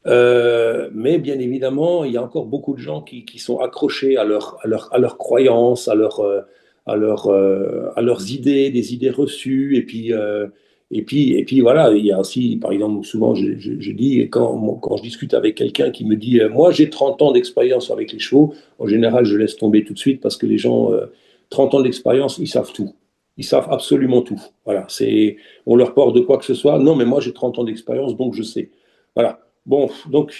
B: Mais bien évidemment, il y a encore beaucoup de gens qui sont accrochés à leurs croyances, à leurs idées, des idées reçues. Et puis voilà, il y a aussi, par exemple, souvent je dis, quand je discute avec quelqu'un qui me dit, moi j'ai 30 ans d'expérience avec les chevaux, en général je laisse tomber tout de suite parce que les gens, 30 ans d'expérience, ils savent tout. Ils savent absolument tout. Voilà, on leur porte de quoi que ce soit. Non, mais moi j'ai 30 ans d'expérience, donc je sais. Voilà. Bon, donc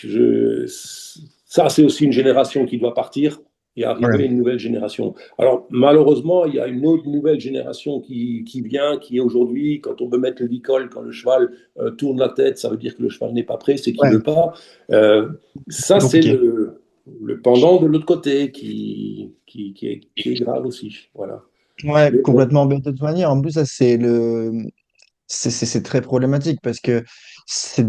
B: ça, c'est aussi une génération qui doit partir et arriver
A: Ouais.
B: une nouvelle génération. Alors, malheureusement, il y a une autre nouvelle génération qui vient, qui est aujourd'hui, quand on veut mettre le licol, quand le cheval tourne la tête, ça veut dire que le cheval n'est pas prêt, c'est qu'il ne
A: Ouais,
B: veut pas. Euh,
A: c'est
B: ça, c'est
A: compliqué.
B: le pendant de l'autre côté qui est grave aussi. Voilà.
A: Ouais,
B: Mais bon,
A: complètement. Mais de toute manière, en plus, ça, c'est très problématique parce que c'est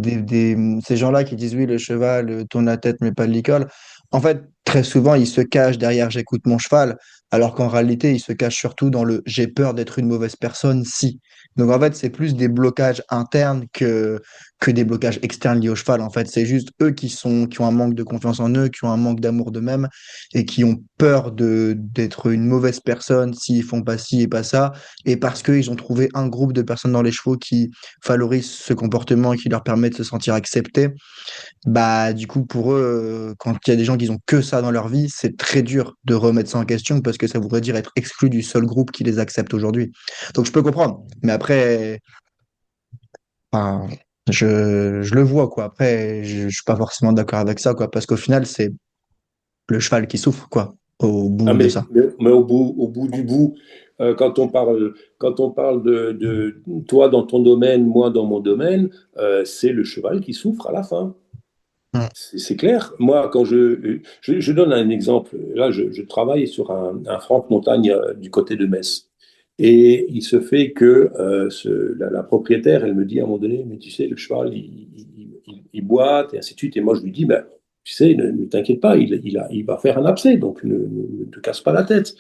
A: ces gens-là qui disent oui, le cheval tourne la tête, mais pas le licol. En fait, très souvent, ils se cachent derrière j'écoute mon cheval, alors qu'en réalité, ils se cachent surtout dans le j'ai peur d'être une mauvaise personne si. Donc en fait, c'est plus des blocages internes que des blocages externes liés au cheval. En fait, c'est juste eux qui ont un manque de confiance en eux, qui ont un manque d'amour d'eux-mêmes et qui ont peur d'être une mauvaise personne s'ils font pas ci et pas ça et parce qu'ils ont trouvé un groupe de personnes dans les chevaux qui valorisent ce comportement et qui leur permet de se sentir acceptés, bah du coup pour eux, quand il y a des gens qui ont que ça dans leur vie, c'est très dur de remettre ça en question parce que ça voudrait dire être exclu du seul groupe qui les accepte aujourd'hui. Donc je peux comprendre, mais après, enfin, je le vois quoi. Après, je suis pas forcément d'accord avec ça quoi, parce qu'au final c'est le cheval qui souffre quoi, au
B: ah,
A: bout de ça.
B: mais au bout du bout, quand on parle de toi dans ton domaine, moi dans mon domaine, c'est le cheval qui souffre à la fin.
A: Mm.
B: C'est clair. Moi, je donne un exemple. Là, je travaille sur un franc-montagne du côté de Metz. Et il se fait que la propriétaire, elle me dit à un moment donné, mais tu sais, le cheval, il boite et ainsi de suite. Et moi, je lui dis, ben, tu sais, ne t'inquiète pas, il va faire un abcès, donc ne te casse pas la tête.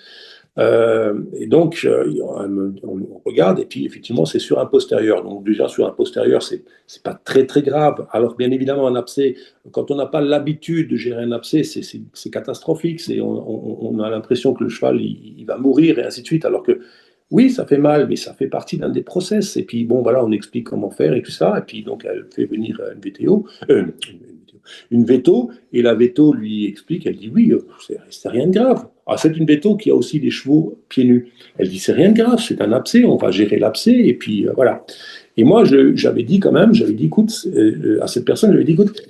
B: Et donc, on regarde, et puis effectivement, c'est sur un postérieur. Donc, déjà, sur un postérieur, c'est pas très, très grave. Alors, bien évidemment, un abcès, quand on n'a pas l'habitude de gérer un abcès, c'est catastrophique. On a l'impression que le cheval, il va mourir, et ainsi de suite. Alors que Oui, ça fait mal, mais ça fait partie d'un des process. Et puis, bon, voilà, on explique comment faire et tout ça. Et puis, donc, elle fait venir une veto. Et la veto lui explique, elle dit, oui, c'est rien de grave. Ah, c'est une veto qui a aussi des chevaux pieds nus. Elle dit, c'est rien de grave, c'est un abcès, on va gérer l'abcès. Et puis, voilà. Et moi, j'avais dit quand même, j'avais dit, écoute, à cette personne, j'avais dit, écoute,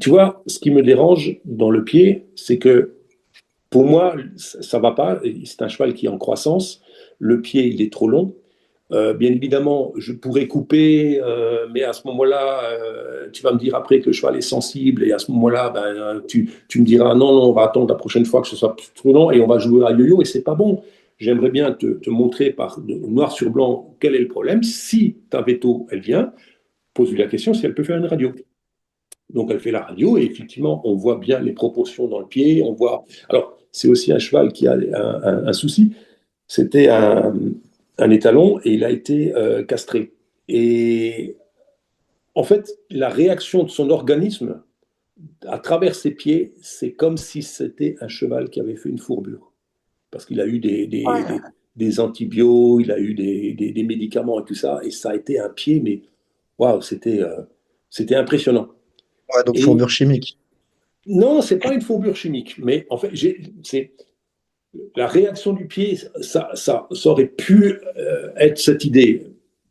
B: tu vois, ce qui me dérange dans le pied, c'est que pour moi, ça va pas. C'est un cheval qui est en croissance. Le pied, il est trop long. Bien évidemment, je pourrais couper, mais à ce moment-là, tu vas me dire après que le cheval est sensible, et à ce moment-là, ben, tu me diras non, non, on va attendre la prochaine fois que ce soit trop long et on va jouer à yo-yo, et c'est pas bon. J'aimerais bien te montrer par noir sur blanc quel est le problème. Si ta veto, elle vient, pose-lui la question si elle peut faire une radio. Donc elle fait la radio et effectivement, on voit bien les proportions dans le pied. On voit. Alors, c'est aussi un cheval qui a un souci. C'était un étalon et il a été castré. Et en fait, la réaction de son organisme à travers ses pieds, c'est comme si c'était un cheval qui avait fait une fourbure. Parce qu'il a eu des antibiotiques, il a eu des médicaments et tout ça, et ça a été un pied, mais waouh, c'était impressionnant.
A: Ouais, donc
B: Et
A: fourbure chimique.
B: non, c'est pas une fourbure chimique, mais en fait, c'est la réaction du pied, ça aurait pu être cette idée.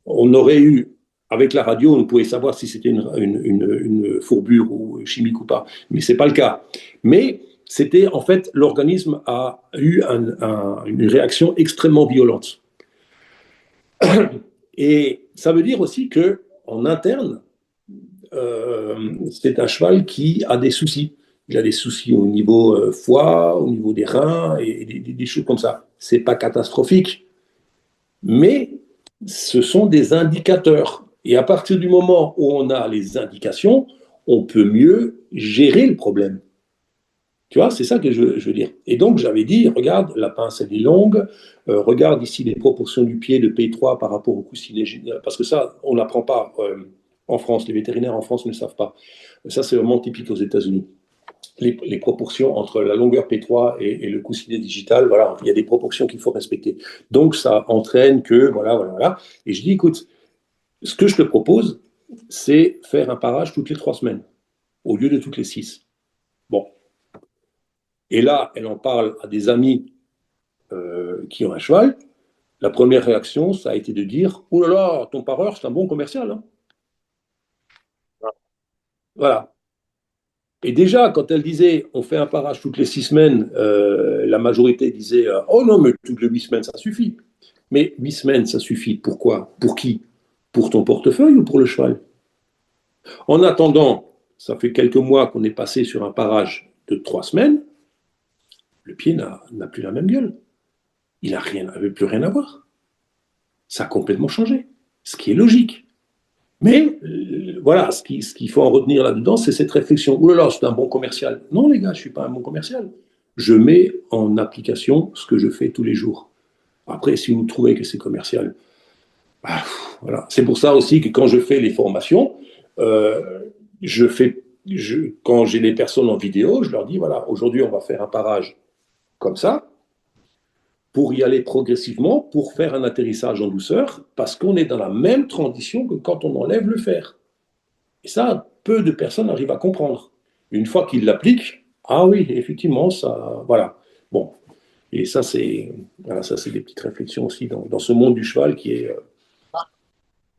B: On aurait eu, avec la radio, on pouvait savoir si c'était une fourbure ou chimique ou pas, mais c'est pas le cas. Mais c'était en fait, l'organisme a eu une réaction extrêmement violente. Et ça veut dire aussi que en interne, c'est un cheval qui a des soucis. Il a des soucis au niveau foie, au niveau des reins et des choses comme ça. C'est pas catastrophique, mais ce sont des indicateurs. Et à partir du moment où on a les indications, on peut mieux gérer le problème. Tu vois, c'est ça que je veux dire. Et donc, j'avais dit, regarde, la pince, elle est longue, regarde ici les proportions du pied de P3 par rapport au coussinet, parce que ça, on n'apprend pas en France, les vétérinaires en France ne savent pas. Ça, c'est vraiment typique aux États-Unis. Les proportions entre la longueur P3 et le coussinet digital, voilà, il y a des proportions qu'il faut respecter. Donc, ça entraîne que, voilà, voilà, voilà. Et je dis, écoute, ce que je te propose, c'est faire un parage toutes les 3 semaines, au lieu de toutes les 6. Bon. Et là, elle en parle à des amis qui ont un cheval. La première réaction, ça a été de dire, oh là là, ton pareur, c'est un bon commercial, hein. Voilà. Et déjà, quand elle disait on fait un parage toutes les 6 semaines, la majorité disait oh non, mais toutes les 8 semaines, ça suffit. Mais 8 semaines, ça suffit. Pourquoi? Pour qui? Pour ton portefeuille ou pour le cheval? En attendant, ça fait quelques mois qu'on est passé sur un parage de 3 semaines, le pied n'a plus la même gueule. Il n'avait plus rien à voir. Ça a complètement changé. Ce qui est logique. Mais voilà, ce qu'il faut en retenir là-dedans, c'est cette réflexion. Ouh là là, c'est un bon commercial. Non, les gars, je ne suis pas un bon commercial. Je mets en application ce que je fais tous les jours. Après, si vous trouvez que c'est commercial, bah, voilà. C'est pour ça aussi que quand je fais les formations, je fais, quand j'ai les personnes en vidéo, je leur dis voilà, aujourd'hui, on va faire un parage comme ça, pour y aller progressivement, pour faire un atterrissage en douceur, parce qu'on est dans la même transition que quand on enlève le fer. Et ça, peu de personnes arrivent à comprendre. Une fois qu'ils l'appliquent, ah oui, effectivement, ça, voilà. Bon, et ça, voilà, ça, c'est des petites réflexions aussi dans ce monde du cheval qui est.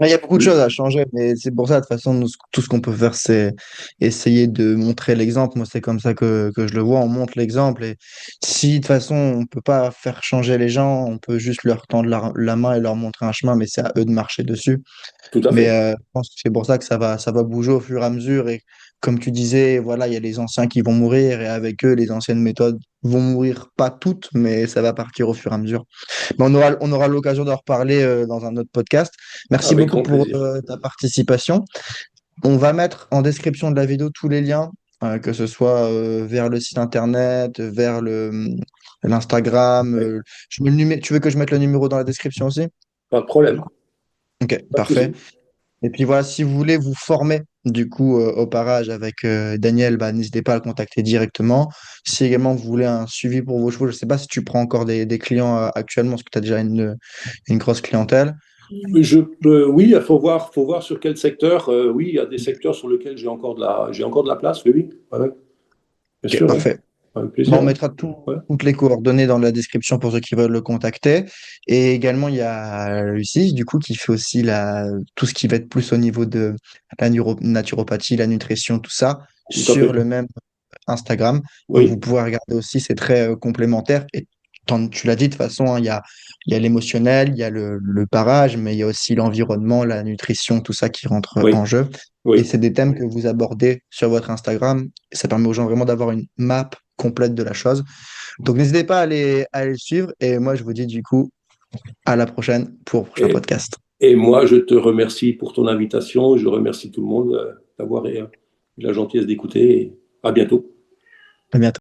A: Il y a beaucoup de choses à changer, mais c'est pour ça, de toute façon, tout ce qu'on peut faire, c'est essayer de montrer l'exemple. Moi, c'est comme ça que je le vois, on montre l'exemple. Et si, de toute façon, on peut pas faire changer les gens, on peut juste leur tendre la main et leur montrer un chemin, mais c'est à eux de marcher dessus.
B: Tout à
A: Mais
B: fait.
A: je pense que c'est pour ça que ça va bouger au fur et à mesure. Et comme tu disais, voilà, il y a les anciens qui vont mourir et avec eux, les anciennes méthodes vont mourir, pas toutes, mais ça va partir au fur et à mesure. Mais on aura l'occasion d'en reparler dans un autre podcast. Merci
B: Avec
A: beaucoup
B: grand
A: pour
B: plaisir.
A: ta participation. On va mettre en description de la vidéo tous les liens, que ce soit vers le site internet, vers l'Instagram.
B: Oui,
A: Tu veux que je mette le numéro dans la description aussi?
B: pas de problème.
A: Ok,
B: Pas de
A: parfait.
B: souci.
A: Et puis voilà, si vous voulez vous former du coup au parage avec Daniel, bah, n'hésitez pas à le contacter directement. Si également vous voulez un suivi pour vos chevaux, je ne sais pas si tu prends encore des clients actuellement, parce que tu as déjà une grosse clientèle.
B: Oui, il faut voir sur quel secteur. Oui, il y a des secteurs sur lesquels j'ai encore de la place. Oui, oui, ouais, ouais. Bien
A: Ok,
B: sûr, oui.
A: parfait.
B: Avec
A: Bon,
B: plaisir,
A: on
B: oui.
A: mettra
B: Ouais,
A: toutes les coordonnées dans la description pour ceux qui veulent le contacter. Et également, il y a Lucie, du coup, qui fait aussi tout ce qui va être plus au niveau de la naturopathie, la nutrition, tout ça,
B: tout à
A: sur
B: fait.
A: le même Instagram. Donc, vous
B: Oui,
A: pouvez regarder aussi, c'est très complémentaire. Et tu l'as dit, de toute façon, hein, il y a l'émotionnel, il y a le parage, mais il y a aussi l'environnement, la nutrition, tout ça qui rentre en
B: oui,
A: jeu. Et
B: oui.
A: c'est des thèmes que vous abordez sur votre Instagram. Et ça permet aux gens vraiment d'avoir une map complète de la chose. Donc, n'hésitez pas à aller le suivre. Et moi, je vous dis du coup, à la prochaine pour le prochain
B: Et,
A: podcast.
B: et moi, je te remercie pour ton invitation. Je remercie tout le monde d'avoir eu la gentillesse d'écouter. Et à bientôt.
A: À bientôt.